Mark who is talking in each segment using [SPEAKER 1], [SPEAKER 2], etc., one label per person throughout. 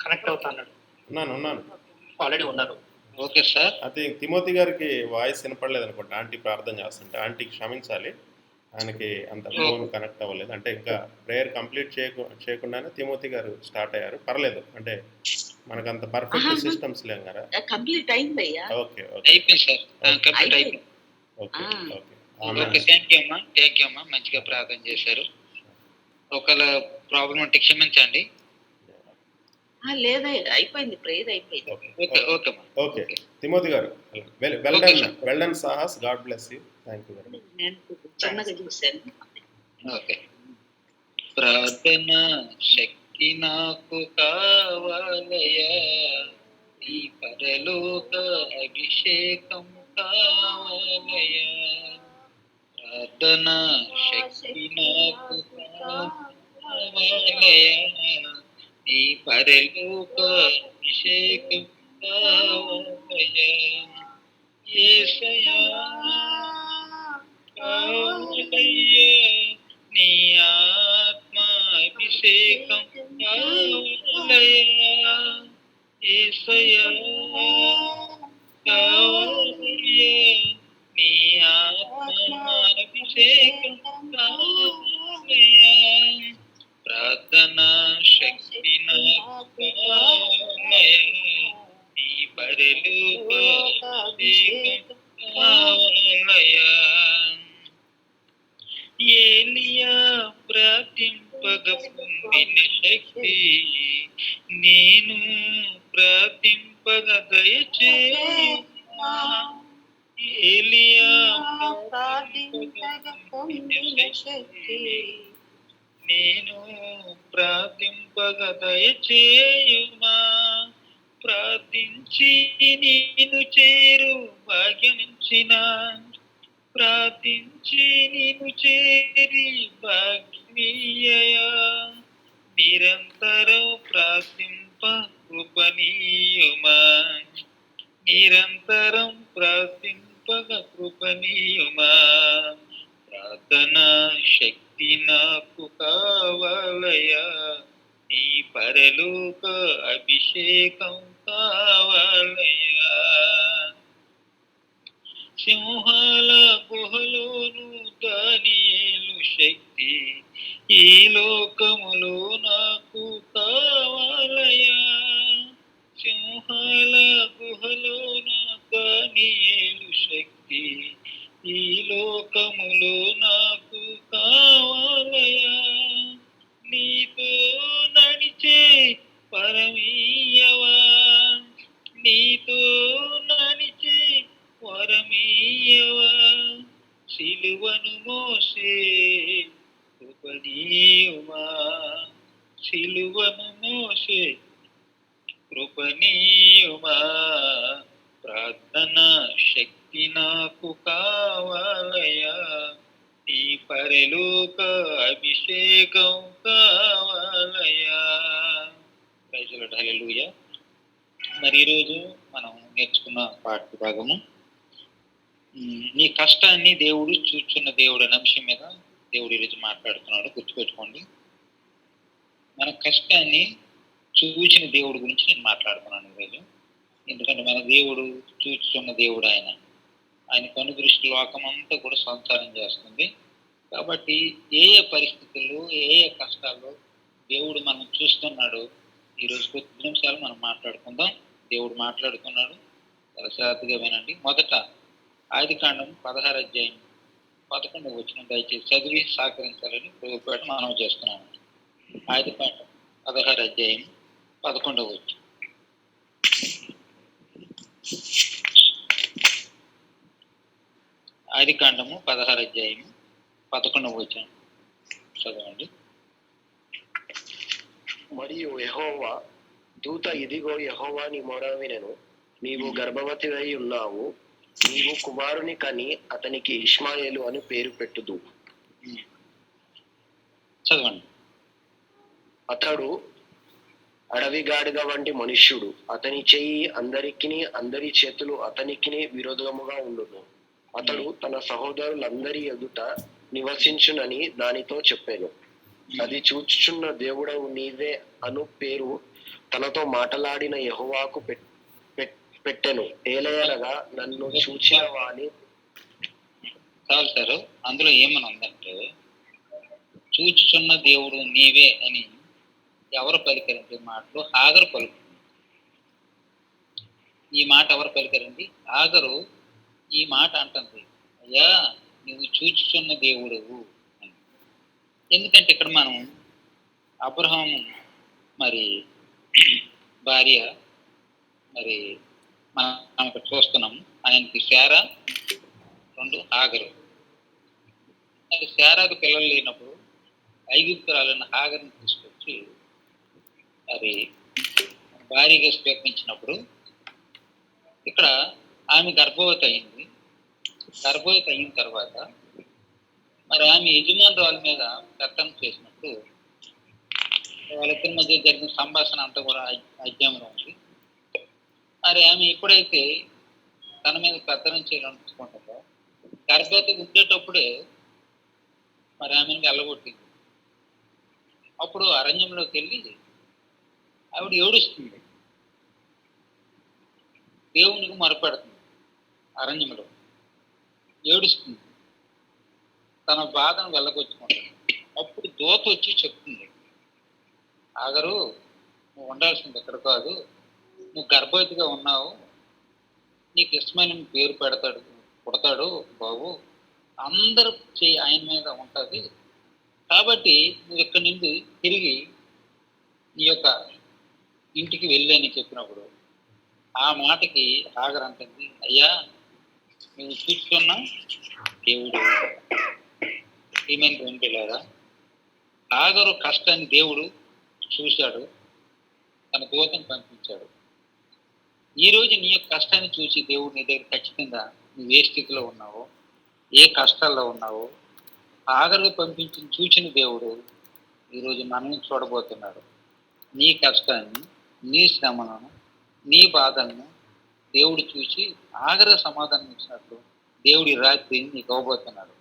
[SPEAKER 1] Connect అవుతున్నాడు.
[SPEAKER 2] ఉన్నాను.
[SPEAKER 1] Already ఉన్నారు.
[SPEAKER 3] Okay sir.
[SPEAKER 2] అది తిమోతి గారికి వాయిస్ వినపడలేదు అనుకుంటా. ఆంటీ ప్రార్థన చేస్తుంటే. ఆంటీకి క్షమించాలి. ఆయనకి అంత ఫోన్ కనెక్ట్ అవ్వలేదు. అంటే ఇంకా ప్రేయర్ కంప్లీట్ చేయకుండానే తిమోతి గారు స్టార్ట్ అయ్యారు. పర్లేదు. అంటే మనకంత పర్ఫెక్ట్ సిస్టమ్స్ లేవు కదా.
[SPEAKER 4] కంప్లీట్ అయిందయ్యా.
[SPEAKER 2] ఓకే.
[SPEAKER 3] అయిపోయింది సార్. కంప్లీట్ అయిపోయింది.
[SPEAKER 2] ఓకే.
[SPEAKER 3] ఓకే. థ్యాంక్ యూ అమ్మా. మంచిగా ప్రార్థన చేశారు. ఒకవేళ ప్రాబ్లం ఉంటే క్షమించండి.
[SPEAKER 4] లేదా అయిపోయింది, ప్రేయర్ అయిపోయింది.
[SPEAKER 2] ఓకే తిమోతి గారు, well done Sahas. God bless you. Thank you very much.
[SPEAKER 4] నేను చిన్నగా చూశాను.
[SPEAKER 3] ఓకే. ప్రార్థన శక్తి నాకు కావాలయా, నీ పరలోక అభిషేకం కావాలయా. ప్రార్థన శక్తి నాకు కావాలయా, నీ పరలోక అభిషేకం కావాలయా. యేసయ్యా కావాలయ్యా, నీ ఆత్మాభిషేకం కావాలయ్యా. యేసయ్యా కావాలయ్యా, నీ ఆత్మాభిషేకం కావాలయ్యా. ప్రార్థన శక్తి నాకు కావాలయ్యా, నీ పరలోక అభిషేకం కావాలయ్యా. ఏలియా ప్రార్థింపగ పొందిన శక్తి నేను ప్రార్థింపగ దయచేయుమా. ఏలియా ప్రార్థింపగ పొందిన శక్తి నేను ప్రార్థింపగ దయచేయుమా. ప్రార్థించి నేను చేరు భాగ్యమించిన, ప్రార్థించి నేను చేరి భాగ్యమీయయా. నిరంతరం ప్రార్థింప కృపణీయుమా, నిరంతరం ప్రార్థింపగ కృపణీయుమా. ప్రార్థన శక్తి నాకు కావాలయా, నీ పరలోక అభిషేకం కావాలయా. సింహాల గుహలోను దానియేలు శక్తి ఈ లోకములో నాకు కావాలయా. సింహాల గుహలోన దానియేలు శక్తి ఈ లోకములో నాకు కావాలయా. నీతో నడిచే పరమీయవా, నీతో నడిచే వరమీయవా. సిలువను మోసే కృపణీయుమా, సిలువను మోసే కృపణీయుమా. ప్రార్థన శక్తి నాకు కావాలయా, నీ పరలోక అభిషేకం కావాలయా. Praise lord. హల్లెలూయా. మరి ఈరోజు మనం నేర్చుకున్న పాఠ భాగము, నీ కష్టాన్ని దేవుడు చూచున్న దేవుడు అనే అంశం మీద దేవుడు ఈరోజు మాట్లాడుతున్నాడు. గుర్తుపెట్టుకోండి, మన కష్టాన్ని చూచిన దేవుడి గురించి నేను మాట్లాడుతున్నాను ఈరోజు. ఎందుకంటే మన దేవుడు చూచున్న దేవుడు. ఆయన కను దృష్టి లోకమంతా కూడా సంసారం చేస్తుంది. కాబట్టి ఏ పరిస్థితుల్లో ఏ కష్టాల్లో దేవుడు మనం చూస్తున్నాడు, ఈరోజు కొద్ది నిమిషాలు మనం మాట్లాడుకుందాం. దేవుడు మాట్లాడుతున్నాడు, చాలా శ్రద్ధగా వినండి. మొదట ఆదికాండం 16 అధ్యాయం 11 వచనం దయచేసి చదివి సహకరించాలని ప్రభుపేట మనం చేస్తున్నాము. ఆదికాండం 16 అధ్యాయం 11 వచనం. ఆదికాండము 16 అధ్యాయం 11 వచనం చదవండి.
[SPEAKER 5] మరియు యెహోవా దూత, ఇదిగో యెహోవా నీ మొర వినెను, నీవు గర్భవతి అయి ఉన్నావు, నీవు కుమారుని కని అతనికి ఇష్మాయేలు అని పేరు పెట్టుదు.
[SPEAKER 3] చదవండి.
[SPEAKER 5] అతడు అడవి గాడిద వంటి మనుష్యుడు, అతని చెయ్యి అందరికిని అందరి చేతులు అతనికిని విరోధముగా ఉండును. అతడు తన సహోదరులందరి ఎదుట నివసించునని దానితో చెప్పాను. అది చూచుచున్న దేవుడవు నీవే అను పేరు తనతో మాటలాడిన యెహోవాకు పెట్టెను. ఏలయనగా నన్ను చూచిన వాని
[SPEAKER 3] చాలు సార్. అందులో ఏమని ఉందంటే, చూచుచున్న దేవుడు నీవే అని ఎవరు పలికారంటే మాటలు హాగరు పలుకు. ఈ మాట ఎవరు పలికారండి? హాగరు ఈ మాట అంటుంది, అయ్యా నువ్వు చూచుచున్న దేవుడు అని. ఎందుకంటే ఇక్కడ మనం అబ్రహాము మరి భార్య మరి మనం ఇక్కడ చూస్తున్నాం, ఆయనకి శారా, రెండు హాగరు. మరి శారాకు పిల్లలు లేనప్పుడు ఐగుప్తురాలైన హాగర్ని తీసుకొచ్చి మరి భార్యగా స్వీకరించినప్పుడు ఇక్కడ ఆమె గర్భవతి అయింది. గర్భవతి అయిన తర్వాత మరి ఆమె యజమానురాల మీద పెత్తనం చేసినప్పుడు వాళ్ళిద్దరి మధ్య జరిగిన సంభాషణ అంతా కూడా అధ్యాయంలో ఉంది. మరి ఆమె ఎప్పుడైతే తన మీద పెత్తనం చేయాలనుకుంటుందో గర్భవతి ఉండేటప్పుడే మరి ఆమెను వెళ్ళగొట్టింది. అప్పుడు అరణ్యంలోకి వెళ్ళి ఆవిడ ఏడుస్తుంది, దేవునికి మొరపెడుతుంది. అరణ్యంలో ఏడుస్తుంది, తన బాధను వెళ్ళగొచ్చుకుంటుంది. అప్పుడు దూత వచ్చి చెప్తుంది, ఆగరు నువ్వు ఉండాల్సింది ఎక్కడ కాదు, నువ్వు గర్భవతిగా ఉన్నావు, నీకు ఇష్టమైన పేరు పుడతాడు బాబు, అందరూ చేయి ఆయన మీద ఉంటుంది, కాబట్టి నువ్వు ఇక్కడి నుండి తిరిగి నీ యొక్క ఇంటికి వెళ్ళని చెప్పినప్పుడు ఆ మాటకి హాగర్ అంటుంది, అయ్యా నువ్వు చూస్తున్న దేవుడు. ఏమైనా వెళ్ళారా? హాగరు కష్టాన్ని దేవుడు చూశాడు, తన దూతను పంపించాడు. ఈరోజు నీ యొక్క కష్టాన్ని చూసి దేవుడు నీ దగ్గర ఖచ్చితంగా నువ్వు ఏ స్థితిలో ఉన్నావో, ఏ కష్టాల్లో ఉన్నావో హాగరు చూచిన దేవుడు ఈరోజు మనల్ని చూడబోతున్నాడు. నీ కష్టాన్ని, నీ శ్రమలను, నీ బాధలను దేవుడు చూసి హాగరు సమాధానం ఇచ్చినట్లు దేవుడి రాత్రి నీకు ఇవ్వబోతున్నాడు.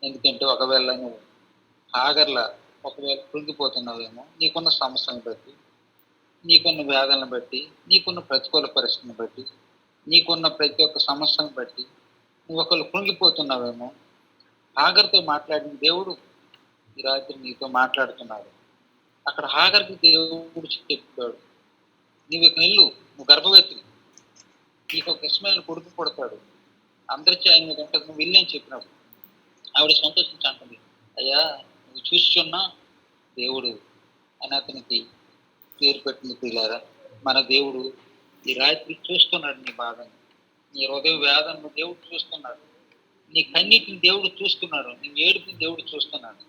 [SPEAKER 3] ఎందుకంటే ఒకవేళ నువ్వు హాగర్లా కృంగిపోతున్నావేమో, నీకున్న సమస్యలను బట్టి, నీకున్న వేదనను బట్టి, నీకున్న ప్రతికూల పరిస్థితిని బట్టి, నీకున్న ప్రతి ఒక్క సమస్యను బట్టి నువ్వు ఒకళ్ళు కృంగిపోతున్నావేమో, హాగర్తో మాట్లాడిన దేవుడు ఈ రాత్రి నీతో మాట్లాడుతున్నాడు. అక్కడ హాగర్కి దేవుడు చెప్పాడు, నువ్వు ఇక నిల్లు, నువ్వు గర్భవతి, నీకు ఒక ఇస్మాయిల్ కొడుకు పుడతాడు, అందరికీ ఆయన మీద ఉంటుంది, నువ్వు వెళ్ళి అని చెప్పినప్పుడు ఆవిడ సంతోషించి అంటుంది, అయ్యా నువ్వు చూస్తున్న దేవుడు అని అతనికి పేరు పెట్టింది. పిల్లారా, మన దేవుడు ఈ రాత్రి చూస్తున్నాడు, నీ బాధను, నీ హృదయ వేదనను దేవుడు చూస్తున్నాడు, నీ కన్నీటిని దేవుడు చూస్తున్నాడు, నీ ఏడుపుని దేవుడు చూస్తున్నాడు.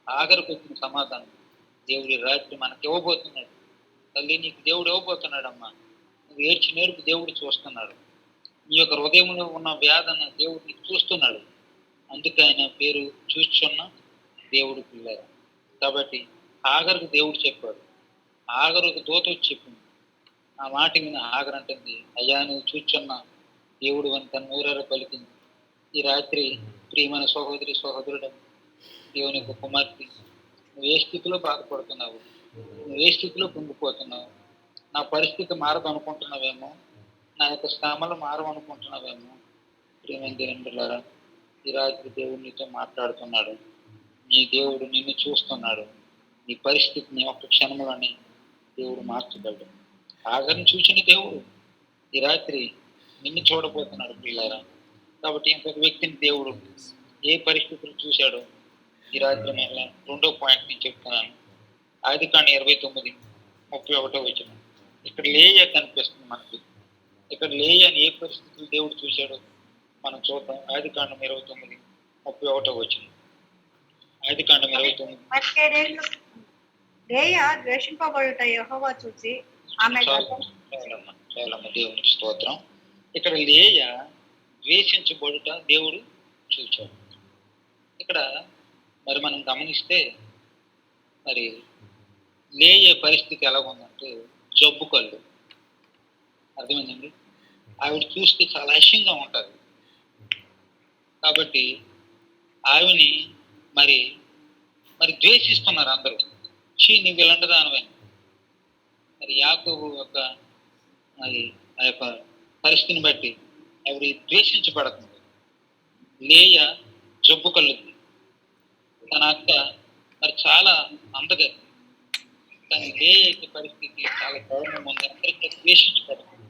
[SPEAKER 3] ఆఖరికి వచ్చిన సమాధానం దేవుడి రాత్రి మనకి ఇవ్వబోతున్నాడు. తల్లి నీకు దేవుడు ఇవ్వబోతున్నాడమ్మా, నువ్వు ఏడ్చి నేర్పు దేవుడు చూస్తున్నాడు, నీ యొక్క హృదయంలో ఉన్న వేదన దేవుడు నీకు చూస్తున్నాడు. అందుకే ఆయన పేరు చూస్తున్న దేవుడు పిల్లారు. కాబట్టి ఆఖరికి దేవుడు చెప్పాడు, ఆఖరికి దూత వచ్చి చెప్పింది. ఆ మాట మీద ఆఖరు అంటుంది, అయ్యా నువ్వు చూస్తున్న దేవుడు అని తన నూరేర పలికింది. ఈ రాత్రి ప్రియమైన సహోదరి సహోదరుడు, దేవుని యొక్క కుమార్తె, నువ్వు ఏ స్థితిలో బాధపడుతున్నావు, నువ్వు ఏ స్థితిలో పొంగిపోతున్నావు, నా పరిస్థితి మారదు అనుకుంటున్నావేమో, నా యొక్క శ్రమలు మారవనుకుంటున్నావేమో, ప్రియమైన దేవులారా, ఈ రాత్రి దేవుడు నీతో మాట్లాడుతున్నాడు. నీ దేవుడు నిన్ను చూస్తున్నాడు. నీ పరిస్థితిని ఒక్క క్షణంలోనే దేవుడు మార్చగలడు. ఆఖరిని చూసిన దేవుడు ఈ రాత్రి నిన్ను చూడబోతున్నాడు పిల్లారా. కాబట్టి ఇంకొక వ్యక్తిని దేవుడు ఏ పరిస్థితులు చూశాడో ఈ రాత్రి మళ్ళా రెండో పాయింట్ నేను చెప్తున్నాను. ఆదికాండం 29:31 వచనం. ఇక్కడ లేయా కనిపిస్తుంది మనకి. ఇక్కడ లేయాని ఏ పరిస్థితులు దేవుడు చూశాడో మనం చూద్దాం. ఆదికాండం 29:31 వచనం. ఆదికాండం 29.
[SPEAKER 1] లేయా ద్వేషింపబడుట యెహోవా చూసి ఆమె
[SPEAKER 3] చాలమ్మ దేవునికి స్తోత్రం. ఇక్కడ లేయా ద్వేషించబడుట దేవుడు చూచాడు. ఇక్కడ మరి మనం గమనిస్తే మరి లేయే పరిస్థితి ఎలా ఉందంటే జబ్బు కళ్ళు. అర్థమైందండి? ఆవిడ చూస్తే చాలా అసహ్యంగా ఉంటుంది. కాబట్టి ఆవిని మరి మరి ద్వేషిస్తున్నారు అందరూ. నువ్వు ఇలాంటి దానివని. మరి యాకోబు యొక్క అది ఆ యొక్క పరిస్థితిని బట్టి ఆవిడ ద్వేషించబడుతుంది. లేయ జబ్బు కలుగుతుంది. తన అక్క మరి చాలా అందగది, కానీ లేయ యొక్క పరిస్థితి చాలా దారుణంగా ఉంది. అందరికీ ద్వేషించబడుతుంది.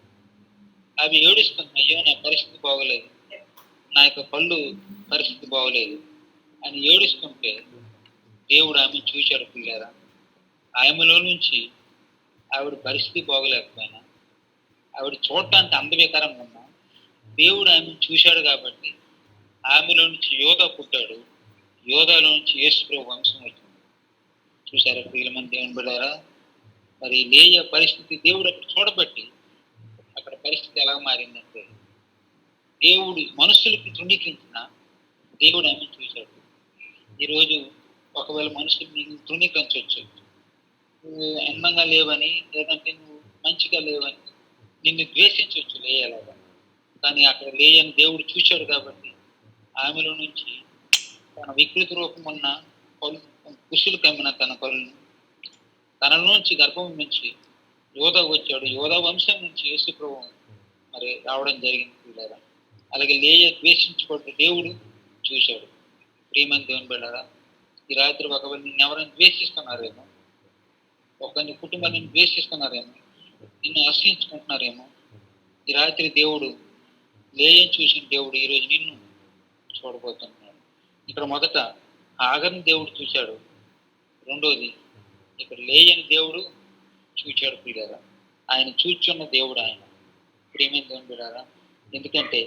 [SPEAKER 3] అవి ఏడుస్తుంది, అయ్యో నా పరిస్థితి బాగోలేదు, నా యొక్క పళ్ళు పరిస్థితి బాగోలేదు అని ఏడుస్తుంటే దేవుడు ఆమెను చూశాడు. పిల్లారా, ఆమెలో నుంచి ఆవిడ పరిస్థితి బాగోలేకపోయినా, ఆవిడ చూడటానికి అందవికారంగా ఉన్నా దేవుడు ఆమెను చూశాడు కాబట్టి ఆమెలో నుంచి యోధా పుట్టాడు. యోధాలో నుంచి యేసుప్రభు వంశం వచ్చింది. చూశారా ప్రియుల మంది దేవుని బిడ్డారా? మరి లేయ పరిస్థితి దేవుడు అక్కడ చూడబట్టి అక్కడ పరిస్థితి ఎలా మారిందంటే, దేవుడు మనుషులకి తృణీకరించిన దేవుడు ఆమె చూశాడు. ఈరోజు ఒకవేళ మనుషులు తృణీకరించవచ్చు, నువ్వు అందంగా లేవని, లేదంటే నువ్వు మంచిగా లేవని నిన్ను ద్వేషించవచ్చు లేయలాగా. కానీ అక్కడ లేయని దేవుడు చూశాడు కాబట్టి ఆమెలో నుంచి తన వికృతి రూపం ఉన్న కుషులు కమ్మిన తన కళ్ళను, తనలో నుంచి గర్భం నుంచి యోధా వచ్చాడు. యోధా వంశం నుంచి యేసుప్రభు మరి రావడం జరిగింది పిల్లారా. అలాగే లేయ ద్వేషించబడ్డ దేవుడు చూశాడు. ప్రియమైన దేవుని బిడ్డారా, ఈ రాత్రి ఒకవేళ నిన్ను ఎవరైనా ద్వేషిస్తున్నారేమో, ఒకరిని కుటుంబాన్ని ద్వేషిస్తున్నారేమో, నిన్ను ఆశ్రయించుకుంటున్నారేమో, ఈ రాత్రి దేవుడు లేయని చూసిన దేవుడు ఈరోజు నిన్ను చూడబోతున్నాడు. ఇక్కడ మొదట ఆగర్ని దేవుడు చూశాడు, రెండోది ఇక్కడ లేయని దేవుడు చూచాడు పిల్లారా. ఆయన చూచున్న దేవుడు ఆయన. ప్రియమైన దేవుని బిడ్డారా, ఎందుకంటే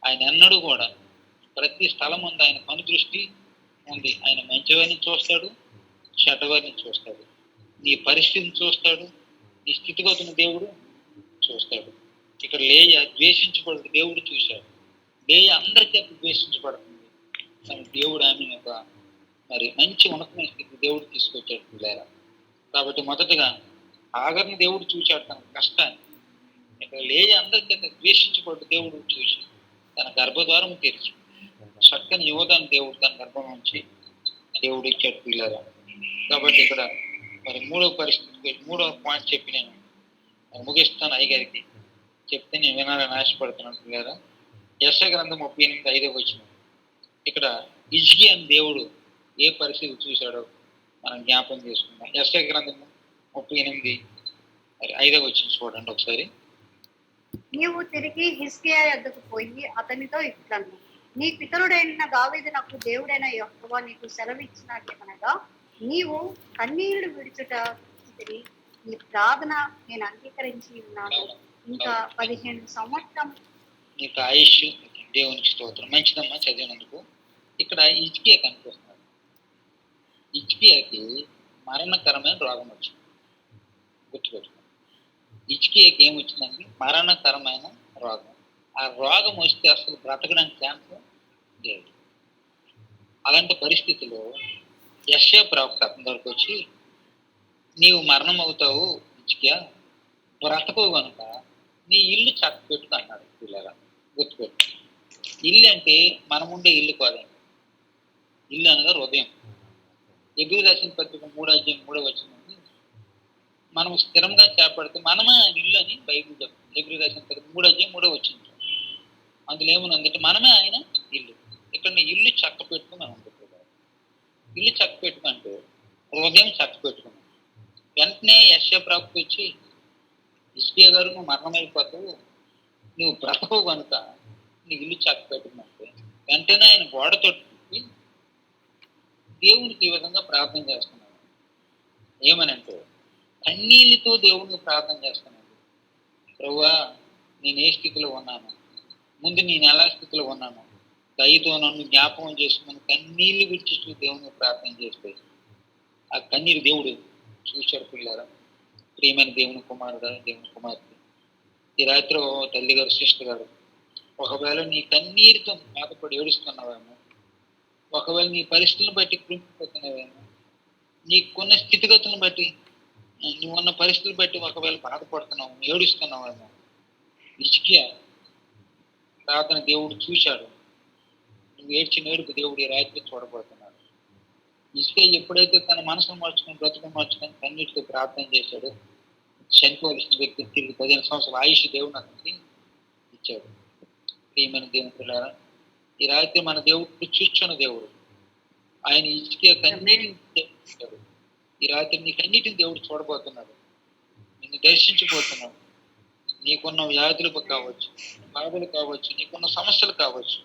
[SPEAKER 3] ఆయన ఎన్నడూ కూడా ప్రతి స్థలం ఉంది ఆయన కను దృష్టి ఉంది. ఆయన మంచివారిని చూస్తాడు, చెడ్డవారిని చూస్తాడు, నీ పరిస్థితిని చూస్తాడు, నీ స్థితిగతున్న దేవుడు చూస్తాడు. ఇక్కడ లేయ ద్వేషించబడు దేవుడు చూశాడు. లేయ అందరికీ ద్వేషించబడుతుంది, కానీ దేవుడు ఆమె ఒక మరి మంచి ఉన్నతమైన స్థితి దేవుడు తీసుకొచ్చాడు పిల్లారా. కాబట్టి మొదటగా ఆగర్ని దేవుడు చూశాడు తన కష్టాన్ని. ఇక్కడ లేయ అందరికీ ద్వేషించబడ్డ దేవుడు చూసి తన గర్భద్వారం తెరిచి చక్కని యువతను దేవుడు తన గర్భం నుంచి దేవుడు ఇచ్చాడు పిల్లారా. కాబట్టి ఇక్కడ మరి మూడవ పాయింట్ చెప్పి నేను ముగిస్తాను. అయ్యగారికి చెప్తే నేను వినాలని ఆశపడుతున్నాను పిల్లారా. యెషయా గ్రంథం 38:5 ఇక్కడ హిజ్కియా అని దేవుడు ఏ పరిస్థితి చూశాడో మనం జ్ఞాపకం చేసుకుందాం. యెషయా గ్రంథం 38:5 చూడండి ఒకసారి.
[SPEAKER 1] నీవు తిరిగి హిజ్కియా యొద్దకు పోయి అతనితో ఇట్లను, నీ పితరుడైన దావీదు నాకు దేవుడైన యెహోవా నీకు సెలవిచ్చినట్లేమనగా, నీవు కన్నీళ్లు విడుచుట తిరిగి నీ ప్రార్థన నేను అంగీకరించి ఉన్నాను. ఇంకా 15 సంవత్సరం
[SPEAKER 3] నీకు ఆయుష్ దేవునికి స్తోత్రం. మంచిదమ్మా చదివినందుకు. ఇక్కడ హిజ్కియా కనిపిస్తున్నాడు. హిజ్కియాకి మరణకరమైన రోగం వచ్చింది. గుర్తుపెట్టుకో, హిజ్కియాకి ఏమొచ్చిందండి? మరణకరమైన రోగం. ఆ రోగం వస్తే అసలు బ్రతకడానికి ఛాన్స్ లేదు. అలాంటి పరిస్థితిలో యెషయా ప్రవక్త అతని దగ్గరకు వచ్చి, నీవు మరణం అవుతావు హిజ్కియా, బ్రతకవు కనుక నీ ఇల్లు చక్క పెట్టుకు అన్నాడు పిల్లగా. గుర్తుపెట్టు, ఇల్లు అంటే మనముండే ఇల్లు కాదండి. ఇల్లు అనగా హృదయం. ఎబ్రీ రాసిన పత్రిక 3:3 మనం స్థిరంగా చేపడితే మనమే ఇల్లు అని బైబిల్ చెప్తుంది. ఎబ్రీ రాసిన పత్రిక 3:3 అందులో ఏముందంటే మనమే ఆయన ఇల్లు. ఇక్కడ నీ ఇల్లు చక్క పెట్టుకుని మనం పెట్టుకోవాలి. ఇల్లు చక్క పెట్టుకుంటే హృదయం చక్క పెట్టుకున్నాం. వెంటనే యెషయా ప్రవక్త వచ్చి, హిజ్కియా గారు నువ్వు మరణమైపోతావు, నువ్వు బ్రతకవు కనుక నీ ఇల్లు చక్క పెట్టుకున్నట్టే వెంటనే ఆయన గోడతో దేవునికి ఈ విధంగా ప్రార్థన చేస్తున్నాడు. ఏమనంటే కన్నీళ్ళతో దేవునికి ప్రార్థన చేస్తున్నాడు. ప్రభువా, నేను ఏ స్థితిలో ఉన్నాను, ముందు నేను ఎలా స్థితిలో ఉన్నాను, దయతో నన్ను జ్ఞాపకం చేసుకుని కన్నీళ్లు విడిచిస్తూ దేవునికి ప్రార్థన చేస్తే ఆ కన్నీరు దేవుడు చూశాడు పిల్లారా. ప్రియమైన దేవుని కుమారుడు, దేవుని కుమార్తె, ఈ రాత్రి తల్లి గారు, సిస్టర్ గారు, ఒకవేళ నీ కన్నీరుతో బాధపడి ఏడుస్తున్నావేమో, ఒకవేళ నీ పరిస్థితులను బట్టి కృంగిపోతున్నావేమో, నీకున్న స్థితిగతులను బట్టి, నువ్వున్న పరిస్థితులు బట్టి ఒకవేళ బాధపడుతున్నావు, ఏడుస్తున్నావేమో, హిజ్కియా ప్రార్థన దేవుడు చూశాడు. నువ్వు ఏడ్చిన ఏడుపు దేవుడు ఈ రాత్రి చూడబోతున్నాడు. ఇసుకే ఎప్పుడైతే తన మనసును మార్చుకొని బ్రతుకుని మార్చుకొని కన్నీటితో ప్రార్థన చేశాడు, చనిపోవలసిన వ్యక్తి తిరిగి 15 సంవత్సరాల ఆయుష్ దేవుడు అతనికి ఇచ్చాడు. ప్రియమైన దేవుని పిల్లారా, ఈ రాత్రి మన దేవుడు చూస్తున్న దేవుడు. ఆయన ఇసుకే కన్నీటిని ఇచ్చాడు. ఈ రాత్రి నీ కన్నీటిని దేవుడు చూడబోతున్నాడు, నిన్ను దర్శించబోతున్నాడు. నీకున్న వ్యాధులు కావచ్చు, బాధలు కావచ్చు, నీకున్న సమస్యలు కావచ్చు,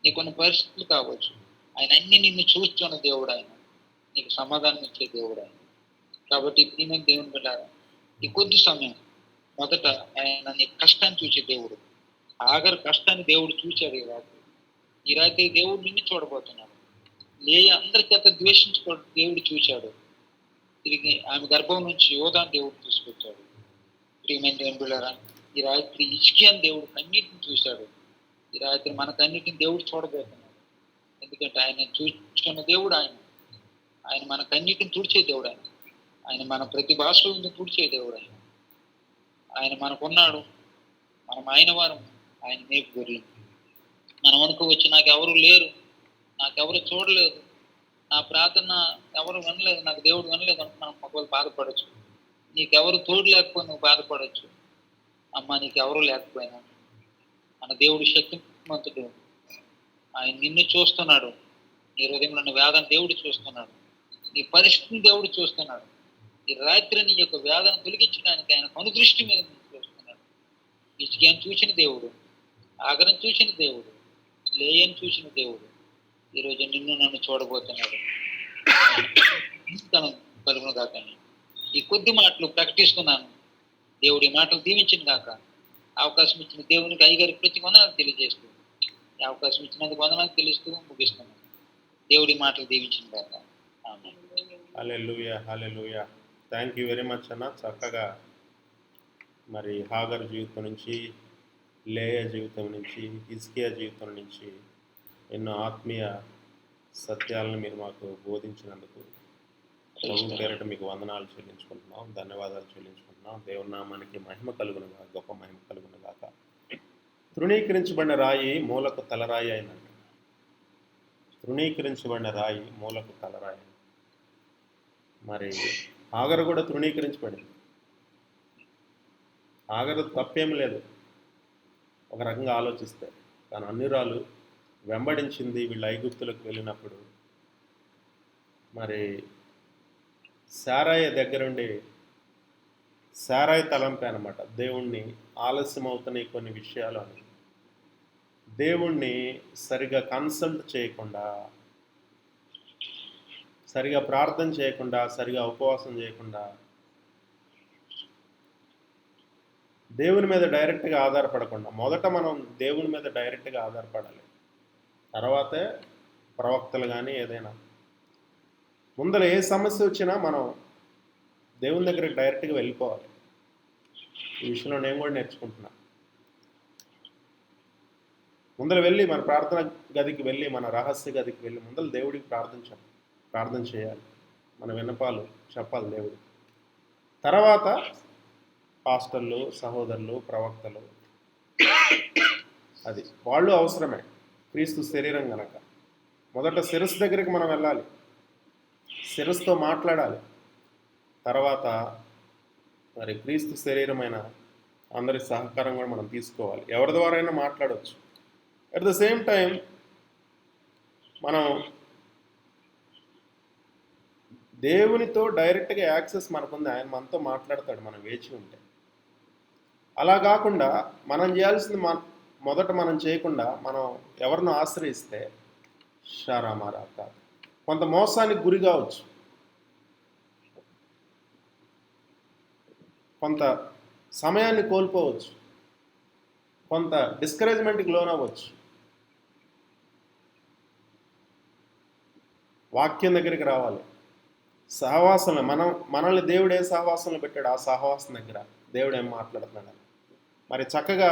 [SPEAKER 3] నీకున్న పరిస్థితులు కావచ్చు, ఆయన అన్ని నిన్ను చూస్తున్న దేవుడు. ఆయన నీకు సమాధానం ఇచ్చే దేవుడు ఆయన. కాబట్టి ప్రియమైన దేవుని బిడ్డారా, ఈ కొద్ది సమయం మొదట ఆయన నీ కష్టాన్ని చూసే దేవుడు. ఆఖరి కష్టాన్ని దేవుడు చూశాడు ఈ రాత్రి. ఈ రాత్రి దేవుడు నిన్ను చూడబోతున్నాడు. అందరి చేత ద్వేషించుకో దేవుడు చూశాడు. తిరిగి ఆమె గర్భం నుంచి యోధాన్ని దేవుడు తీసుకొచ్చాడు. ప్రియమైన దేవుని బిడ్డారా, ఈ రాత్రి హిజ్కియాను దేవుడు కన్నీటిని చూశాడు. ఈ రాత్రి మన కన్నీటిని దేవుడు చూడబోతున్నాడు. ఎందుకంటే ఆయన చూసుకున్న దేవుడు ఆయన. ఆయన మన కన్నీటిని తుడిచే దేవుడు ఆయన. ఆయన మన ప్రతి భాషలో తుడిచే దేవుడు ఆయన. ఆయన మనకున్నాడు, మనం ఆయన వారం, ఆయన మేపు గొర్రెలు. మనం అనుకోవచ్చు, నాకెవరు లేరు, నాకెవరు చూడలేదు, నా ప్రార్థన ఎవరు వినలేదు, నాకు దేవుడు వినలేదు అంటే మనం ఒకవేళ బాధపడవచ్చు. నీకెవరు తోడు లేకపోయినా నువ్వు బాధపడవచ్చు. అమ్మ, నీకెవరు లేకపోయినా మన దేవుడు శక్తిమంతుడు. ఆయన నిన్ను చూస్తున్నాడు. నీ హృదయంలో ఉన్న వేదన దేవుడు చూస్తున్నాడు. నీ పరిస్థితిని దేవుడు చూస్తున్నాడు. ఈ రాత్రి నీ యొక్క వేదన తొలగించడానికి ఆయన కనుదృష్టి మీద చూస్తున్నాడు. హిజ్కియాను చూసిన దేవుడు, ఆగరం చూసిన దేవుడు, లేయని చూసిన దేవుడు ఈరోజు నిన్ను నన్ను చూడబోతున్నాడు. కలుగును కాక. ఈ కొద్ది మాటలు ప్రకటిస్తున్నాను. దేవుడి మాటలు దీవించిన కాక. అవకాశం ఇచ్చిన దేవునికి అయ్యగారి ప్రతి వందనాలు తెలియజేస్తూ, ఈ అవకాశం ఇచ్చినందుకు వందనాలు తెలుస్తూ ముగిస్తున్నాను. దేవుడి మాటలు దీవించిన కాక. ఆమేన్.
[SPEAKER 2] హల్లెలూయా, హల్లెలూయా. థ్యాంక్ యూ వెరీ మచ్ అన్న. చక్కగా మరి హాగర్ జీవితం నుంచి, లేయ జీవితం నుంచి, హిజ్కియా జీవితం నుంచి ఎన్నో ఆత్మీయ సత్యాలను మీరు మాకు బోధించినందుకు ప్రభు పేరిట మీకు వందనాలు చెల్లించుకుంటున్నాం, ధన్యవాదాలు చెల్లించుకుంటున్నాం. దేవుని నామానికి మహిమ కలుగునుగా, గొప్ప మహిమ కలుగునుగాక. తృణీకరించబడిన రాయి మూలకు తలరాయి అయినట్టు. తృణీకరించబడిన రాయి మూలకు తలరాయి. మరి హాగరు కూడా తృణీకరించబడింది. హాగరు తప్పేం లేదు ఒక రకంగా ఆలోచిస్తే. కానీ అన్యురాలు వెంబడించింది వీళ్ళు ఐగుప్తులకు వెళ్ళినప్పుడు. మరి శారాయి దగ్గరుండి, శారాయి తలంపే అనమాట, దేవుణ్ణి ఆలస్యం అవుతున్నాయి కొన్ని విషయాలు అని. దేవుణ్ణి సరిగా కన్సల్ట్ చేయకుండా, సరిగా ప్రార్థన చేయకుండా, సరిగా ఉపవాసం చేయకుండా, దేవుని మీద డైరెక్ట్గా ఆధారపడకుండా, మొదట మనం దేవుని మీద డైరెక్ట్గా ఆధారపడాలి, తర్వాతే ప్రవక్తలు కానీ ఏదైనా. ముందర ఏ సమస్య వచ్చినా మనం దేవుని దగ్గరికి డైరెక్ట్గా వెళ్ళిపోవాలి. ఈ విషయంలో నేను కూడా నేర్చుకుంటున్నా. ముందర వెళ్ళి మన ప్రార్థన గదికి వెళ్ళి, మన రహస్య గదికి వెళ్ళి ముందర దేవుడికి ప్రార్థన చేయాలి, మన విన్నపాలు చెప్పాలి దేవుడు. తర్వాత పాస్టర్లు, సహోదరులు, ప్రవక్తలు, అది వాళ్ళు అవసరమే. క్రీస్తు శరీరం కనుక మొదట శిరస్సు దగ్గరికి మనం వెళ్ళాలి, శిరస్సుతో మాట్లాడాలి. తర్వాత మరి క్రీస్తు శరీరమైన అందరి సహకారం కూడా మనం తీసుకోవాలి. ఎవరి ద్వారా అయినా మాట్లాడవచ్చు. అట్ ద సేమ్ టైం మనం దేవునితో డైరెక్ట్గా యాక్సెస్ మనకుంది. ఆయన మనతో మాట్లాడతాడు మనం వేచి ఉంటే. అలా కాకుండా మనం చేయాల్సింది మొదట మనం చేయకుండా మనం ఎవరినో ఆశ్రయిస్తే షారామారా కాదు, కొంత మోసానికి గురి కావచ్చు, కొంత సమయాన్ని కోల్పోవచ్చు, కొంత డిస్కరేజ్మెంట్కి లోనవ్వచ్చు. వాక్యం దగ్గరికి రావాలి. సహవాసంలో మనల్ని దేవుడు ఏ సహవాసంలో పెట్టాడు, ఆ సహవాసం దగ్గర దేవుడు ఏం మాట్లాడుతున్నాడు. మరి చక్కగా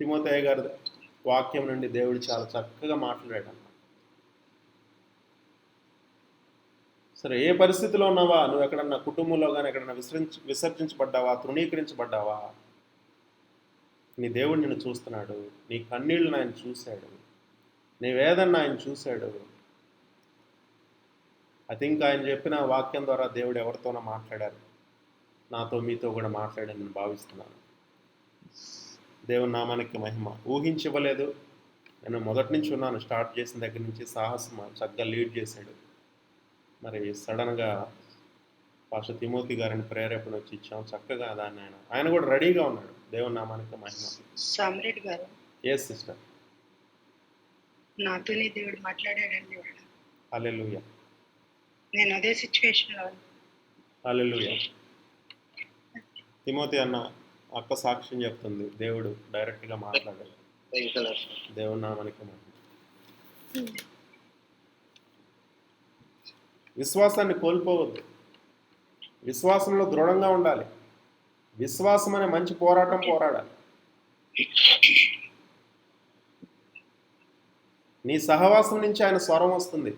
[SPEAKER 2] తిమోతేయ గారి వాక్యం నుండి దేవుడు చాలా చక్కగా మాట్లాడాడు అన్నమాట. సరే, ఏ పరిస్థితిలో ఉన్నావా, నువ్వు ఎక్కడన్నా కుటుంబంలో కానీ ఎక్కడన్నా విసర్జించబడ్డావా, తృణీకరించబడ్డావా, నీ దేవుడు నిన్ను చూస్తున్నాడు. నీ కన్నీళ్ళని ఆయన చూశాడు, నీ వేదన ఆయన చూశాడు. ఐ థింక్ ఆయన చెప్పిన వాక్యం ద్వారా దేవుడు ఎవరితోనో మాట్లాడారు, నాతో మీతో కూడా మాట్లాడని నేను భావిస్తున్నాను. దేవుని నామానికి మహిమ. ఊహించవలేదు, నేను మొదటి నుంచి ఉన్నాను, స్టార్ట్ చేసిన దగ్గర నుంచి సాహసం చక్కగా లీడ్ చేశాడు. మరి సడన్గా పాస్టర్ తిమోతి గారిని ప్రేరేపణ వచ్చి ఇచ్చాం, చక్కగా దాన్ని ఆయన కూడా రెడీగా ఉన్నాడు. దేవుని నామానికి మహిమ.
[SPEAKER 6] సామ్రెడ్ గారు,
[SPEAKER 2] ఎస్ సిస్టర్.
[SPEAKER 6] నాతోనే దేవుడు మాట్లాడాడండి.
[SPEAKER 2] హల్లెలూయా,
[SPEAKER 6] నేను అదే సిచ్యువేషన్ లో ఉన్నాను.
[SPEAKER 2] హల్లెలూయా. తిమోతి అన్న అక్క సాక్ష్యం చెప్తుంది, దేవుడు డైరెక్ట్గా మాట్లాడాడు. దేవుని నామానికి మహిమ. విశ్వాసాన్ని కోల్పోవద్దు, విశ్వాసంలో దృఢంగా ఉండాలి. విశ్వాసం అనే మంచి పోరాటం పోరాడాలి. నీ సహవాసం నుంచి ఆయన స్వరం వస్తుంది.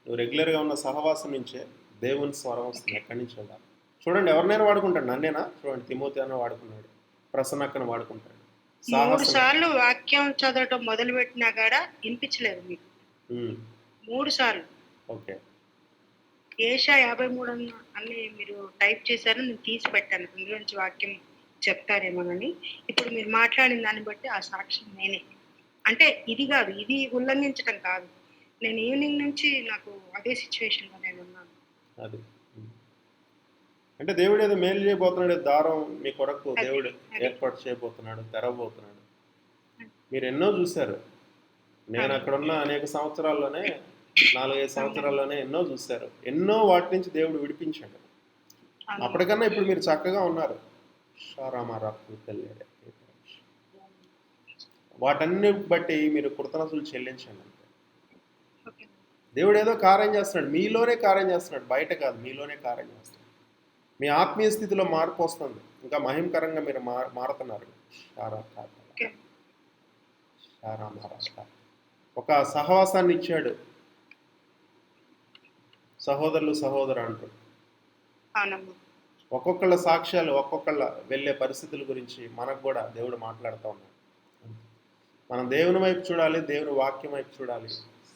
[SPEAKER 2] నువ్వు రెగ్యులర్గా ఉన్న సహవాసం నుంచే దేవుని స్వరం వస్తుంది. ఎక్కడి నుంచి ఉండాలి చూడండి. ఎవరినైనా వాడుకుంటాడు, నన్నేనా చూడండి. తిమోతి అన్న వాడుకున్నాడు, ప్రసన్నక్కను వాడుకుంటాడు.
[SPEAKER 6] 3 సార్లు వాక్యం చదవటం మొదలు పెట్టినా కాడ వినిపించలేదు మీకు. 3 సార్లు.
[SPEAKER 2] ఓకే.
[SPEAKER 6] ఏషా 53 అని మీరు టైప్ చేశారు, నేను తీసి పెట్టాను. అందులోంచి వాక్యం చెప్తారేమోనని. ఇప్పుడు మీరు మాట్లాడిన దాన్ని బట్టి ఆ సాక్ష్యం నేనే. అంటే ఇది కాదు, ఇది ఉల్లంఘించడం కాదు. నేను ఈవినింగ్ నుంచి నాకు అదే సిచ్యువేషన్లో నేను ఉన్నాను.
[SPEAKER 2] అది అంటే దేవుడు ఏదో మేలు చేయబోతున్నాడు, దారం మీ కొరకు దేవుడు ఏర్పాటు చేయబోతున్నాడు, తెరవబోతున్నాడు. మీరు ఎన్నో చూశారు. నేను అక్కడున్న అనేక సంవత్సరాల్లోనే 4-5 సంవత్సరాల్లోనే ఎన్నో చూశారు. ఎన్నో వాటి నుంచి దేవుడు విడిపించాడు. అప్పటికన్నా ఇప్పుడు మీరు చక్కగా ఉన్నారు. వాటన్ని బట్టి మీరు కృతజ్ఞతలు చెల్లించండి. అంతే. దేవుడు ఏదో కార్యం చేస్తున్నాడు, మీలోనే కార్యం చేస్తున్నాడు, బయట కాదు, మీలోనే కార్యం చేస్తున్నాడు. మీ ఆత్మీయ స్థితిలో మార్పు వస్తుంది, ఇంకా మహిమకరంగా మీరు మారుతున్నారు. ఒక సహవాసాన్ని ఇచ్చాడు, సహోదరులు సహోదరు అంటూ. ఒక్కొక్కళ్ళ సాక్ష్యాలు, ఒక్కొక్కళ్ళ వెళ్ళే పరిస్థితుల గురించి మనకు కూడా దేవుడు మాట్లాడుతూ ఉన్నాడు. మనం దేవుని వైపు చూడాలి, దేవుని వాక్యం వైపు చూడాలి.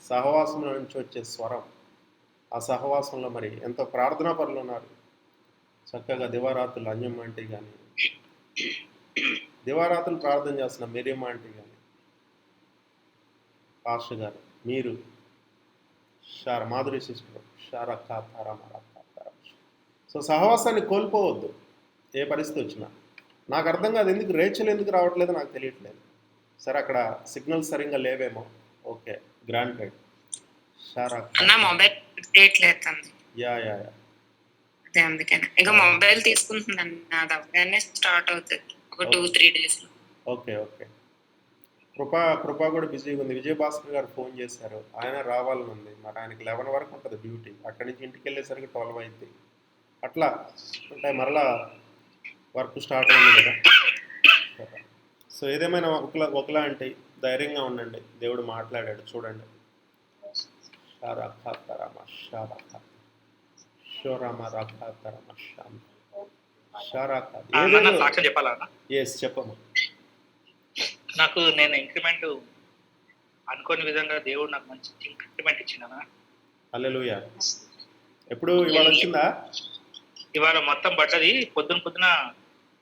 [SPEAKER 2] సహవాసంలో నుంచి వచ్చే స్వరం, ఆ సహవాసంలో మరి ఎంతో ప్రార్థనా పరులు ఉన్నారు. చక్కగా దివారాత్రులు అంజమ్మ ఆంటీ కానీ, దివారాత్రులు ప్రార్థన చేస్తున్న మేరియమ్మ ఆంటీ కానీ, పాస్టర్ గారు, మీరు, మాధురి సిస్టర్, సో సహవాసాన్ని కోల్పోవద్దు ఏ పరిస్థితి వచ్చినా. నాకు అర్థం కాదు, ఎందుకు రేచల్ ఎందుకు రావట్లేదు నాకు తెలియట్లేదు. సరే, అక్కడ సిగ్నల్స్ సరిగ్గా లేవేమో. Okay, granted.
[SPEAKER 7] మొబైల్ చేయట్లేదు.
[SPEAKER 2] యా యా యా,
[SPEAKER 7] అందుకని ఇక మొబైల్ తీసుకుంటున్నాను, నాది అవగానే స్టార్ట్ అవుతుంది ఒక 2-3 days.
[SPEAKER 2] Okay okay. కృపా కూడా బిజీగా ఉంది. విజయభాస్కర్ గారు ఫోన్ చేశారు, ఆయన రావాలని ఉంది. మరి ఆయనకి 11 వరకు ఉంటుంది డ్యూటీ. అక్కడి నుంచి ఇంటికి వెళ్ళేసరికి 12 అయింది. అట్లా అంటే మరలా వర్క్ స్టార్ట్ అయింది కదా. సో ఏదేమైనా ఒకలా అంటే ధైర్యంగా ఉండండి, దేవుడు మాట్లాడాడు. చూడండి. చెప్పమ్మా.
[SPEAKER 8] నాకు నేను ఇంక్రిమెంట్ అనుకోని విధంగా దేవుడు నాకు మంచి ఇంక్రిమెంట్ ఇచ్చిందనా.
[SPEAKER 2] హల్లెలూయా. ఎప్పుడు ఇవాళ వచ్చిందా?
[SPEAKER 8] ఇవాళ మొత్తం పడ్డది. పొద్దున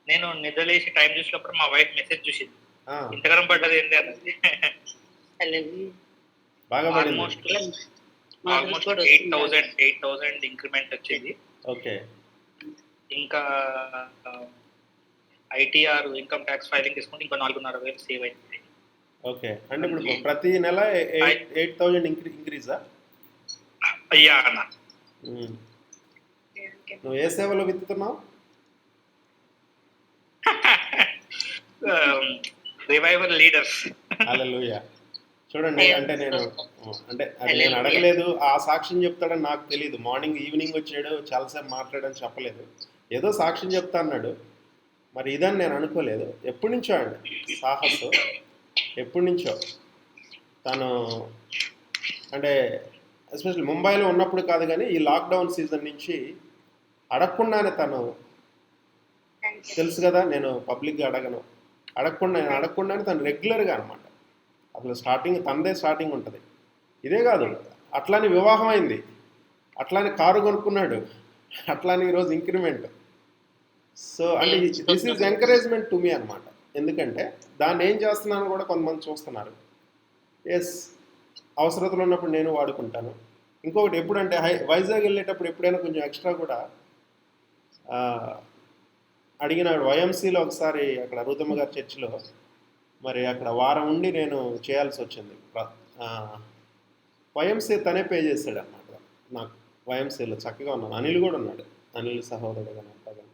[SPEAKER 8] నేను నిద్రలేసి టైం చూసినప్పుడు మా వైఫ్ మెసేజ్ చూసింది, ఇంతకాలం పడ్డది ఏంటి అన్నది. ఆల్మోస్ట్ 8,000 ఇంక్రిమెంట్ వచ్చింది.
[SPEAKER 2] ఓకే.
[SPEAKER 8] ఇంకా ఐటీఆర్ ఇన్కమ్ ట్యాక్స్ ఫైలింగ్ తీసుకుంటే ఇంకా 4,500 సేవ్ అయింది.
[SPEAKER 2] ఓకే. అంటే ఇప్పుడు ప్రతి నెల 8,000 ఇంక్రీజా?
[SPEAKER 8] అయ్యా అన్న.
[SPEAKER 2] నువ్వు ఏ సేవలో విత్తుతున్నావు?
[SPEAKER 8] Revival leaders.
[SPEAKER 2] హల్లెలూయా. చూడండి, అంటే నేను అడగలేదు, ఆ సాక్ష్యం చెప్తాడని నాకు తెలియదు. మార్నింగ్ ఈవినింగ్ వచ్చాడు, చాలాసేపు మాట్లాడని చెప్పలేదు, ఏదో సాక్ష్యం చెప్తా అన్నాడు. మరి ఇదని నేను అనుకోలేదు. ఎప్పటి నుంచో అండి సాహసు, ఎప్పటి నుంచో తను అంటే ఎస్పెషల్లీ ముంబైలో ఉన్నప్పుడు కాదు కానీ ఈ లాక్డౌన్ సీజన్ నుంచి అడగకుండానే తను, తెలుసు కదా నేను పబ్లిక్గా అడగకుండానే తను రెగ్యులర్గా అనమాట. అసలు తనదే స్టార్టింగ్ ఉంటుంది. ఇదే కాదు, అట్లానే వివాహం అయింది. అట్లానే కారు కొనుక్కున్నాడు, అట్లానే ఈరోజు ఇంక్రిమెంట్. సో అంటే this is encouragement to me అనమాట. ఎందుకంటే దాన్ని ఏం చేస్తున్నాను కూడా కొంతమంది చూస్తున్నారు. ఎస్, అవసరతలు ఉన్నప్పుడు నేను వాడుకుంటాను. ఇంకొకటి ఎప్పుడంటే వైజాగ్ వెళ్ళేటప్పుడు ఎప్పుడైనా కొంచెం ఎక్స్ట్రా కూడా అడిగినాడు. వైఎంసీలో ఒకసారి అక్కడ రుతమ్మ గారి చర్చిలో మరి అక్కడ వారం ఉండి నేను చేయాల్సి వచ్చింది. వైఎంసీ తనే పే చేశాడు అన్నమాట నాకు. వైఎంసీలో చక్కగా ఉన్నాను. అనిల్ కూడా ఉన్నాడు, అనిల్ సహోదరుడు కానీ అంతగా.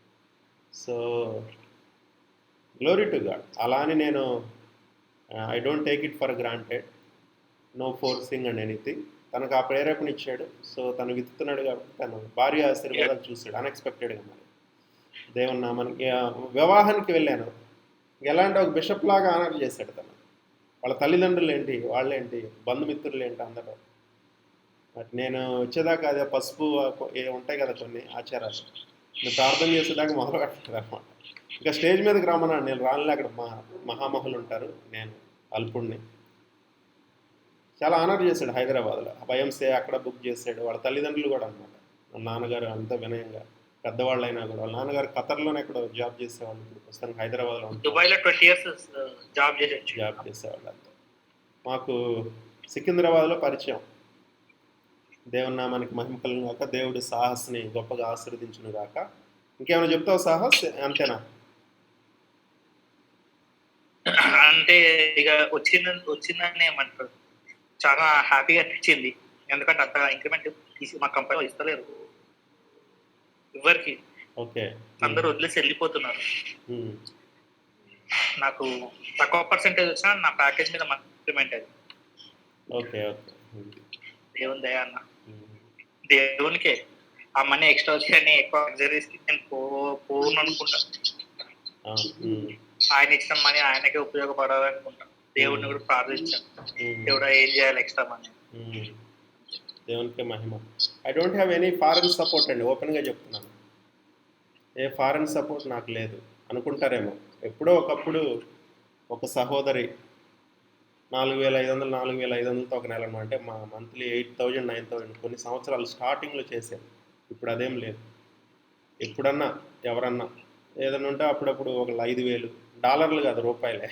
[SPEAKER 2] So glory to God. అలా అని నేను I don't take it for granted, no forcing and anything. తనకు ఆ ప్రేరేపణ ఇచ్చాడు. సో తను విత్తుతున్నాడు కాబట్టి తను భారీ ఆశీర్వాదాలు చూశాడు అన్ఎక్స్పెక్టెడ్గా. మరి దేవుని నామానికి వివాహానికి వెళ్ళాను. ఎలా అంటే ఒక బిషప్ లాగా ఆనర్ చేశాడు తను. వాళ్ళ తల్లిదండ్రులు ఏంటి, వాళ్ళేంటి, బంధుమిత్రులు ఏంటి, అందరూ. బట్ నేను వచ్చేదాకా అదే పసుపు ఉంటాయి కదా కొన్ని ఆచారాలు, నేను ప్రార్థన చేసేదాకా మొదలు పెట్టలేదు అనమాట. ఇంకా స్టేజ్ మీదకి రమ్మన్నాడు. నేను రానులే, అక్కడ మహామహులు ఉంటారు, నేను అల్పుడిని. చాలా ఆనర్ చేశాడు హైదరాబాద్లో. వైఎంసీ అక్కడ బుక్ చేశాడు. వాళ్ళ తల్లిదండ్రులు కూడా అనమాట. వాళ్ళ నాన్నగారు అంత వినయంగా, పెద్దవాళ్ళు అయినా కూడా. వాళ్ళ నాన్నగారు ఖతర్లోనే ఎక్కడ జాబ్ చేసేవాళ్ళు. ఇప్పుడు ప్రస్తుతానికి హైదరాబాద్లో
[SPEAKER 8] దుబాయ్లో 20 years జాబ్
[SPEAKER 2] చేసేవాళ్ళు అంతా. మాకు సికింద్రాబాద్లో పరిచయం. దేవుని నామానికి మహిమ కలుగును గాక. దేవుడు సాహస్ని గొప్పగా ఆశీర్వదించును గాక. ఇంకేమైనా చెప్తావు సాహస్? అంతేనా?
[SPEAKER 8] అంటే ఇక వచ్చిందని ఏమంటారు, చాలా హ్యాపీగా అనిపించింది. ఎందుకంటే అంత ఇంక్రిమెంట్ తీసి మా కంపెనీలో ఇస్తలేరు ఎవరికి.
[SPEAKER 2] ఓకే,
[SPEAKER 8] అందరూ వదిలేసి వెళ్ళిపోతున్నారు. నాకు తక్కువ పర్సెంటేజ్ వచ్చినా నా ప్యాకేజ్ మీద మంచి ఇంక్రిమెంట్ అది.
[SPEAKER 2] ఓకే ఓకే,
[SPEAKER 8] దేవుని దయ అన్న. దేవునికే ఆ మనీ ఎక్స్ట్రా వచ్చి ఎక్కువ లగ్జరీస్కి నేను పోను అనుకుంటా. ఆయన ఇచ్చిన మనీ ఆయనకే ఉపయోగపడాలనుకుంటా. దేవుడిని కూడా ప్రార్థించాను, దేవుడు ఏం చేయాలి ఎక్స్ట్రా మనీ.
[SPEAKER 2] దేవునికే మహిమ. I don't have any foreign support అండి, ఓపెన్గా చెప్తున్నాను. ఏ ఫారెన్ సపోర్ట్ నాకు లేదు. అనుకుంటారేమో, ఎప్పుడో ఒకప్పుడు ఒక సహోదరి 4,500 4,500తో ఒక నెల అంటే మా మంత్లీ 8,000 9,000 కొన్ని సంవత్సరాలు స్టార్టింగ్లో చేశాను. ఇప్పుడు అదేం లేదు. ఎప్పుడన్నా ఎవరన్నా ఏదన్నా ఉంటే అప్పుడప్పుడు ఒక 5,000 డాలర్లు కాదు, రూపాయలే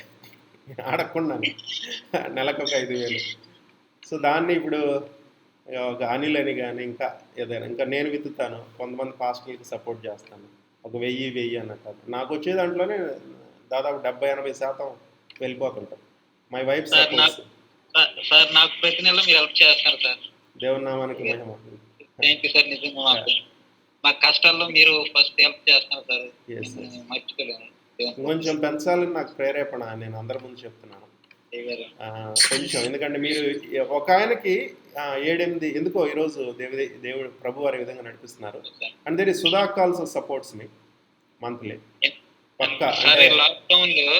[SPEAKER 2] ఆడకుండా నెలకు ఒక 5,000. సో దాన్ని ఇప్పుడు ఒక అనిల్ అని కానీ ఇంకా ఏదైనా ఇంకా నేను విత్తుతాను. కొంతమంది పాస్టర్లకి సపోర్ట్ చేస్తాను, ఒక 1000 అన్నట్టు. నాకు వచ్చే దాంట్లోనే దాదాపు 70-80% వెళ్ళిపోతుంటాం. My wife supports.
[SPEAKER 3] సార్ నాకు ప్రతి నెల మీరు హెల్ప్ చేస్తారు సార్.
[SPEAKER 2] దేవుని నామానికి మహిమ.
[SPEAKER 3] Thank you sir. నిజంగా మా కష్టాల్లో మీరు ఫస్ట్ హెల్ప్ చేస్తున్నారు సార్, మర్చిపోలేను.
[SPEAKER 2] కొంచెం పెంచాలని నాకు ప్రేరేపణ, నేను అందరి ముందు చెప్తున్నాను కొంచెం. ఎందుకంటే మీరు ఒక ఆయనకి 7-8 ఎందుకో ఈరోజు దేవుడు ప్రభు వారి విధంగా నడిపిస్తున్నారు. And there is Sudha calls supports me monthly పక్కా.
[SPEAKER 3] లాక్డౌన్ లో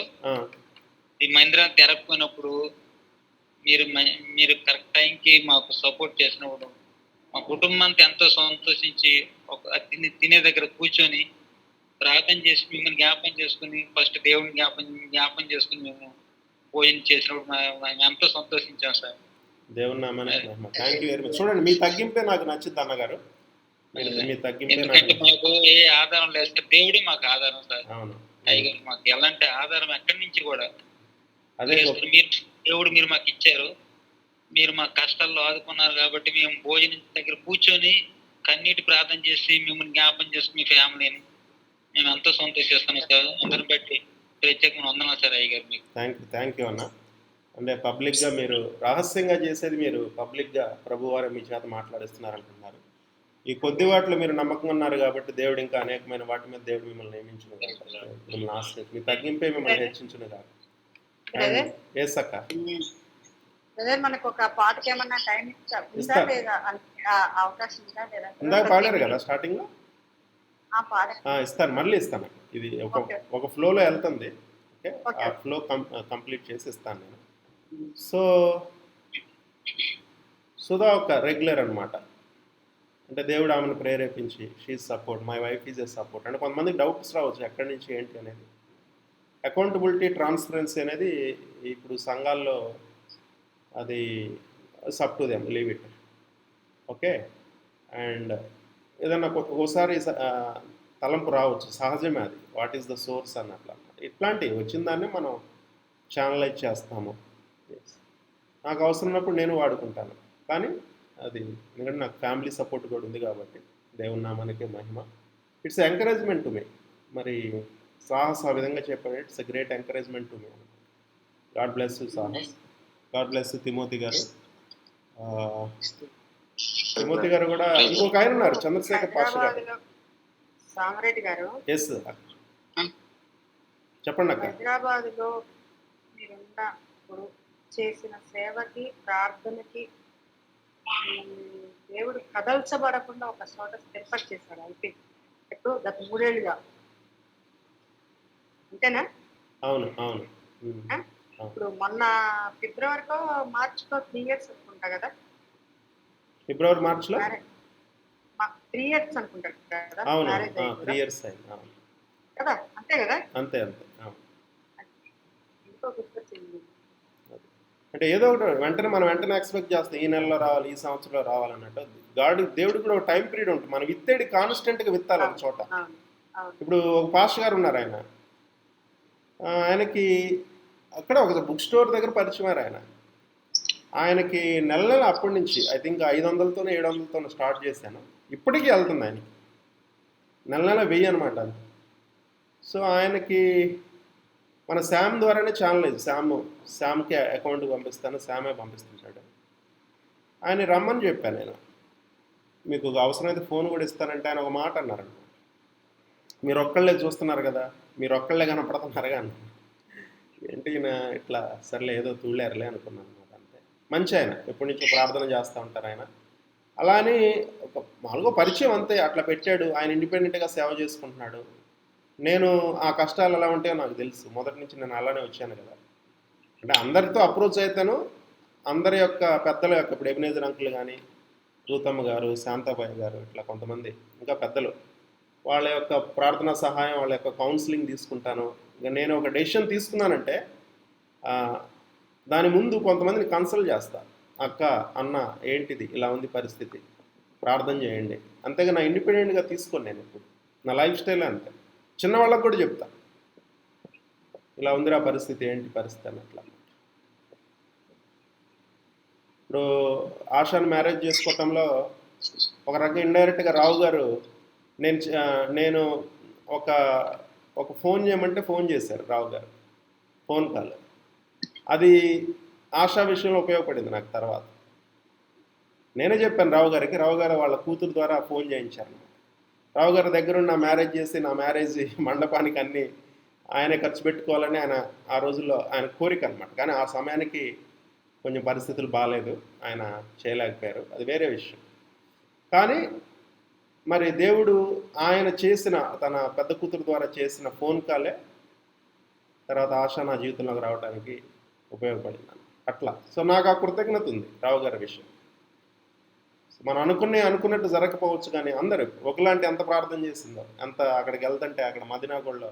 [SPEAKER 3] ఈ మందిరా తెరకపోయినప్పుడు మీరు కరెక్ట్ టైంకి మాకు సపోర్ట్ చేసినప్పుడు మా కుటుంబానికి ఎంతో సంతోషించి ఒక తినే దగ్గర కూర్చొని ప్రార్థన చేసి మిమ్మల్ని జ్ఞాపం చేసుకుని, ఫస్ట్ దేవుని జ్ఞాపం చేసుకుని మేము భోజనం చేసినప్పుడు మేము ఎంతో సంతోషించాం సార్.
[SPEAKER 2] దేవుని నామానికి థ్యాంక్ యూ వెరీ మచ్. చూడండి, మీ తగ్గింపే నాకు నచ్చింది అన్నగారు. మీ తగ్గింపే
[SPEAKER 3] మాకు ఏ ఆధారం లేదు సార్, దేవుడే మాకు ఆధారం సార్.
[SPEAKER 2] అవును,
[SPEAKER 3] మాకు ఎలాంటి ఆధారం ఎక్కడి నుంచి కూడా
[SPEAKER 2] అదే.
[SPEAKER 3] మీరు మాకు ఇచ్చారు, మీరు మా కష్టాల్లో ఆదుకున్నారు కాబట్టి మేము భోజనం దగ్గర కూర్చొని కన్నీటి ప్రార్థన చేసి మిమ్మల్ని జ్ఞాపం చేసుకుని మీ ఫ్యామిలీని మేము ఎంతో సంతోషిస్తున్నాం సార్. అందరిని బట్టి ప్రత్యేకంగా వందనాలు సార్ అయ్య గారు. మీకు
[SPEAKER 2] థ్యాంక్ యూ అన్న. అంటే పబ్లిక్గా మీరు రహస్యంగా చేసేది మీరు పబ్లిక్గా ప్రభువారు మీ చేత మాట్లాడిస్తున్నారు అంటున్నారు. ఈ కొద్ది వాటిలో మీరు నమ్మకం ఉన్నారు కాబట్టి దేవుడు ఇంకా అనేకమైన వాటి మీద దేవుడు మిమ్మల్ని నియమించును కాక, మిమ్మల్ని ఆశ్రయించి మీ తగ్గింపే మిమ్మల్ని హెచ్చించును కాక. అక్క
[SPEAKER 1] మనకు ఒక పాటకి ఏమన్నా టైం ఇస్తా లేదా, అవకాశం ఉందా లేదా?
[SPEAKER 2] ఇందాక పాడారు కదా స్టార్టింగ్ లో. ఇస్తాను, మళ్ళీ ఇస్తాను. ఇది ఒక ఫ్లోలో వెళ్తుంది. ఓకే, ఆ ఫ్లో కంప్లీట్ చేసి ఇస్తాను నేను. సో సుధా ఒక రెగ్యులర్ అనమాట. అంటే దేవుడు ఆమెను ప్రేరేపించి she support, my wife is a support. అంటే కొంతమందికి డౌట్స్ రావచ్చు ఎక్కడి నుంచి ఏంటి అనేది. అకౌంటబిలిటీ, ట్రాన్స్పరెన్సీ అనేది ఇప్పుడు సంఘాల్లో అది sub to them, leave it. Okay, and ఏదన్నా ఒకసారి తలంపు రావచ్చు, సహజమే అది. వాట్ ఈస్ ద సోర్స్ అన్నట్లు అన్నమాట. ఇట్లాంటివి వచ్చిన దాన్ని మనం ఛానలైజ్ చేస్తాము. Yes. నాకు అవసరం ఉన్నప్పుడు నేను వాడుకుంటాను. కానీ అది ఎందుకంటే నాకు ఫ్యామిలీ సపోర్ట్ కూడా ఉంది కాబట్టి దేవుని నామానికే మహిమ. It's encouragement to me. మరి సాహస్ ఆ విధంగా చెప్పాడు. It's a great encouragement to me. God bless you Sahas. God bless you Timothy గారు. తిమోతి గారు కూడా ఇంకొక ఆయన ఉన్నారు, చంద్రశేఖర్ పాస్టర్ గారు.
[SPEAKER 6] హైదరాబాద్లో సామరెడ్డి గారు,
[SPEAKER 2] ఎస్ చెప్పండి అక్క.
[SPEAKER 6] హైదరాబాద్లో మీరున్నప్పుడు చేసిన సేవకి, ప్రార్థనకి దేవుడు కదల్చబడకుండా ఒక చోట స్థిరపరిచేశాడు. అయిపోయింది. ఎప్పుడు గత 3 ఏళ్ళుగా అంతేనా?
[SPEAKER 2] అవును అవును.
[SPEAKER 6] ఇప్పుడు మొన్న ఫిబ్రవరికో మార్చికో 3 years అనుకుంటా కదా,
[SPEAKER 2] ఫిబ్రవరి మార్చిలో
[SPEAKER 6] 3 years అనుకుంటా కదా
[SPEAKER 2] అవును
[SPEAKER 6] మ్యారేజ్
[SPEAKER 2] 3 years అయింది. అవును
[SPEAKER 6] కదా, అంతే కదా.
[SPEAKER 2] అంతే అంతే. అవును.
[SPEAKER 6] ఇంకో గుర్తొచ్చింది.
[SPEAKER 2] అంటే ఏదో ఒకటి వెంటనే ఎక్స్పెక్ట్ చేస్తాం, ఈ నెలలో రావాలి, ఈ సంవత్సరంలో రావాలన్నట్టు. దేవుడికి కూడా ఒక టైం పీరియడ్ ఉంటుంది. మనం విత్తేది కాన్స్టెంట్గా విత్తాలి ఒక చోట. ఇప్పుడు ఒక పాస్టర్ గారు ఉన్నారు, ఆయనకి అక్కడ ఒక బుక్ స్టోర్ దగ్గర పరిచయం. ఆయనకి నెల అప్పటి నుంచి ఐ థింక్ 500తోనో 700తోనో స్టార్ట్ చేశాను. ఇప్పటికీ వెళ్తుంది ఆయనకి నెల 1000 అనమాట. సో ఆయనకి మన శామ్ ద్వారానే ఛానల్ లేదు. శామ్కి అకౌంట్కి పంపిస్తాను, శామే పంపిస్తుంటాడు. ఆయన రమ్మని చెప్పాను నేను, మీకు అవసరమైతే ఫోన్ కూడా ఇస్తానంటే ఆయన ఒక మాట అన్నారనమాట, మీరు ఒక్కళ్ళే చూస్తున్నారు కదా, మీరు ఒక్కళ్ళే కనపడుతున్నారు కానీ ఏంటి ఈయన ఇట్లా, సర్లే ఏదో తూళ్ళారులే అనుకున్నాను అనమాట. అంతే. మంచి ఆయన, ఎప్పటి నుంచో ప్రార్థన చేస్తూ ఉంటారు ఆయన. అలా అని ఒక మామూలుగా పరిచయం అంతే, అట్లా పెట్టాడు. ఆయన ఇండిపెండెంట్గా సేవ చేసుకుంటున్నాడు. నేను ఆ కష్టాలు ఎలా ఉంటాయో నాకు తెలుసు. మొదటి నుంచి నేను అలానే వచ్చాను కదా. అంటే అందరితో అప్రోచ్ అవుతాను. అందరి యొక్క పెద్దల యొక్క, ఇప్పుడు ఎబినేజర్ అంకుల్ కానీ, రూతమ్మ గారు, శాంతాబాయి గారు, ఇట్లా కొంతమంది ఇంకా పెద్దలు, వాళ్ళ యొక్క ప్రార్థనా సహాయం, వాళ్ళ యొక్క కౌన్సిలింగ్ తీసుకుంటాను. ఇంకా నేను ఒక డెసిషన్ తీసుకున్నానంటే దాని ముందు కొంతమందిని కన్సల్ట్ చేస్తా. అక్క, అన్న, ఏంటిది ఇలా ఉంది పరిస్థితి, ప్రార్థన చేయండి. అంతేగా నా ఇండిపెండెంట్గా తీసుకోను నేను ఇప్పుడు. నా లైఫ్ స్టైల్ అంతే. చిన్నవాళ్ళకు కూడా చెప్తా, ఇలా ఉందిరా పరిస్థితి, ఏంటి పరిస్థితి అని. అట్లా ఇప్పుడు ఆశాను మ్యారేజ్ చేసుకోవటంలో ఒక రకంగా ఇండైరెక్ట్గా రావు గారు నేను ఒక ఫోన్ చేయమంటే ఫోన్ చేశారు రావు గారు, ఫోన్ కాల్. అది ఆశా విషయంలో ఉపయోగపడింది నాకు. తర్వాత నేనే చెప్పాను రావు గారికి, రావు గారు వాళ్ళ కూతురు ద్వారా ఫోన్ చేయించారు. రావు గారి దగ్గరున్న మ్యారేజ్ చేసి నా మ్యారేజ్ మండపానికి అన్నీ ఆయనే ఖర్చు పెట్టుకోవాలని ఆయన ఆ రోజుల్లో ఆయన కోరిక అనమాట. కానీ ఆ సమయానికి కొంచెం పరిస్థితులు బాగాలేదు, ఆయన చేయలేకపోయారు, అది వేరే విషయం. కానీ మరి దేవుడు ఆయన చేసిన, తన పెద్ద కూతురు ద్వారా చేసిన ఫోన్ కాలే తర్వాత ఆశ నా జీవితంలోకి రావడానికి ఉపయోగపడింది అట్లా. సో నాకు ఆ కృతజ్ఞత ఉంది రావు గారి విషయం. మనం అనుకున్నట్టు జరగకపోవచ్చు, కానీ అందరూ ఒకలాంటి ఎంత ప్రార్థన చేసిందో, ఎంత అక్కడికి వెళ్తుంటే అక్కడ మదినాగూడలో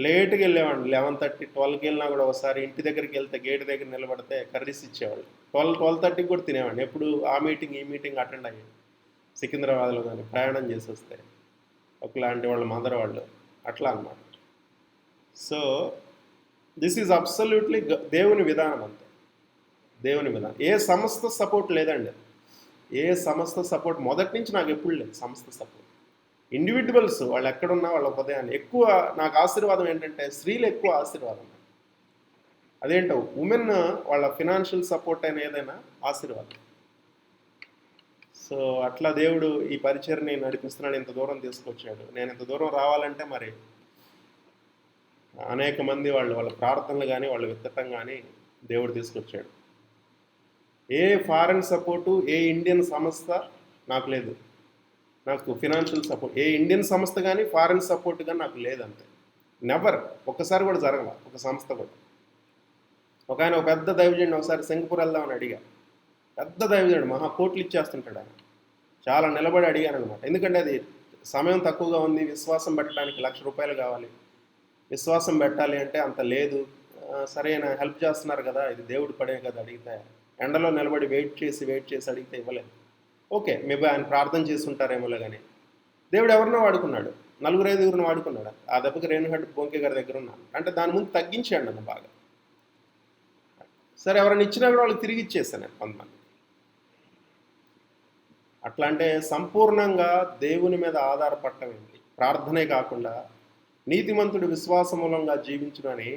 [SPEAKER 2] లేట్గా వెళ్ళేవాడిని. 11:30, 12కి వెళ్ళినా కూడా ఒకసారి ఇంటి దగ్గరికి వెళ్తే గేట్ దగ్గర నిలబడితే కర్రీస్ ఇచ్చేవాళ్ళు. 12:30కి కూడా తినేవాడిని. ఎప్పుడు ఆ మీటింగ్ ఈ మీటింగ్ అటెండ్ అయ్యి సికింద్రాబాద్లో కానీ ప్రయాణం చేసి వస్తే ఒకలాంటి వాళ్ళు మదర్ వాళ్ళు అట్లా అన్నమాట. సో దిస్ ఈజ్ అబ్సల్యూట్లీ దేవుని విధానం అంతే, దేవుని విధానం. ఏ సంస్థ సపోర్ట్ లేదండి, ఏ సంస్థ సపోర్ట్ మొదటి నుంచి నాకు ఎప్పుడు లేదు. సంస్థ సపోర్ట్ ఇండివిజువల్స్ వాళ్ళు ఎక్కడున్నా వాళ్ళ ఉదయాన్ని ఎక్కువ నాకు ఆశీర్వాదం ఏంటంటే స్త్రీలు ఎక్కువ ఆశీర్వాదం. అదేంటో ఉమెన్ వాళ్ళ ఫినాన్షియల్ సపోర్ట్ అయినా ఏదైనా ఆశీర్వాదం. సో అట్లా దేవుడు ఈ పరిచర్ని నడిపిస్తున్నాడు, ఇంత దూరం తీసుకొచ్చాడు. నేను ఇంత దూరం రావాలంటే మరి అనేక మంది వాళ్ళ ప్రార్థనలు కానీ వాళ్ళు విత్తటం కానీ దేవుడు తీసుకొచ్చాడు. ఏ ఫారెన్ సపోర్టు, ఏ ఇండియన్ సంస్థ నాకు లేదు. నాకు ఫినాన్షియల్ సపోర్ట్ ఏ ఇండియన్ సంస్థ కానీ ఫారెన్ సపోర్ట్ కానీ నాకు లేదంతే. నెవర్, ఒక్కసారి కూడా జరగల ఒక సంస్థ కూడా. ఒక ఆయన ఒక పెద్ద దైవజనుడు ఒకసారి సింగపూర్ వెళ్దామని అడిగా. పెద్ద దైవజనుడు, మహా కోట్లు ఇచ్చేస్తుంటాడు ఆయన. చాలా నిలబడి అడిగాను అనమాట. ఎందుకంటే అది సమయం తక్కువగా ఉంది, విశ్వాసం పెట్టడానికి ₹1,00,000 కావాలి, విశ్వాసం పెట్టాలి అంటే అంత లేదు. సరైన హెల్ప్ చేస్తున్నారు కదా, ఇది దేవుడు పడే కదా, అడిగితే ఎండలో నిలబడి వెయిట్ చేసి అడిగితే ఇవ్వలేదు. ఓకే, మేబీ ఆయన ప్రార్థన చేసి ఉంటారేమోలే, కానీ దేవుడు ఎవరినో వాడుకున్నాడు, 4-5 వాడుకున్నాడు. ఆ దెబ్బకి రేణుహట్ బొంకే గారి దగ్గర ఉన్నాను అంటే దాని ముందు తగ్గించాడు నన్ను బాగా. సరే, ఎవరైనా ఇచ్చినా కూడా వాళ్ళకి తిరిగి ఇచ్చేసాను నేను కొంతమంది. అట్లా అంటే సంపూర్ణంగా దేవుని మీద ఆధారపడటం ఏంటి, ప్రార్థనే కాకుండా నీతిమంతుడు విశ్వాస మూలంగా జీవించునని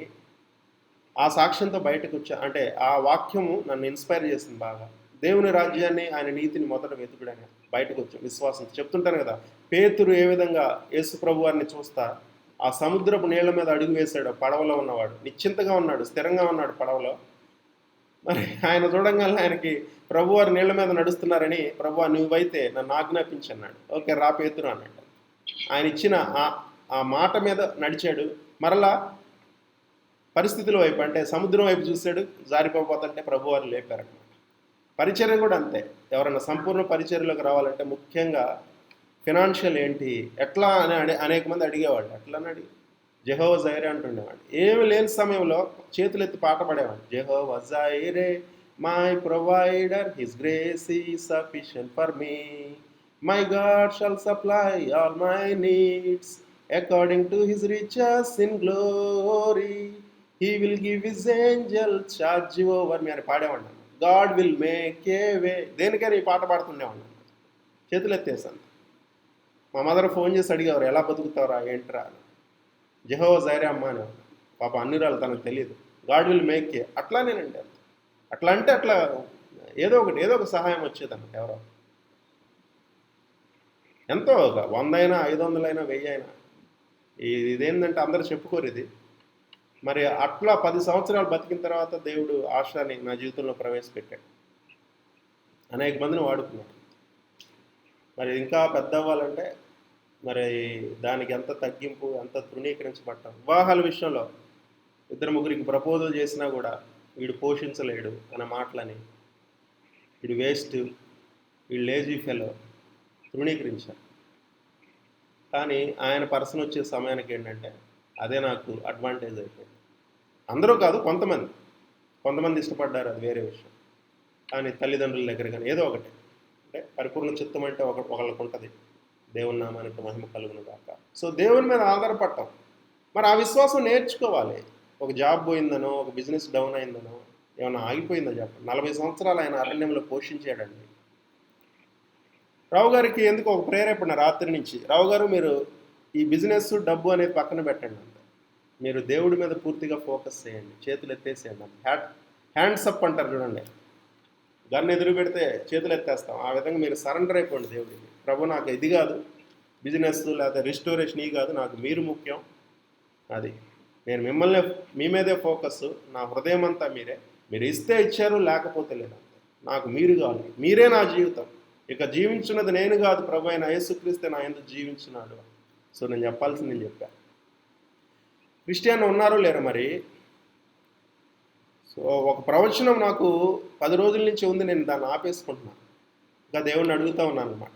[SPEAKER 2] ఆ సాక్ష్యంతో బయటకు వచ్చా. అంటే ఆ వాక్యము నన్ను ఇన్స్పైర్ చేసింది బాగా. దేవుని రాజ్యాన్ని, ఆయన నీతిని మొదట వెతుకుడని బయటకు వచ్చాం విశ్వాసం. చెప్తుంటాను కదా, పేతురు ఏ విధంగా యేసు ప్రభు వారిని చూస్తా ఆ సముద్రపు నీళ్ల మీద అడుగు వేశాడు. పడవలో ఉన్నవాడు నిశ్చింతగా ఉన్నాడు, స్థిరంగా ఉన్నాడు పడవలో. మరి ఆయన చూడంగానే ఆయనకి ప్రభువారు నీళ్ల మీద నడుస్తున్నారని, ప్రభువా నువ్వైతే నన్ను ఆజ్ఞాపించన్నాడు. ఓకే రా పేతురు అన్నాడు. ఆయన ఇచ్చిన ఆ మాట మీద నడిచాడు. మరలా పరిస్థితుల వైపు అంటే సముద్రం వైపు చూశాడు, జారిపోతుంటే ప్రభువారు లేపారన్నమాట. పరిచర్య కూడా అంతే. ఎవరైనా సంపూర్ణ పరిచర్యలోకి రావాలంటే ముఖ్యంగా ఫినాన్షియల్ ఏంటి, ఎట్లా అని అనేక మంది అడిగేవాళ్ళు. ఎట్లా అడిగి జెహోవా జైరే అంటుండేవాడు. ఏమి లేని సమయంలో చేతులెత్తి పాట పడేవాడు. Jehovah jireh my provider, his grace is sufficient for me, my God shall supply all my needs according to his riches in glory, he will give his angel charge over me అని పాడేవాడు. God will make a way. దేనికైనా ఈ పాట పాడుతుండేవాడు. చేతులు ఎత్తేసాను. మా mother phone చేసి అడిగేవారు, ఎలా బతుకుతావురా ఏంట్రా అని. జెహోవా జైరే అమ్మ అని. పాప అన్ని రాళ్ళు తనకు తెలియదు. God will make a. అట్లానేనండి. అట్లా అంటే అట్లా ఏదో ఒక సహాయం వచ్చేదన్నమాట. ఎవరో ఎంతో ఒక 100 అయినా 500 అయినా 1000 అయినా. ఇదేంటంటే అందరూ చెప్పుకోరు ఇది. మరి అట్లా 10 సంవత్సరాలు బతికిన తర్వాత దేవుడు ఆశని నా జీవితంలో ప్రవేశపెట్టాడు. అనేక మందిని వాడుకున్నాడు. మరి ఇంకా పెద్ద అవ్వాలంటే మరి దానికి ఎంత తగ్గింపు, ఎంత తృణీకరించబడటం. వివాహాల విషయంలో 2-3 ప్రపోజల్ చేసినా కూడా వీడు పోషించలేడు అనే మాటలని, వీడు వేస్ట్, వీడు లేజీ ఫెలో తృణీకరించారు. కానీ ఆయన పర్సన్ వచ్చే సమయానికి ఏంటంటే అదే నాకు అడ్వాంటేజ్ అయిపోయింది. అందరూ కాదు, కొంతమంది ఇష్టపడ్డారు, అది వేరే విషయం. కానీ తల్లిదండ్రుల దగ్గర కానీ ఏదో ఒకటి అంటే పరిపూర్ణ చిత్తం అంటే ఒకళ్ళకు ఉంటుంది. దేవుని నామానికి మహిమ కలుగును గాక. సో దేవుని మీద ఆధారపడటం. మరి ఆ విశ్వాసం నేర్చుకోవాలి. ఒక జాబ్ పోయిందనో, ఒక బిజినెస్ డౌన్ అయిందనో, ఏమన్నా ఆగిపోయిందో చెప్పండి. 40 సంవత్సరాలు ఆయన అరణ్యంలో పోషించాడండి. రావు గారికి ఎందుకు ఒక ప్రేరేపణ రాత్రి నుంచి, రావు గారు మీరు ఈ బిజినెస్ డబ్బు అనేది పక్కన పెట్టండి అంత, మీరు దేవుడి మీద పూర్తిగా ఫోకస్ చేయండి, చేతులు ఎత్తేసేయండి అంత. హ్యాండ్స్ అప్ అంటారు చూడండి, దాన్ని ఎదురు పెడితే చేతులు ఎత్తేస్తాం. ఆ విధంగా మీరు సరెండర్ అయిపోండి దేవుడికి. ప్రభు నాకు ఇది కాదు బిజినెస్ లేకపోతే రిస్టోరేషన్, ఈ కాదు, నాకు మీరు ముఖ్యం. అది నేను మిమ్మల్ని మీ మీదే ఫోకస్, నా హృదయం అంతా మీరే. మీరు ఇస్తే ఇచ్చారు, లేకపోతే లేదంతే. నాకు మీరు కావాలి, మీరే నా జీవితం. ఇక జీవించున్నది నేను కాదు, ప్రభు అయిన యేసుక్రీస్తే నా ఎందుకు జీవించున్నాడు. సో నేను చెప్పాల్సింది నేను చెప్పాను. క్రిస్టియన్ ఉన్నారో లేరు మరి. సో ఒక ప్రవచనం నాకు 10 రోజుల నుంచి ఉంది, నేను దాన్ని ఆపేసుకుంటున్నాను. ఇంకా దేవుడిని అడుగుతూ ఉన్నాను అనమాట.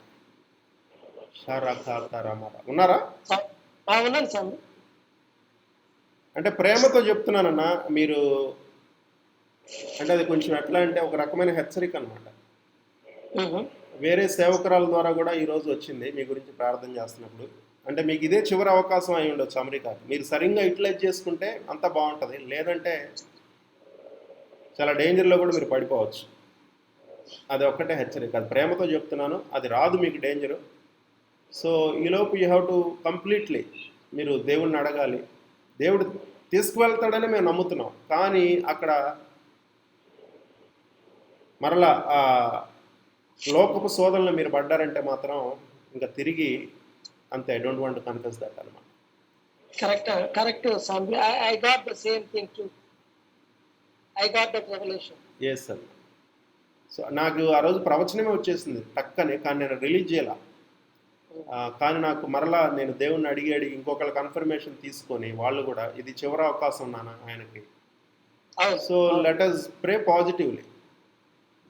[SPEAKER 2] ఉన్నారా? అంటే ప్రేమతో చెప్తున్నానన్నా మీరు. అంటే అది కొంచెం ఎట్లా అంటే ఒక రకమైన హెచ్చరిక అనమాట. వేరే సేవకురాల ద్వారా కూడా ఈరోజు వచ్చింది మీ గురించి ప్రార్థన చేస్తున్నప్పుడు. అంటే మీకు ఇదే చివరి అవకాశం అయి ఉండొచ్చు అమెరికాకి. మీరు సరిగ్గా యూటిలైజ్ చేసుకుంటే అంత బాగుంటుంది, లేదంటే చాలా డేంజర్లో కూడా మీరు పడిపోవచ్చు. అది ఒక్కటే హెచ్చరిక. అది ప్రేమతో చెప్తున్నాను, అది రాదు మీకు డేంజరు. సో ఈలోపు యూ హ్యావ్ టు కంప్లీట్లీ మీరు దేవుడిని అడగాలి. దేవుడు తీసుకువెళ్తాడని మేము నమ్ముతున్నాం. కానీ అక్కడ మరలా ఆ లోకపు శోధనలు మీరు పడ్డారంటే మాత్రం ఇంకా తిరిగి అంతే. I don't want to confess that అన్నమాట.
[SPEAKER 9] Correct Sambi. I got the same thing too. I got that revelation.
[SPEAKER 2] Yes sir. So నాకు ఆ రోజు ప్రవచనమే వచ్చేసింది టక్కనే, కానీ నేను రిలీజ్ చేయాల. కానీ నాకు మరలా నేను దేవుణ్ణి అడిగి ఇంకొకళ్ళ కన్ఫర్మేషన్ తీసుకొని వాళ్ళు కూడా ఇది చివరి అవకాశం నాన్న ఆయనకి. So let us pray positively.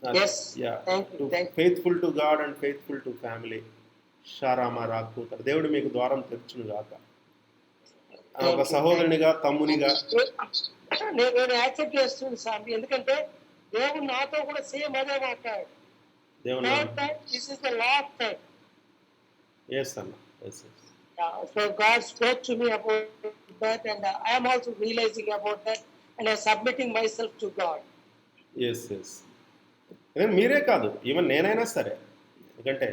[SPEAKER 9] Yes.
[SPEAKER 2] Yeah.
[SPEAKER 9] Thank you.
[SPEAKER 2] Faithful to God and faithful to family. షారామా రాకుతారు. దేవుడు మీకు ద్వారం తెరుచును గాక. ఒక సహోదరునిగా, తమ్మునిగా
[SPEAKER 9] నేను యాక్సెప్ట్ చేస్తున్నాను Sambi. ఎందుకంటే దేవుడు నాతో కూడా సేమ్ అదే మాట్లాడు.
[SPEAKER 2] దేవుని
[SPEAKER 9] Third time, this is the last time.
[SPEAKER 2] Yes అన్న, yes yes.
[SPEAKER 9] So God spoke to me about that, and I am also realizing about that, and I am submitting myself to God.
[SPEAKER 2] Yes yes. మీరే కాదు, even నేనైనా సరే. ఎందుకంటే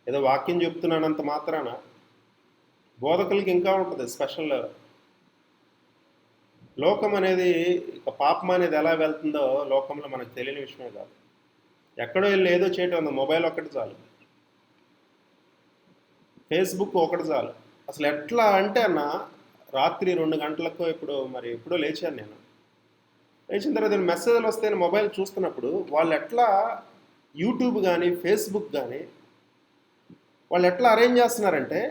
[SPEAKER 2] ఏదో వాక్యం చెప్తున్నానంత మాత్రాన బోధకులకి ఇంకా ఉంటుంది స్పెషల్. లోకం అనేది, ఇక పాపం అనేది ఎలా వెళ్తుందో లోకంలో మనకు తెలియని విషయమే కాదు. ఎక్కడో వెళ్ళి ఏదో చేయటం ఉంది. మొబైల్ ఒకటి చాలు, ఫేస్బుక్ ఒకటి చాలు. అసలు ఎట్లా అంటే అన్న, రాత్రి 2 గంటలకు ఎప్పుడో లేచాను నేను. లేచిన తర్వాత మెసేజ్లు వస్తే మొబైల్ చూస్తున్నప్పుడు వాళ్ళు ఎట్లా యూట్యూబ్ కానీ ఫేస్బుక్ కానీ వాళ్ళు ఎట్లా అరేంజ్ చేస్తున్నారంటే,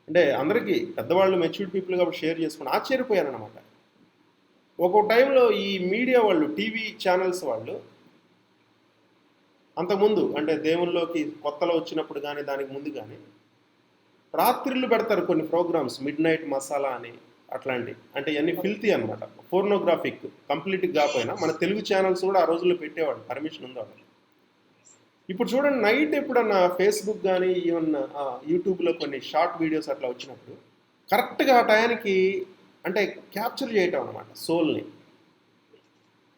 [SPEAKER 2] అంటే అందరికీ పెద్దవాళ్ళు మెచ్యూర్డ్ పీపుల్ కాబట్టి షేర్ చేసుకుని ఆశ్చర్యపోయాను అనమాట. ఒక్కొక్క టైంలో ఈ మీడియా వాళ్ళు, టీవీ ఛానల్స్ వాళ్ళు అంతకుముందు అంటే దేవుల్లోకి కొత్తలో వచ్చినప్పుడు కానీ దానికి ముందు కానీ రాత్రిళ్ళు పెడతారు కొన్ని ప్రోగ్రామ్స్, మిడ్ నైట్ మసాలా అని అట్లాంటి. అంటే ఇవన్నీ ఫిల్తీ అనమాట, పోర్నోగ్రాఫిక్. కంప్లీట్గా కాకపోయినా మన తెలుగు ఛానల్స్ కూడా ఆ రోజుల్లో పెట్టేవాడు, పర్మిషన్ ఉంది వాళ్ళకి. ఇప్పుడు చూడండి, నైట్ ఎప్పుడన్నా ఫేస్బుక్ కానీ ఈవెన్ యూట్యూబ్లో కొన్ని షార్ట్ వీడియోస్ అట్లా వచ్చినప్పుడు కరెక్ట్గా ఆ టయానికి అంటే క్యాప్చర్ చేయటం అనమాట సోల్ని.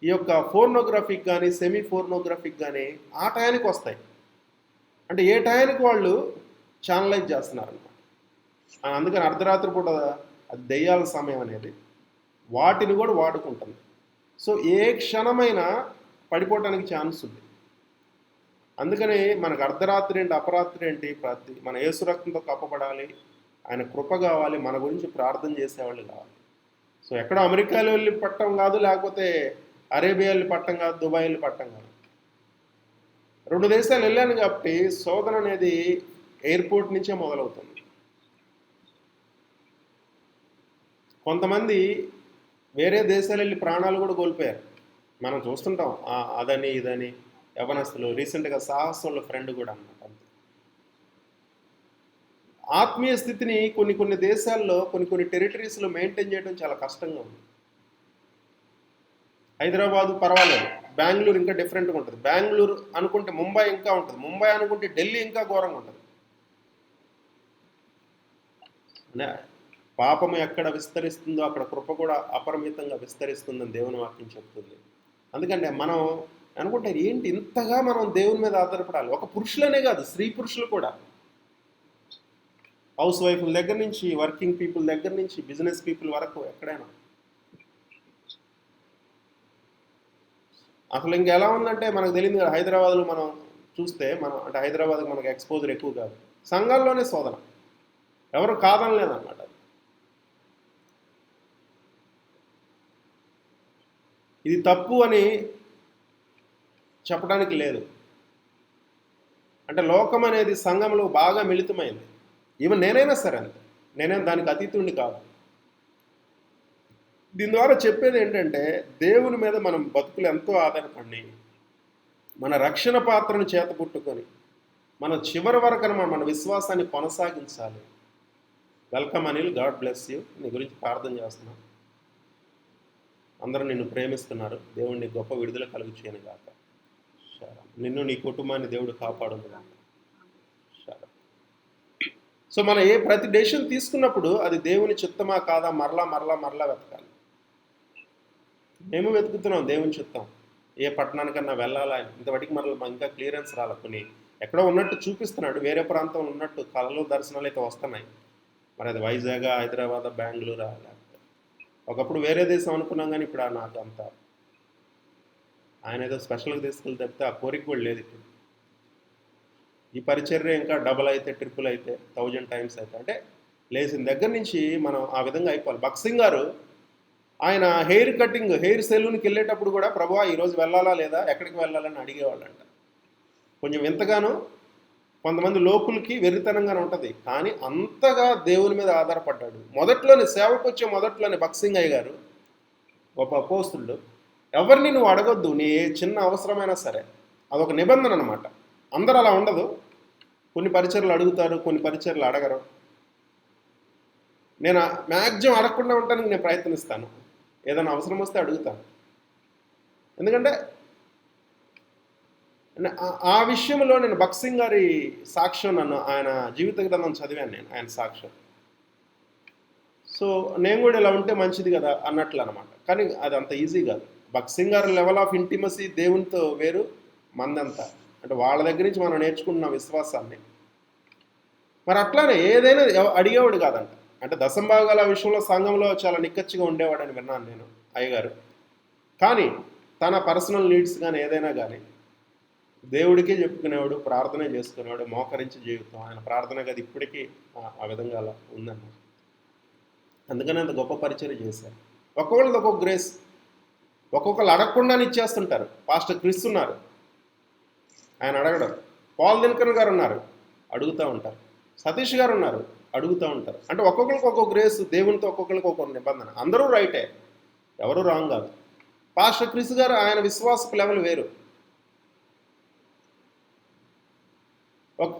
[SPEAKER 2] ఈ యొక్క ఫోర్నోగ్రాఫిక్ కానీ సెమీ ఫోర్నోగ్రాఫిక్ కానీ ఆ టయానికి వస్తాయి. అంటే ఏ టయానికి వాళ్ళు ఛానలైజ్ చేస్తున్నారు అనమాట. అందుకని అర్ధరాత్రి పూట అది దెయ్యాల సమయం అనేది వాటిని కూడా వాడుకుంటుంది. సో ఏ క్షణమైనా పడిపోవటానికి ఛాన్స్ ఉంది. అందుకని మనకు అర్ధరాత్రి ఏంటి, అపరాత్రి ఏంటి, మన యేసు రక్తంతో కప్పబడాలి, ఆయన కృప కావాలి, మన గురించి ప్రార్థన చేసేవాళ్ళు కావాలి. సో ఎక్కడ అమెరికాలో వెళ్ళి పట్టం కాదు, లేకపోతే అరేబియా వెళ్ళి పట్టం కాదు, దుబాయ్ వెళ్ళి పట్టం కాదు. 2 దేశాలు వెళ్ళాను కాబట్టి శోధన అనేది ఎయిర్పోర్ట్ నుంచే మొదలవుతుంది. కొంతమంది వేరే దేశాలు వెళ్ళి ప్రాణాలు కూడా కోల్పోయారు, మనం చూస్తుంటాం. అదని ఇదని యవనస్తులు, రీసెంట్గా సాహసంలో ఫ్రెండ్ కూడా అన్నమాట. అంతే. ఆత్మీయ స్థితిని కొన్ని దేశాల్లో కొన్ని టెరిటరీస్లో మెయింటైన్ చేయడం చాలా కష్టంగా ఉంది. హైదరాబాదు పర్వాలేదు, బెంగళూరు ఇంకా డిఫరెంట్గా ఉంటుంది. బెంగళూరు అనుకుంటే ముంబై ఇంకా ఉంటుంది, ముంబై అనుకుంటే ఢిల్లీ ఇంకా ఘోరంగా ఉంటుంది. పాపము ఎక్కడ విస్తరిస్తుందో అక్కడ కృప కూడా అపరిమితంగా విస్తరిస్తుందని దేవుని వాక్యం చెప్తుంది. అందుకంటే మనం అనుకుంటే ఏంటి ఇంతగా మనం దేవుని మీద ఆధారపడాలి. ఒక పురుషులనే కాదు, స్త్రీ పురుషులు కూడా, హౌస్ వైఫ్ల దగ్గర నుంచి, వర్కింగ్ పీపుల్ దగ్గర నుంచి, బిజినెస్ పీపుల్ వరకు ఎక్కడైనా. అసలు ఇంకెలా ఉందంటే మనకు తెలియదు కదా. హైదరాబాద్లో మనం చూస్తే అంటే హైదరాబాద్కి మనకు ఎక్స్పోజర్ ఎక్కువ కాదు, సంఘాల్లోనే శోధన, ఎవరు కాదనలేదన్నమాట. ఇది తప్పు అని చెప్పడానికి లేదు. అంటే లోకం అనేది సంఘంలో బాగా మిళితమైంది. ఈవెన్ నేనైనా సరే అంతే, నేనేం దానికి అతీతుడిని కాదు. దీని ద్వారా చెప్పేది ఏంటంటే, దేవుని మీద మనం బతుకులు ఎంతో ఆధారపడి మన రక్షణ పాత్రను చేతపుట్టుకొని మన చివరి వరకు మన విశ్వాసాన్ని కొనసాగించాలి. Welcome Anil, God bless you. నీ గురించి ప్రార్థన చేస్తున్నాను. అందరూ నిన్ను ప్రేమిస్తున్నారు. దేవుడిని గొప్ప విడుదల కలుగు చేయను గాక. నిన్ను నీ కుటుంబాన్ని దేవుడు కాపాడును గాక. సో మనం ప్రతి డెసిషన్ తీసుకున్నప్పుడు అది దేవుని చిత్తమా కాదా మరలా వెతకాలి. మేము వెతుకుతున్నాం దేవుని చిత్తం, ఏ పట్టణానికన్నా వెళ్ళాలా అని. ఇంతవరకు ఇంకా క్లియరెన్స్ రాలి. కొన్ని ఎక్కడో ఉన్నట్టు చూపిస్తున్నాడు, వేరే ప్రాంతం ఉన్నట్టు కళలు దర్శనాలు అయితే వస్తున్నాయి. మరి అది వైజాగ్, హైదరాబాద్, బెంగళూరు, లేకపోతే ఒకప్పుడు వేరే దేశం అనుకున్నాం. కానీ ఇప్పుడు నాకు అంత ఆయన ఏదో స్పెషల్గా తీసుకెళ్ళి తప్పితే ఆ కోరిక కూడా లేదు. ఇప్పుడు ఈ పరిచర్య ఇంకా డబల్ అయితే, ట్రిపుల్ అయితే, 1000 టైమ్స్ అయితే, అంటే లేచిన దగ్గర నుంచి మనం ఆ విధంగా అయిపోవాలి. భక్సింగ్ గారు ఆయన హెయిర్ సెలూన్కి వెళ్ళేటప్పుడు కూడా, ప్రభువా ఈరోజు వెళ్ళాలా లేదా, ఎక్కడికి వెళ్ళాలని అడిగేవాళ్ళంట. కొంచెం వింతగానో, కొంతమంది లోకులకి వెర్రితనంగానే ఉంటుంది. కానీ అంతగా దేవుని మీద ఆధారపడ్డాడు. మొదట్లోనే సేవకు వచ్చే మొదట్లోనే భక్సింగ్ అయ్య గారు, గొప్ప అపోస్తులుడు, ఎవరిని నువ్వు అడగొద్దు, నీ ఏ చిన్న అవసరమైనా సరే. అదొక నిబంధన అనమాట. అందరూ అలా ఉండదు. కొన్ని పరిచర్లు అడుగుతారు, కొన్ని పరిచర్లు అడగరు. నేను మ్యాక్సిమం అడగకుండా ఉండడానికి నేను ప్రయత్నిస్తాను. ఏదైనా అవసరం వస్తే అడుగుతాను. ఎందుకంటే ఆ విషయంలో నేను భగత్ సింగ్ గారి సాక్ష్యం, నన్ను ఆయన జీవిత గ్రంథం చదివాను నేను, ఆయన సాక్ష్యం. సో నేను కూడా ఇలా ఉంటే మంచిది కదా అన్నట్లు అనమాట. కానీ అది అంత ఈజీ కాదు. భగత్ సింగ్ గారి లెవెల్ ఆఫ్ ఇంటిమసీ దేవునితో వేరు, మందంతా. అంటే వాళ్ళ దగ్గర నుంచి మనం నేర్చుకుంటున్న విశ్వాసాన్ని. మరి అట్లానే ఏదైనా అడిగేవాడు కాదంట. అంటే దశంభాగాల విషయంలో సంఘంలో చాలా నిక్కచ్చిగా ఉండేవాడని విన్నాను నేను, అయ్యగారు. కానీ తన పర్సనల్ నీడ్స్ కానీ ఏదైనా కానీ దేవుడికే చెప్పుకునేవాడు, ప్రార్థన చేసుకునేవాడు, మోకరించి జీవితం. ఆయన ప్రార్థన గది ఇప్పటికీ ఆ విధంగా అలా ఉందన్నమాట. అందుకని అంత గొప్ప పరిచయం చేశారు. ఒక్కొక్కళ్ళది ఒక్కొక్క గ్రేస్. ఒక్కొక్కళ్ళు అడగకుండానే ఇచ్చేస్తుంటారు. పాస్టర్ క్రిస్ ఉన్నారు, ఆయన అడగడం. పాల్ దినకర్ గారు ఉన్నారు, అడుగుతూ ఉంటారు. సతీష్ గారు ఉన్నారు, అడుగుతూ ఉంటారు. అంటే ఒక్కొక్కరికి ఒక్కొక్క గ్రేస్, దేవునితో ఒక్కొక్కరికి ఒక్కొక్క నిబంధన. అందరూ రైటే, ఎవరు రాంగ్ కాదు. పాస్టర్ క్రిస్ గారు ఆయన విశ్వాసపు లెవెల్ వేరు.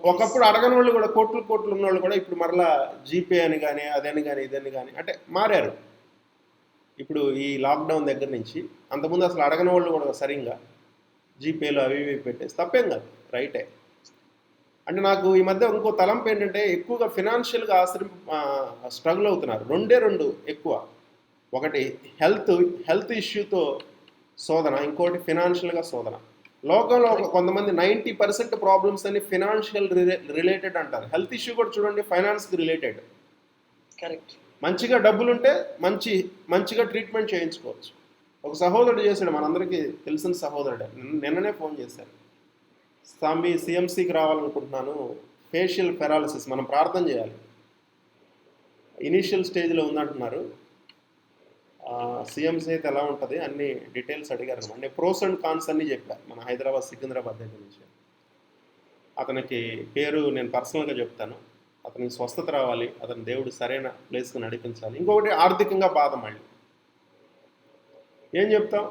[SPEAKER 2] ఒకప్పుడు అడగని వాళ్ళు కూడా, కోట్లు ఉన్న వాళ్ళు కూడా ఇప్పుడు మరలా జీపే అని కానీ అదని కానీ ఇదని కానీ అంటే మారారు. ఇప్పుడు ఈ లాక్డౌన్ దగ్గర నుంచి. అంతకుముందు అసలు అడగని వాళ్ళు కూడా సరిగ్గా జీపేలు అవి ఇవి పెట్టేసి తప్పేం కాదు, రైటే. అంటే నాకు ఈ మధ్య ఇంకో తలంపు ఏంటంటే, ఎక్కువగా ఫినాన్షియల్గా స్ట్రగుల్ అవుతున్నారు. రెండు ఎక్కువ. ఒకటి హెల్త్ ఇష్యూతో శోధన, ఇంకోటి ఫినాన్షియల్గా శోధన. లోకంలో కొంతమంది 90% ప్రాబ్లమ్స్ అన్ని ఫినాన్షియల్ రిలేటెడ్ అంటారు. హెల్త్ ఇష్యూ కూడా చూడండి, ఫైనాన్స్కి రిలేటెడ్.
[SPEAKER 9] కరెక్ట్.
[SPEAKER 2] మంచిగా డబ్బులుంటే మంచిగా ట్రీట్మెంట్ చేయించుకోవచ్చు. ఒక సహోదరుడు చేశాడు, మనందరికీ తెలిసిన సహోదరుడే. నిన్ననే ఫోన్ చేశారు, సాంబి సిఎంసికి రావాలనుకుంటున్నాను, ఫేషియల్ పెరాలసిస్, మనం ప్రార్థన చేయాలి, ఇనీషియల్ స్టేజ్లో ఉందంటున్నారు. సిఎంసి అయితే ఎలా ఉంటుంది అన్ని డీటెయిల్స్ అడిగారు అనమాట. నేను ప్రోస్ అండ్ కాన్స్ అన్నీ చెప్పాను, మన హైదరాబాద్ సికింద్రాబాద్ దగ్గర నుంచి. అతనికి పేరు నేను పర్సనల్గా చెప్తాను. అతనికి స్వస్థత రావాలి, అతని దేవుడు సరైన ప్లేస్కి నడిపించాలి. ఇంకొకటి ఆర్థికంగా బాధ. మళ్ళీ ఏం చెప్తాం,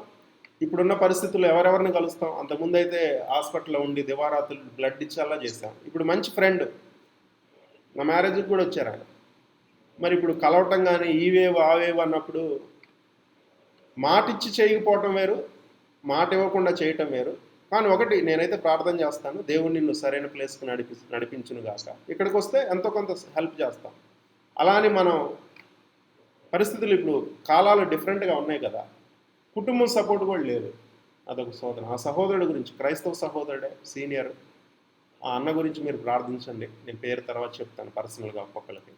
[SPEAKER 2] ఇప్పుడున్న పరిస్థితుల్లో ఎవరెవరిని కలుస్తాం. అంతకుముందు అయితే హాస్పిటల్లో ఉండి దివారాతులు బ్లడ్ ఇచ్చేలా చేశాం. ఇప్పుడు మంచి ఫ్రెండ్, నా మ్యారేజ్కి కూడా వచ్చారు ఆయన. మరి ఇప్పుడు కలవటం కానీ ఈవేవ్ ఆవేవ్ అన్నప్పుడు మాట ఇచ్చి చేయకపోవటం వేరు, మాట ఇవ్వకుండా చేయటం వేరు. కానీ ఒకటి నేనైతే ప్రార్థన చేస్తాను, దేవుడు నిన్ను సరైన ప్లేస్కి నడిపించును గాక. ఇక్కడికి వస్తే ఎంతో కొంత హెల్ప్ చేస్తాం. అలా అని మనం పరిస్థితులు ఇప్పుడు కాలాలు డిఫరెంట్గా ఉన్నాయి కదా, కుటుంబం సపోర్ట్ కూడా లేదు. అదొక శోధన. ఆ సహోదరుడి గురించి, క్రైస్తవ సహోదరుడే, సీనియర్, ఆ అన్న గురించి మీరు ప్రార్థించండి. నేను పేరు తర్వాత చెప్తాను పర్సనల్గా ఒక్కొక్కరికి.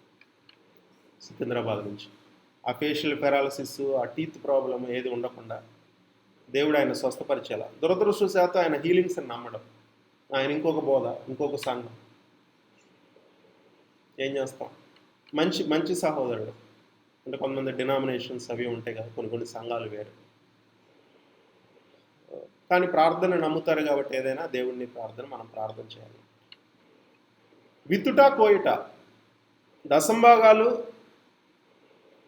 [SPEAKER 2] సికింద్రాబాద్ నుంచి ఆ ఫేషియల్ పెరాలసిస్, ఆ టీత్ ప్రాబ్లం ఏది ఉండకుండా దేవుడు ఆయన స్వస్థపరిచేలా. దురదృష్టవశాత్తు ఆయన హీలింగ్స్ అని నమ్మడం, ఆయన ఇంకొక బోధ, ఇంకొక సంఘం. ఏం చేస్తాం, మంచి సహోదరుడు. అంటే కొంతమంది డినామినేషన్స్ అవి ఉంటాయి కదా, కొన్ని సంఘాలు వేరు. కానీ ప్రార్థన నమ్ముతారు కాబట్టి ఏదైనా దేవుడిని మనం ప్రార్థన చేయాలి. విత్తుట కోయుట, దశంభాగాలు,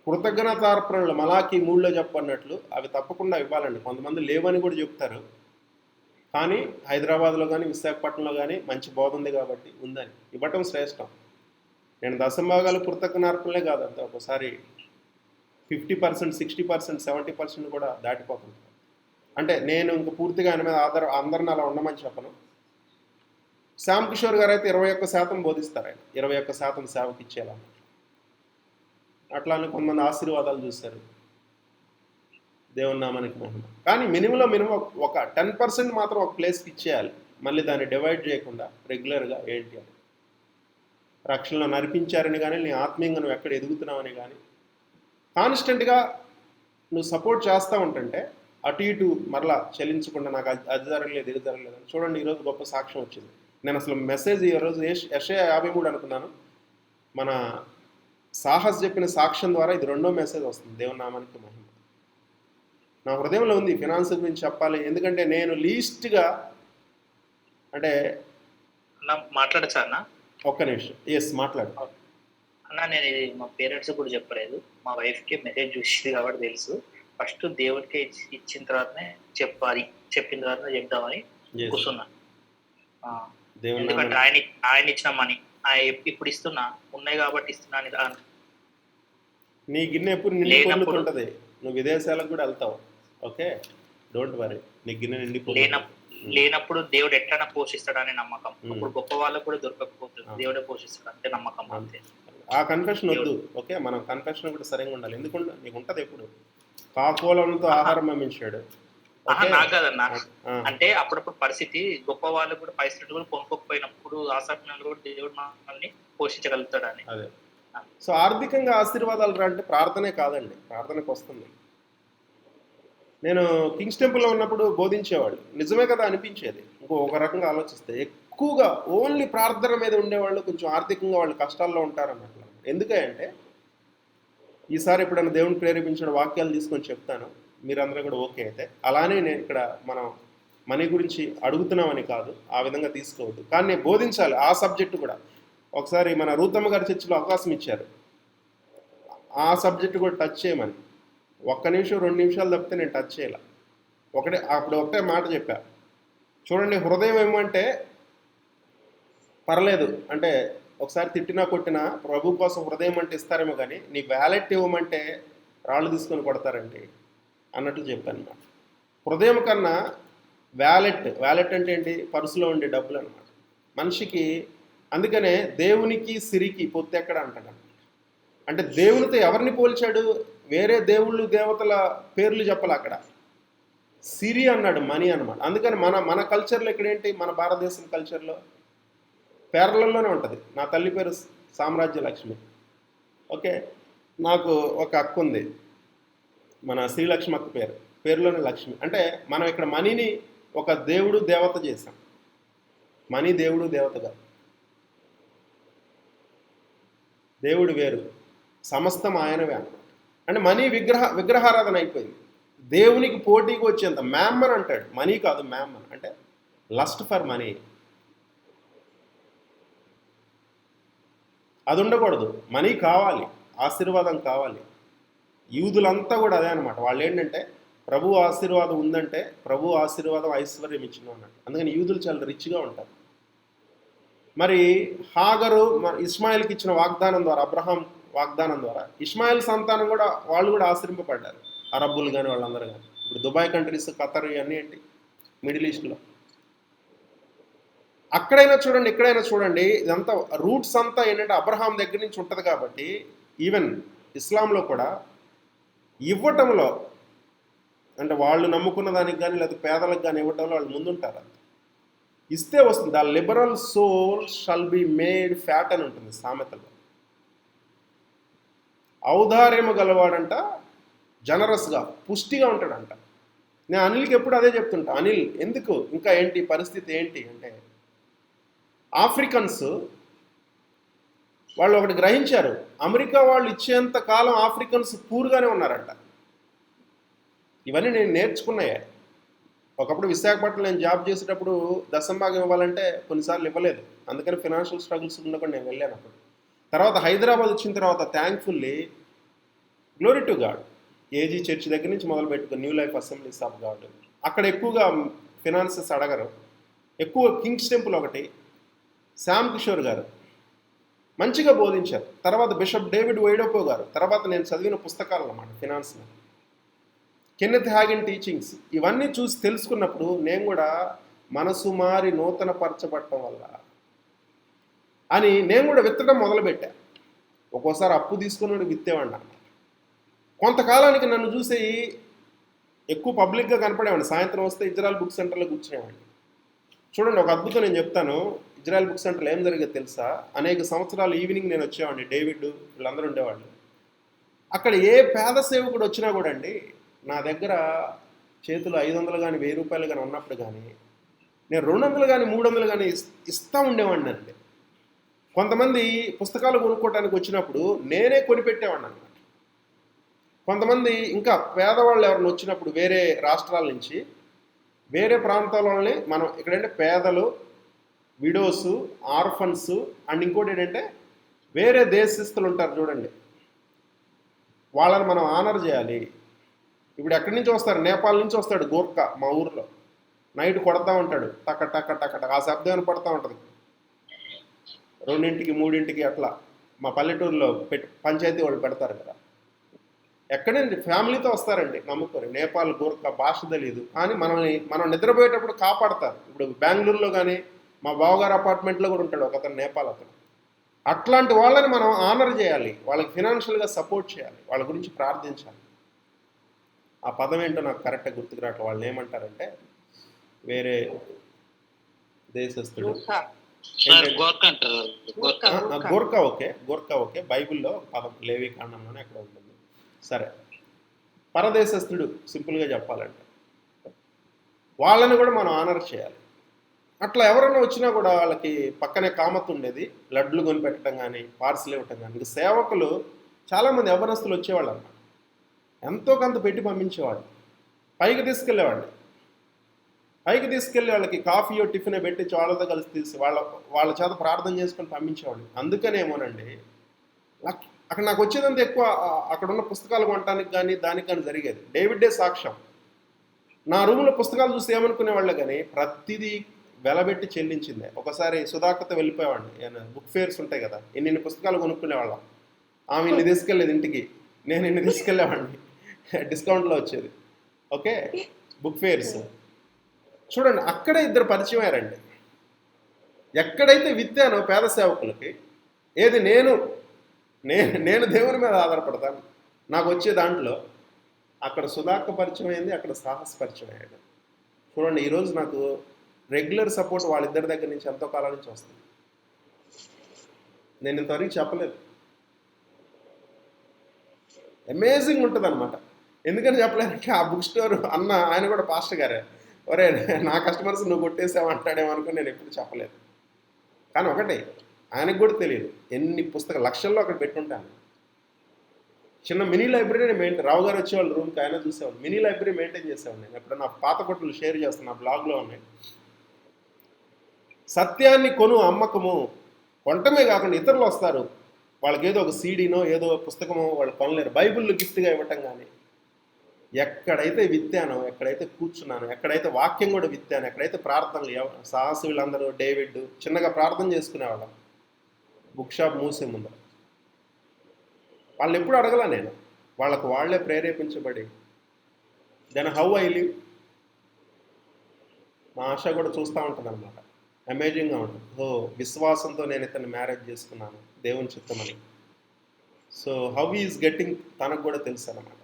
[SPEAKER 2] కృతజ్ఞతార్పణలు మలాకి 3లో చెప్పన్నట్లు అవి తప్పకుండా ఇవ్వాలండి. కొంతమంది లేవని కూడా చెప్తారు, కానీ హైదరాబాద్లో కానీ విశాఖపట్నంలో కానీ మంచి బోధ ఉంది కాబట్టి ఉందని ఇవ్వటం శ్రేష్టం. నేను దశంభాగాలు కృతజ్ఞతార్పణలే కాదంటే ఒకసారి 50%, 60%, 70% కూడా దాటిపోతుంది. అంటే నేను ఇంక పూర్తిగా ఆయన మీద అందరిని అలా ఉండమని చెప్పను. శ్యామ్ కిషోర్ గారు అయితే 21% బోధిస్తారు, ఆయన 21% సేవకి ఇచ్చేలా. అట్లానే కొంతమంది ఆశీర్వాదాలు చూశారు, దేవుని నామానికి మహిమ. కానీ మినిమం ఒక 10% మాత్రం ఒక ప్లేస్కి ఇచ్చేయాలి. మళ్ళీ దాన్ని డివైడ్ చేయకుండా రెగ్యులర్గా ఏంటి అని, రక్షణలో నడిపించారని కానీ, నీ ఆత్మీయంగా నువ్వు ఎక్కడ ఎదుగుతున్నావని కానీ కాన్స్టెంట్గా నువ్వు సపోర్ట్ చేస్తూ ఉంటుంటే అటు ఇటు మరలా చెల్లించకుండా నాకు అది జరగలేదు ఇది జరగలేదు అని. చూడండి, ఈరోజు గొప్ప సాక్ష్యం వచ్చింది. నేను అసలు మెసేజ్ ఈరోజు యెషయా 53 అనుకున్నాను. మన సాహస్ చెప్పిన సాక్ష్యం ద్వారా ఇది 2వ మెసేజ్ వస్తుంది. దేవుని నామానికి మహిమ. నా హృదయంలో ఉంది ఫినాన్స్ గురించి చెప్పాలి. ఎందుకంటే నేను లీస్ట్గా అంటే
[SPEAKER 8] మాట్లాడచ్చా అన్న?
[SPEAKER 2] ఒక్క నిమిషం. ఎస్, మాట్లాడు
[SPEAKER 8] అన్న. నేను ఇది మా పేరెంట్స్ కూడా చెప్పలేదు, మా వైఫ్కి మెసేజ్ చూసింది కాబట్టి తెలుసు. ఫస్ట్ దేవుడికి ఇచ్చిన తర్వాతనే చెప్పాలి, చెప్పిన తర్వాతనే చెప్దామని కూర్చున్నా. ఎందుకంటే ఆయన ఇచ్చిన మనీ ఇప్పుడు ఇస్తున్నా, ఉన్నాయి కాబట్టి ఇస్తున్నా అని.
[SPEAKER 2] నీ గిన్నె ఎప్పుడు నిండిపోతుంటది, నువ్వు విదేశాలకు కూడా వెళ్తావు. ఓకే, డోంట్ వరీ, నీ గిన్నె
[SPEAKER 8] లేనప్పుడు దేవుడు ఎట్లైనా పోషిస్తాడనే నమ్మకం.
[SPEAKER 2] Hmm.
[SPEAKER 8] అప్పుడు గొప్ప వాళ్ళకు కూడా దొరకకపోతుంది, దేవుడే పోషిస్తాడు అంతే నమ్మకం అంతే.
[SPEAKER 2] ఆ కన్ఫెషన్ వద్దు. ఓకే, మనం కన్ఫెషన్ కూడా సరిగా ఉండాలి. ఎందుకంటే నీకు ఉంటుంది ఎప్పుడు కాకోలంతో ఆహారం పంపించాడు.
[SPEAKER 8] నాకు కాదన్నా, అంటే అప్పుడప్పుడు పరిస్థితి గొప్ప వాళ్ళు కూడా పరిస్థితి కూడా కొనుక్కోకపోయినప్పుడు ఆ సమయంలో కూడా దేవుడు మనల్ని పోషించగలుగుతాడు అని.
[SPEAKER 2] అదే. సో ఆర్థికంగా ఆశీర్వాదాలు రా అంటే ప్రార్థనే కాదండి, ప్రార్థనకు వస్తుంది. నేను కింగ్స్ టెంపుల్లో ఉన్నప్పుడు బోధించేవాళ్ళు, నిజమే కదా అనిపించేది. ఒక రకంగా ఆలోచిస్తే ఎక్కువగా ఓన్లీ ప్రార్థన మీద ఉండేవాళ్ళు కొంచెం ఆర్థికంగా వాళ్ళు కష్టాల్లో ఉంటారన్నట్లు. ఎందుకంటే ఈసారి ఎప్పుడైనా దేవుని ప్రేరేపించిన వాక్యాలు తీసుకొని చెప్తాను, మీరందరూ కూడా ఓకే అయితే. అలానే నేను ఇక్కడ మనం మనీ గురించి అడుగుతున్నామని కాదు, ఆ విధంగా తీసుకోవద్దు. కానీ నేను బోధించాలి ఆ సబ్జెక్టు కూడా. ఒకసారి మన రూతమ్మ గారి చర్చిలో అవకాశం ఇచ్చారు ఆ సబ్జెక్టు కూడా టచ్ చేయమని. 1 నిమిషం 2 నిమిషాలు తప్పితే నేను టచ్ చేయాల. అప్పుడు ఒకటే మాట చెప్పా, చూడండి హృదయం ఏమంటే పర్లేదు అంటే ఒకసారి తిట్టినా కొట్టినా ప్రభు కోసం హృదయం అంటే ఇస్తారేమో, కానీ నీ వ్యాలెట్ ఇవ్వమంటే రాళ్ళు తీసుకొని కొడతారండి అన్నట్లు చెప్పాను అన్నమాట. హృదయం కన్నా వ్యాలెట్ అంటే ఏంటి, పర్సులో ఉండే డబ్బులు అన్నమాట మనిషికి. అందుకనే దేవునికి సిరికి పొత్తు ఎక్కడ అంటాడు. అంటే దేవునితో ఎవరిని పోల్చాడు, వేరే దేవుళ్ళు దేవతల పేర్లు చెప్పాలి అక్కడ. సిరి అన్నాడు, మనీ అన్నమాట. అందుకని మన కల్చర్లో ఇక్కడేంటి, మన భారతదేశం కల్చర్లో పేర్లలోనే ఉంటుంది. నా తల్లి పేరు సామ్రాజ్య లక్ష్మి. ఓకే, నాకు ఒక అక్క ఉంది, మన శ్రీలక్ష్మి అక్క పేరులోనే లక్ష్మి. అంటే మనం ఇక్కడ మనీని ఒక దేవుడు దేవత చేసాం. మనీ దేవుడు దేవతగా, దేవుడు వేరు, సమస్తం ఆయనవే అన్నమాట. అంటే మనీ విగ్రహారాధన అయిపోయింది. దేవునికి పోటీకి వచ్చేంత మ్యామ్మన్ అంటాడు, మనీ కాదు మ్యామ్మన్ అంటే లస్ట్ ఫర్ మనీ. అది ఉండకూడదు, మనీ కావాలి, ఆశీర్వాదం కావాలి. యూదులంతా కూడా అదే అనమాట. వాళ్ళు ఏంటంటే ప్రభు ఆశీర్వాదం ఉందంటే ప్రభు ఆశీర్వాదం ఐశ్వర్యం ఇచ్చిన అన్నట్టు. అందుకని యూదులు చాలా రిచ్గా ఉంటారు. మరి హాగరు ఇస్మాయిల్కి ఇచ్చిన వాగ్దానం ద్వారా, అబ్రహాం వాగ్దానం ద్వారా ఇస్మాయిల్ సంతానం కూడా వాళ్ళు కూడా ఆశ్రయింపబడ్డారు. అరబ్బులు కానీ వాళ్ళందరూ కానీ. ఇప్పుడు దుబాయ్ కంట్రీస్, ఖతర్ ఇవన్నీ ఏంటి మిడిల్ ఈస్ట్లో. అక్కడైనా చూడండి ఇక్కడైనా చూడండి, ఇదంతా రూట్స్ అంతా ఏంటంటే అబ్రహాం దగ్గర నుంచి ఉంటుంది. కాబట్టి ఈవెన్ ఇస్లాంలో కూడా ఇవ్వటంలో అంటే వాళ్ళు నమ్ముకున్న దానికి కానీ లేదా పేదలకు కానీ ఇవ్వటంలో వాళ్ళు ముందుంటారు. అంత ఇస్తే వస్తుంది. The liberal soul shall be made fat అని ఉంటుంది సామెతలో. ఔదార్యము గలవాడంట జనరస్గా పుష్టిగా ఉంటాడంట. నేను అనిల్కి ఎప్పుడు అదే చెప్తుంటా, అనిల్ ఎందుకు ఇంకా ఏంటి పరిస్థితి ఏంటి అంటే, ఆఫ్రికన్స్ వాళ్ళు ఒకటి గ్రహించారు, అమెరికా వాళ్ళు ఇచ్చేంత కాలం ఆఫ్రికన్స్ పూర్గానే ఉన్నారంట. ఇవన్నీ నేను నేర్చుకున్నాయే. ఒకప్పుడు విశాఖపట్నంలో నేను జాబ్ చేసేటప్పుడు దశంభాగం ఇవ్వాలంటే కొన్నిసార్లు ఇవ్వలేదు. అందుకని ఫినాన్షియల్ స్ట్రగుల్స్ ఉండకుండా నేను వెళ్ళాను అప్పుడు. తర్వాత హైదరాబాద్ వచ్చిన తర్వాత thankfully glory to God, AG church దగ్గర నుంచి మొదలు పెట్టుకుని new life assemblies of God, అక్కడ ఎక్కువగా ఫినాన్సెస్ అడగరు. ఎక్కువ కింగ్స్ టెంపుల్ ఒకటి, శ్యామ్ కిషోర్ గారు మంచిగా బోధించారు. తర్వాత బిషప్ డేవిడ్ వైడోపో గారు, తర్వాత నేను చదివిన పుస్తకాలు అన్నమాట ఫినాన్స్, కెన్నెత్ హ్యాగిన్ టీచింగ్స్, ఇవన్నీ చూసి తెలుసుకున్నప్పుడు నేను కూడా మనసు మారి నూతన పరచబడటం వల్ల అని నేను కూడా విత్తడం మొదలుపెట్టా. ఒక్కోసారి అప్పు తీసుకుని విత్తేవాడిని అన్నమాట. కొంతకాలానికి నన్ను చూసి ఎక్కువ పబ్లిక్గా కనపడేవాడిని. సాయంత్రం వస్తే ఇజ్రాయెల్ బుక్ సెంటర్లో కూర్చునేవాడిని. చూడండి ఒక అద్భుతం నేను చెప్తాను. ఇజ్రాయెల్ బుక్ సెంటర్లో ఏం జరిగేది తెలుసా, అనేక సంవత్సరాలు ఈవినింగ్ నేను వచ్చేవాడిని, డేవిడ్ వీళ్ళందరూ ఉండేవాళ్ళు. అక్కడ ఏ పేద సేవకుడు వచ్చినా కూడా అండి, నా దగ్గర చేతులు 500 కానీ 1000 రూపాయలు కానీ ఉన్నప్పుడు కానీ నేను 200 కానీ 300 కానీ ఇస్తూ ఉండేవాడిని అండి. కొంతమంది పుస్తకాలు కొనుక్కోవడానికి వచ్చినప్పుడు నేనే కొనిపెట్టేవాడిని అనమాట. కొంతమంది ఇంకా పేదవాళ్ళు ఎవరిని వచ్చినప్పుడు వేరే రాష్ట్రాల నుంచి వేరే ప్రాంతాల వాళ్ళని మనం ఇక్కడంటే పేదలు, విడోస్, ఆర్ఫన్స్ అండ్ ఇంకోటి ఏంటంటే వేరే దేశస్తులు ఉంటారు చూడండి, వాళ్ళని మనం ఆనర్ చేయాలి. ఇప్పుడు ఎక్కడి నుంచి వస్తారు, నేపాల్ నుంచి వస్తాడు గోర్ఖా మా ఊర్లో, నైట్ కొడతా ఉంటాడు టక టక టక టక, ఆ శబ్దం వినపడతా ఉంటుంది 2 3 అట్లా. మా పల్లెటూరులో పంచాయతీ వాళ్ళు పెడతారు కదా. ఎక్కడండి ఫ్యామిలీతో వస్తారండి నమ్ముకొని. నేపాల్, గోర్ఖా భాష తెలియదు కానీ మనం నిద్రపోయేటప్పుడు కాపాడతారు. ఇప్పుడు బెంగళూరులో కానీ మా బావగారు అపార్ట్మెంట్లో కూడా ఉంటాడు ఒకతను నేపాల్ అతను. అట్లాంటి వాళ్ళని మనం ఆనర్ చేయాలి, వాళ్ళకి ఫినాన్షియల్గా సపోర్ట్ చేయాలి, వాళ్ళ గురించి ప్రార్థించాలి. ఆ పదం ఏంటో నాకు కరెక్ట్గా గుర్తుకు రావట్లేదు. వాళ్ళు ఏమంటారంటే వేరే దేశస్తుడు
[SPEAKER 3] సార్ గోర్ఖా అంటారు.
[SPEAKER 2] గోర్ఖా ఓకే బైబిల్లో పదం లేవి కాండంలోనే అక్కడ ఉంటుంది. సరే, పరదేశస్థుడు సింపుల్గా చెప్పాలంటే వాళ్ళని కూడా మనం ఆనర్ చేయాలి. అట్లా ఎవరైనా వచ్చినా కూడా వాళ్ళకి పక్కనే కామత్ ఉండేది, లడ్లు కొనిపెట్టడం కానీ పార్సిల్ ఇవ్వటం కానీ. ఇంకా సేవకులు చాలామంది యవ్వనస్తులు వచ్చేవాళ్ళు అన్నమాట, ఎంతో కొంత పెట్టి పంపించేవాడు. పైకి తీసుకెళ్ళేవాడిని, పైకి తీసుకెళ్ళి వాళ్ళకి కాఫీయో టిఫిన్ పెట్టి వాళ్ళతో కలిసి తీసి వాళ్ళ చేత ప్రార్థన చేసుకొని పంపించేవాడిని. అందుకనేమోనండి అక్కడ నాకు వచ్చేదంతా ఎక్కువ అక్కడ ఉన్న పుస్తకాలు కొనడానికి కానీ దానికి కానీ జరిగేది. డేవిడ్ డే సాక్ష్యం, నా రూమ్లో పుస్తకాలు చూసి ఏమనుకునేవాళ్ళే కానీ ప్రతిదీ వెలబెట్టి చెల్లించిందే. ఒకసారి సుధాకర్తో వెళ్ళిపోయేవాడిని, బుక్ ఫేర్స్ ఉంటాయి కదా, ఇన్ని పుస్తకాలు కొనుక్కునేవాళ్ళం. ఆమె ఇన్ని తీసుకెళ్ళేది ఇంటికి, నేను ఇన్ని తీసుకెళ్ళేవాడిని, డిస్కౌంట్లో వచ్చేది. ఓకే, బుక్ ఫేర్స్ చూడండి. అక్కడే ఇద్దరు పరిచయం అయ్యారండి. ఎక్కడైతే విత్తానో పేద సేవకులకి, ఏది నేను దేవుని మీద ఆధారపడతాను నాకు వచ్చే దాంట్లో, అక్కడ సుధాకర్ పరిచయం అయింది, అక్కడ సాహస్ పరిచయం అయ్యాడు. చూడండి, ఈరోజు నాకు రెగ్యులర్ సపోర్ట్ వాళ్ళిద్దరి దగ్గర నుంచి ఎంతో కాలం నుంచి వస్తుంది. నేను ఇంతవరకు చెప్పలేదు. అమేజింగ్ ఉంటుంది అనమాట. ఎందుకని చెప్పలేదంటే ఆ బుక్ స్టోర్ అన్న ఆయన కూడా పాస్టర్ గారే, ఒరే నా కస్టమర్స్ నువ్వు కొట్టేసావు అంటాడేమో అనుకుని నేను ఎప్పుడు చెప్పలేదు. కానీ ఒకటే, ఆయనకు కూడా తెలియదు ఎన్ని పుస్తకాలు లక్షల్లో అక్కడ పెట్టుంటాను. చిన్న మినీ లైబ్రరీ రావు గారు వచ్చేవాళ్ళు రూమ్కి, ఆయన చూసేవాళ్ళు. మినీ లైబ్రరీ మెయింటైన్ చేసేవాళ్ళు. నేను ఎప్పుడు నా పాత కొట్టులు షేర్ చేస్తాను, నా బ్లాగ్లో ఉన్నాయి. సత్యాన్ని అమ్మకము కొనటమే కాకుండా ఇతరులు వస్తారు, వాళ్ళకి ఏదో ఒక సీడీనో ఏదో పుస్తకమో వాళ్ళు కొనలేరు. బైబిల్ గిఫ్ట్గా ఇవ్వటం కానీ, ఎక్కడైతే విత్తానో, ఎక్కడైతే కూర్చున్నాను, ఎక్కడైతే వాక్యం కూడా విత్తాను, ఎక్కడైతే ప్రార్థనలు సాహసు వీళ్ళందరూ డేవిడ్ చిన్నగా ప్రార్థన చేసుకునేవాళ్ళం బుక్ షాప్ మూసే ముందు. వాళ్ళు ఎప్పుడు అడగలా నేను, వాళ్ళకు వాళ్ళే ప్రేరేపించబడి దెన్ హౌ ఐ లివ్. మా ఆశ కూడా చూస్తూ ఉంటుంది అనమాట, అమేజింగ్గా ఉంటుంది. సో విశ్వాసంతో నేను ఇతన్ని మ్యారేజ్ చేసుకున్నాను, దేవుని చిత్తమని. సో హౌ ఈజ్ గెట్టింగ్ తనకు కూడా తెలుసు అనమాట.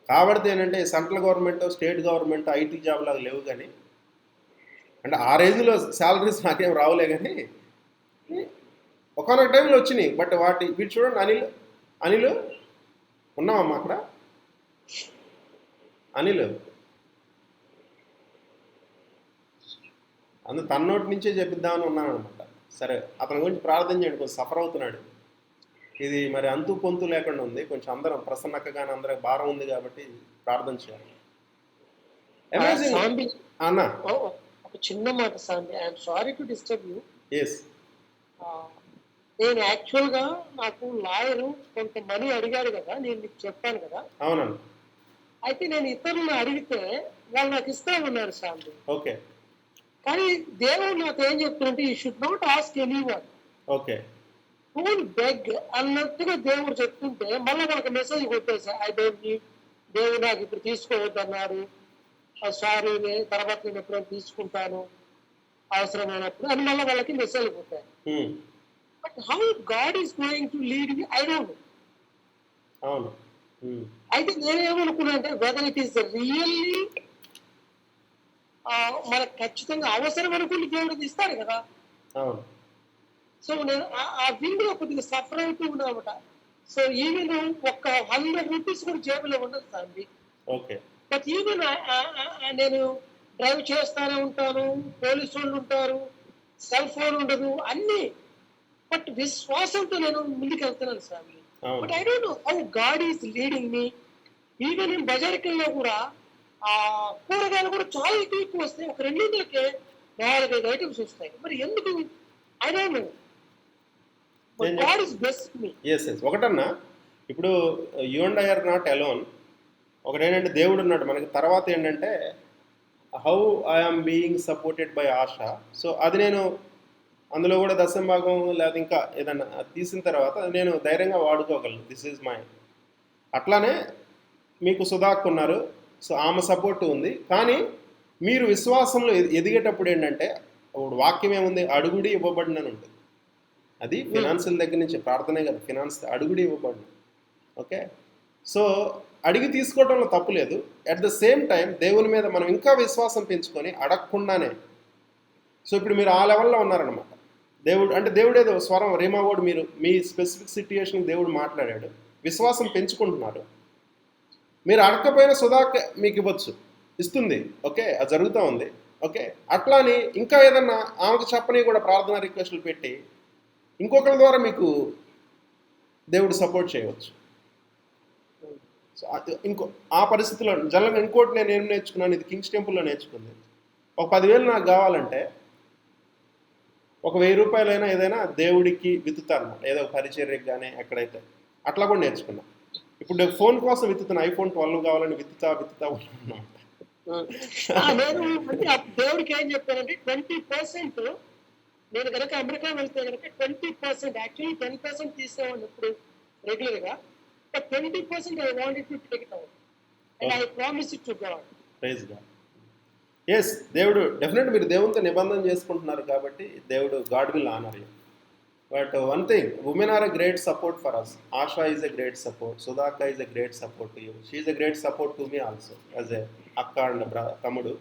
[SPEAKER 2] కాబట్టి ఏంటంటే central government, state government, IT job లాగా లేవు. కానీ అంటే ఆ రేంజ్లో శాలరీస్ నాకేం రావులే, కానీ ఒకనొక టైంలో వచ్చినాయి. బట్ వీటి చూడండి, అనిల్ ఉన్నామమ్మా అక్కడ, అనిల్ తన నోటి నుంచే చెప్పిద్దామని ఉన్నాను అనమాట. సరే, అతని గురించి ప్రార్థన చేయండి, కొంచెం సఫర్ అవుతున్నాడు. ఇది మరి అంతు పొంతు లేకుండా ఉంది, కొంచెం అందరం ప్రసన్నకగానే అందరికి భారం ఉంది కాబట్టి ప్రార్థన చేయాలి. అన్నా
[SPEAKER 9] ఒక చిన్న మాట Sambi, I'm sorry to disturb you.
[SPEAKER 2] Yes,
[SPEAKER 9] నేను యాక్చువల్గా నాకు లాయరు కొంత మనీ అడిగాడు కదా, నేను నీకు చెప్పాను కదా.
[SPEAKER 2] అవునండి.
[SPEAKER 9] అయితే నేను ఇతరులను అడిగితే వాళ్ళు నాకు ఇస్తామన్నారు సాంబి.
[SPEAKER 2] ఓకే.
[SPEAKER 9] కానీ దేవుడు నాకు ఏం చెప్తుంటే, you should not ask anyone.
[SPEAKER 2] Okay.
[SPEAKER 9] Don't beg అన్నట్టుగా దేవుడు చెప్తుంటే మళ్ళీ మనకు మెసేజ్ కొట్టేసా, ఐ డోంట్ నీడ్, దేవుడు నాకు ఇప్పుడు తీసుకోవద్దన్నారు, సారీ తర్వాత నేను ఎప్పుడైనా తీసుకుంటాను అవసరమైనప్పుడు అని మళ్ళీ వాళ్ళకి మెసేజ్ కొట్టాను. But how God is going to lead me, I don't no.
[SPEAKER 2] అవును.
[SPEAKER 9] అయితే నేనేమనుకున్నా అంటే, వెదర్ ఇట్ ఈస్ రియల్లీ మనకు ఖచ్చితంగా అవసరం అనుకుంటే దేవుడికి ఇస్తాడు కదా.
[SPEAKER 2] అవును.
[SPEAKER 9] సో నేను ఆ వింగ్లో కొద్దిగా సఫర్ అవుతూ ఉన్నామట. సో ఈవెన్ ఒక్క 100 రూపీస్ కూడా జేబులో ఉండదు సార్.
[SPEAKER 2] ఓకే.
[SPEAKER 9] బట్ ఈవెన్ నేను డ్రైవ్ చేస్తానే ఉంటాను, పోలీసు వాళ్ళు ఉంటారు, సెల్ ఫోన్ ఉండదు, అన్ని. బట్ విశ్వాసంతో నేను ముందుకు వెళ్తున్నాను sir. But I don't know how God is leading me. Even నేను బజార్కి వెళ్ళినా కూడా కూరగాయలు కూడా చాలా ఎక్కువ వస్తాయి, ఒక 200కే 4-5 ఐటమ్స్ వస్తాయి. మరి ఎందుకు? I don't know.
[SPEAKER 2] ఒకటన్నా, ఇప్పుడు you and I are not alone. ఒకటేంటంటే దేవుడు ఉన్నాడు మనకి. తర్వాత ఏంటంటే how I'm being supported by Asha. So అది నేను అందులో కూడా దశంభాగం లేదా ఇంకా ఏదన్నా తీసిన తర్వాత నేను ధైర్యంగా వాడుకోగలను. దిస్ ఈజ్ మై అట్లానే మీకు సుధాక్ ఉన్నారు, సో ఆమె సపోర్ట్ ఉంది. కానీ మీరు విశ్వాసంలో ఎదిగేటప్పుడు ఏంటంటే ఇప్పుడు వాక్యం ఏముంది, అడుగుడి ఇవ్వబడినని ఉంటుంది. అది ఫినాన్షియల్ దగ్గర నుంచి ప్రార్థనే కదా, ఫినాన్స్ అడుగుడి ఇవ్వబడిన. ఓకే, సో అడిగి తీసుకోవడంలో తప్పు లేదు. అట్ ద సేమ్ టైం దేవుని మీద మనం ఇంకా విశ్వాసం పెంచుకొని అడగకుండానే, సో ఇప్పుడు మీరు ఆ లెవెల్లో ఉన్నారనమాట. దేవుడు అంటే దేవుడు ఏదో స్వరం రేమావోడు, మీరు మీ స్పెసిఫిక్ సిట్యుయేషన్ దేవుడు మాట్లాడాడు, విశ్వాసం పెంచుకుంటున్నారు. మీరు అడగకపోయినా సుధాక్ మీకు ఇవ్వచ్చు, ఇస్తుంది. ఓకే, అది జరుగుతూ ఉంది. ఓకే, అట్లా అని ఇంకా ఏదన్నా ఆమెకు చెప్పని కూడా ప్రార్థన రిక్వెస్ట్లు పెట్టి ఇంకొకరి ద్వారా మీకు దేవుడు సపోర్ట్ చేయవచ్చు. సో ఇంకో ఆ పరిస్థితిలో జనరల్గా ఇంకోటి నేను ఏం నేర్చుకున్నాను, ఇది కింగ్స్ టెంపుల్లో నేర్చుకుంది. ఒక 10,000 నాకు కావాలంటే ఒక 1,000 రూపాయలైనా ఏదైనా దేవుడికి విత్తుతాను అనమాట, ఏదో పరిచర్యకి కానీ ఎక్కడైతే. అట్లా కూడా నేర్చుకున్నా. ఇప్పుడు ఫోన్ కోసం విత్తుతున్నా, iPhone 12 కావాలని విత్తుతా ఉన్నాను.
[SPEAKER 9] నేను అంటే దేవుడికి ఏం చెప్పానంటే 20% నేను కనుక అమెరికా వెళ్తే కనుక 20%, యాక్చువల్లీ 10% తీసేవాడిని ఇప్పుడు రెగ్యులర్ గా, but 20% I wanted to take it out and I promise it to God.
[SPEAKER 2] Praise God. Yes, దేవుడు డెఫినెట్ మీరు దేవునితో నిబంధన చేసుకుంటున్నారు కాబట్టి దేవుడు God will honour you. But one thing, women are a great support for us. Asha is a great support, Sudhaka is a great support to you, she is a great support to me also as a అక్క and తమ్ముడు.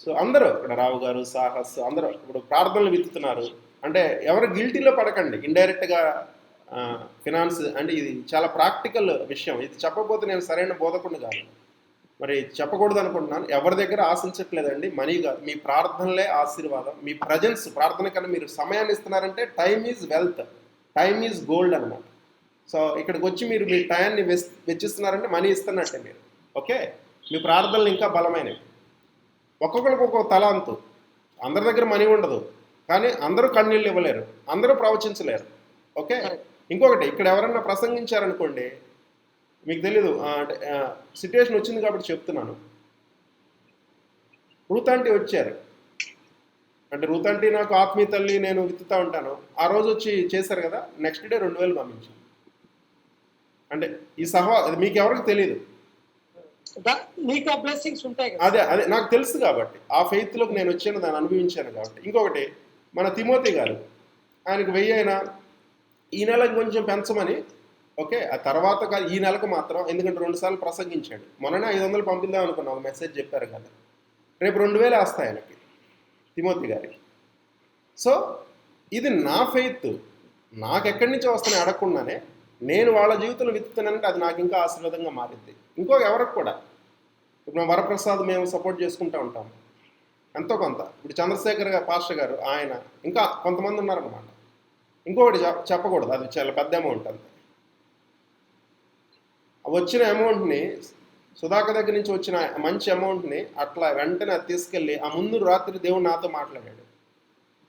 [SPEAKER 2] So అందరూ ఇక్కడ రావు గారు, సాహస్ అందరూ ఇప్పుడు ప్రార్థనలు విత్తుతున్నారు. అంటే ఎవరు గిల్టీలో పడకండి. ఇండైరెక్ట్గా ఫినాన్స్ అంటే ఇది చాలా ప్రాక్టికల్ విషయం. ఇది చెప్పకపోతే నేను సరైన బోధకుడిని కాదు, మరి చెప్పకూడదు అనుకుంటున్నాను. ఎవరి దగ్గర ఆశించట్లేదండి, మనీ కాదు, మీ ప్రార్థనలే ఆశీర్వాదం. మీ ప్రజెన్స్, ప్రార్థన కన్నా మీరు సమయాన్ని ఇస్తున్నారంటే time is wealth, time is gold అనమాట. సో ఇక్కడికి వచ్చి మీరు మీ టైంని వెచ్చిస్తున్నారంటే మనీ ఇస్తున్నట్టే మీరు. ఓకే, మీ ప్రార్థనలు ఇంకా బలమైనవి. ఒక్కొక్కరికి ఒక్కొక్క తలాంతు. అందరి దగ్గర మనీ ఉండదు, కానీ అందరూ కన్నీళ్ళు ఇవ్వలేరు, అందరూ ప్రవచించలేరు. ఓకే, ఇంకొకటి, ఇక్కడ ఎవరన్నా ప్రసంగించారనుకోండి, మీకు తెలీదు అంటే సిట్యుయేషన్ వచ్చింది కాబట్టి చెప్తున్నాను. రూత్ ఆంటీ వచ్చారు, అంటే రూత్ ఆంటీ నాకు ఆత్మీయ తల్లి, నేను విత్తుతా ఉంటాను. ఆ రోజు వచ్చి చేశారు కదా, నెక్స్ట్ డే 2,000 పంపించాను. అంటే ఈ అది మీకు ఎవరికి తెలియదు,
[SPEAKER 9] మీకు ఆ బ్లెస్సింగ్స్ ఉంటాయి కదా.
[SPEAKER 2] అదే నాకు తెలుసు కాబట్టి, ఆ ఫెయిత్లోకి నేను వచ్చాను, దాన్ని అనుభవించాను కాబట్టి. ఇంకొకటి, మన తిమోతి గారు, ఆయనకు 1000 అయినా ఈ నెలకు కొంచెం పెంచమని. ఓకే, ఆ తర్వాత ఈ నెలకు మాత్రం, ఎందుకంటే 2 సార్లు ప్రసంగించాడు. మొన్ననే 500 పంపిద్దాం అనుకున్నాం, ఒక మెసేజ్ చెప్పారు కదా, రేపు 2,000 వస్తాయి ఆయనకి, తిమోతి గారికి. సో ఇది నా ఫెయిత్, నాకు ఎక్కడి నుంచి వస్తాయని అడగకుండానే నేను వాళ్ళ జీవితంలో విత్తుతానంటే అది నాకు ఇంకా ఆశీర్వాదంగా మారింది. ఎవరికి కూడా, ఇప్పుడు వరప్రసాద్ మేము సపోర్ట్ చేసుకుంటూ ఉంటాము ఎంతో కొంత. ఇప్పుడు చంద్రశేఖర్ గారు, పాస్టర్ గారు, ఆయన ఇంకా కొంతమంది ఉన్నారన్నమాట. ఇంకొకటి చెప్పకూడదు, అది చాలా పెద్ద అమౌంట్. అంతే వచ్చిన అమౌంట్ని, సుధాకర్ దగ్గర నుంచి వచ్చిన మంచి అమౌంట్ని అట్లా వెంటనే అది తీసుకెళ్ళి, ఆ ముందు రాత్రి దేవుడు నాతో మాట్లాడాడు.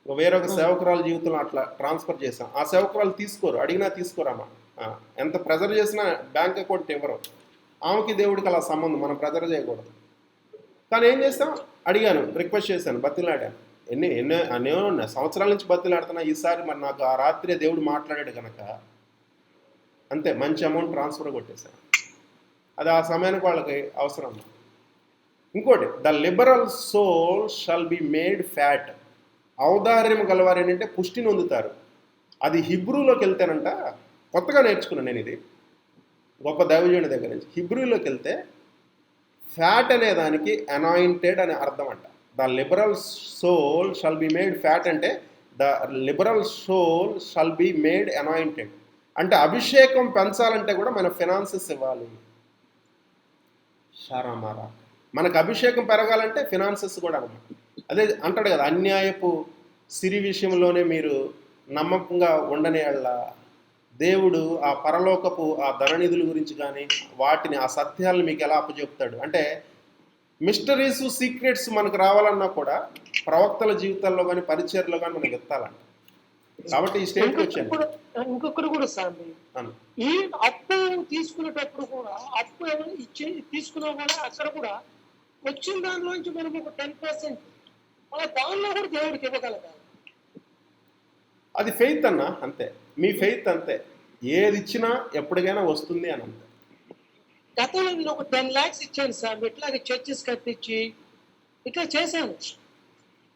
[SPEAKER 2] వేరొక సేవకురాల జీవితంలో అట్లా ట్రాన్స్ఫర్ చేశాం. ఆ సేవకురాలు తీసుకోరు, అడిగినా తీసుకోరామా, ఎంత ప్రెజర్ చేసినా బ్యాంక్ అకౌంట్ ఇవ్వరు. ఆమెకి దేవుడికి అలా సంబంధం, మనం ప్రెజర్ చేయకూడదు. కానీ ఏం చేస్తాం, అడిగాను, రిక్వెస్ట్ చేశాను, బతిలాడాను. ఎన్నో సంవత్సరాల నుంచి బతిలాడుతున్నా. ఈసారి మరి నాకు ఆ రాత్రి దేవుడు మాట్లాడాడు కనుక అంతే, మంచి అమౌంట్ ట్రాన్స్ఫర్ కొట్టేశాను. అది ఆ సమయానికి వాళ్ళకి అవసరం. ఇంకోటి, the liberal soul shall be made fat. ఔదార్యం గలవారు ఏంటంటే పుష్టిని పొందుతారు. అది హిబ్రూలోకి వెళ్తేనంట, కొత్తగా నేర్చుకున్నాను నేను ఇది గొప్ప దైవజనుడి దగ్గర నుంచి. హిబ్రూలోకి వెళ్తే ఫ్యాట్ అనే దానికి అనాయింటెడ్ అనే అర్థం అంట. The liberal soul shall be made fat అంటే the liberal soul shall be made anointed అంటే అభిషేకం పెంచాలంటే కూడా మన ఫినాన్సెస్ ఇవ్వాలి. షారామారా, మనకు అభిషేకం పెరగాలంటే ఫినాన్సెస్ కూడా అన్నమాట. అదే అంటాడు కదా, అన్యాయపు సిరి విషయంలోనే మీరు నమ్మకంగా ఉండని వాళ్ళ దేవుడు ఆ పరలోకపు ఆ ధననిధుల గురించి కానీ వాటిని, ఆ సత్యాలను మీకు ఎలా అప్పచెప్తాడు అంటే, మిస్టరీస్ సీక్రెట్స్ మనకు రావాలన్నా కూడా ప్రవక్తల జీవితాల్లో కానీ పరిచర్లో కానీ మనకు ఎత్తాలంట. కాబట్టి ఈ స్టేజ్కి వచ్చాను.
[SPEAKER 9] ఇంకొకరు కూడా సార్, ఈ అప్పు తీసుకునేటప్పుడు కూడా, అప్పు ఇచ్చి తీసుకున్నా కూడా అక్కడ కూడా వచ్చిన దానిలోంచి మనం ఒక 10% అలా దానిలో కూడా దేవుడికి ఇవ్వగలగాలి.
[SPEAKER 2] అది ఫెయిత్ అన్న, అంతే. మీ ఫెయిత్ అంతే, ఏది ఇచ్చినా ఎప్పటికైనా వస్తుంది అని అంతే.
[SPEAKER 9] గతంలో నేను ఒక 10 lakhs ఇచ్చాను సార్, ఇట్లాగే చర్చెస్ కట్టించి ఇట్లా చేశాను.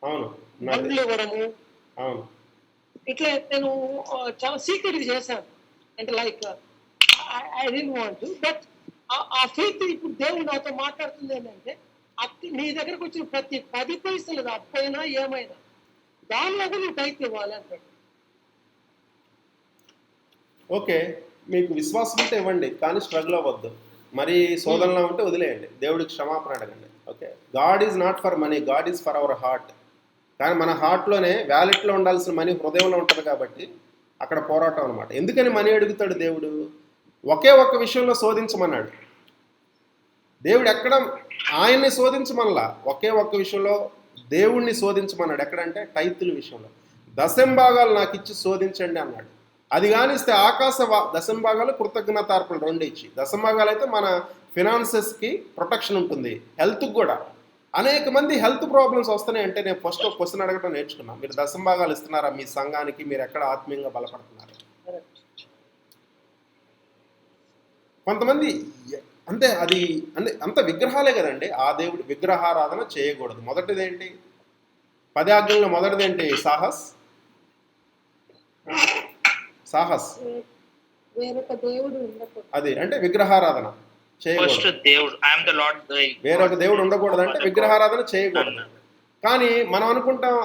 [SPEAKER 2] అవును,
[SPEAKER 9] బండ్లు ఇవ్వడము,
[SPEAKER 2] అవును,
[SPEAKER 9] ఇట్లా నేను చాలా సీక్రెట్ చేశాను. అంటే like I don't want, but ఆ ఫెయిత్ ఇప్పుడు దేవుడు నాతో మాట్లాడుతుంది ఏంటంటే, నీ దగ్గరకు వచ్చిన ప్రతి 10 పైసలు అప్పైనా ఏమైనా దానిలో నువ్వు టైప్ ఇవ్వాలి అంటాడు.
[SPEAKER 2] ఓకే, మీకు విశ్వాసం ఉంటే ఇవ్వండి, కానీ స్ట్రగుల్ అవ్వద్దు. మరి శోధనలో ఉంటే వదిలేయండి, దేవుడికి క్షమాపణ అడగండి. Okay, God is not for money, God is for our heart. కానీ మన హార్ట్లోనే వ్యాలెట్లో ఉండాల్సిన మనీ హృదయంలో ఉంటుంది కాబట్టి అక్కడ పోరాటం అనమాట. ఎందుకని మనీ అడుగుతాడు దేవుడు? ఒకే ఒక్క విషయంలో శోధించమన్నాడు దేవుడు. ఎక్కడ ఆయన్ని శోధించమనలా, ఒకే ఒక్క విషయంలో దేవుణ్ణి శోధించమన్నాడు. ఎక్కడంటే టైతుల విషయంలో. దశంభాగాలు నాకు ఇచ్చి శోధించండి అన్నాడు. అది కానిస్తే దశంభాగాలు కృతజ్ఞతార్పణలు 2 ఇచ్చి. దశంభాగాలు అయితే మన ఫినాన్సెస్కి ప్రొటెక్షన్ ఉంటుంది, హెల్త్కి కూడా. అనేక మంది హెల్త్ ప్రాబ్లమ్స్ వస్తున్నాయి అంటే నేను ఫస్ట్ ఒక క్వశ్చన్ అడగడం నేర్చుకున్నాను. మీరు దశంభాగాలు ఇస్తున్నారా మీ సంఘానికి? మీరు ఎక్కడ ఆత్మీయంగా బలపడుతున్నారు? కొంతమంది అంతే, అది అంటే అంత విగ్రహాలే కదండి. ఆ దేవుడి విగ్రహారాధన చేయకూడదు. మొదటిదేంటి? 10 ఆజ్ఞల్లో మొదటిదేంటి? సాహస్.
[SPEAKER 9] వేరొక దేవుడు ఉండకూడదు.
[SPEAKER 2] అది అంటే విగ్రహారాధన చేయకూడదు.
[SPEAKER 8] దేవుడు
[SPEAKER 2] వేరొక దేవుడు ఉండకూడదు అంటే విగ్రహారాధన చేయకూడదు. కానీ మనం అనుకుంటాం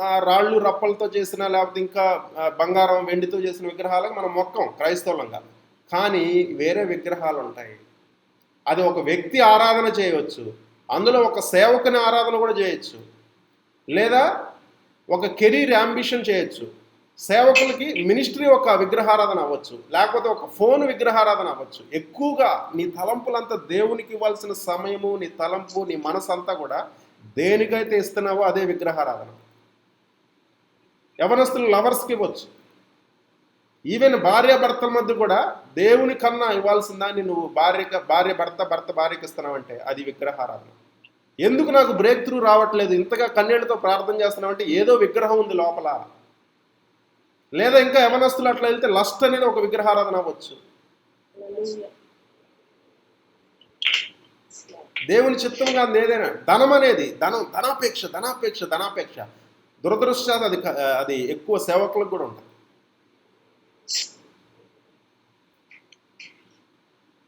[SPEAKER 2] ఆ రాళ్ళు రప్పలతో చేసిన, లేకపోతే ఇంకా బంగారం వెండితో చేసిన విగ్రహాలకు మనం మొక్కం క్రైస్తవులంగా. కానీ వేరే విగ్రహాలు ఉంటాయి. అది ఒక వ్యక్తి ఆరాధన చేయవచ్చు, అందులో ఒక సేవకుని ఆరాధన కూడా చేయొచ్చు, లేదా ఒక కెరీర్ అంబిషన్ చేయొచ్చు. సేవకులకి మినిస్ట్రీ ఒక విగ్రహారాధన అవ్వచ్చు, లేకపోతే ఒక ఫోన్ విగ్రహారాధన అవ్వచ్చు. ఎక్కువగా నీ తలంపులంతా దేవునికి ఇవ్వాల్సిన సమయము, నీ తలంపు, నీ మనసు అంతా కూడా దేనికైతే ఇస్తున్నావో అదే విగ్రహారాధన. యవనస్తులు లవర్స్కి ఇవ్వచ్చు. ఈవెన్ భార్యాభర్తల మధ్య కూడా దేవుని కన్నా ఇవ్వాల్సిన దాన్ని నువ్వు భార్య భర్త భార్యకి ఇస్తున్నావంటే అది విగ్రహారాధన. ఎందుకు నాకు బ్రేక్ త్రూ రావట్లేదు, ఇంతగా కన్నీళ్లతో ప్రార్థన చేస్తున్నావంటే ఏదో విగ్రహం ఉంది లోపల. లేదా ఇంకా యవనస్తులు అట్లా వెళ్తే లస్ట్ అనేది ఒక విగ్రహారాధన అవ్వచ్చు. దేవుని చిత్తం కాదు ఏదైనా. ధనం అనేది ధనాపేక్ష దురదృష్టాలు అది ఎక్కువ సేవకులకు కూడా ఉంటుంది.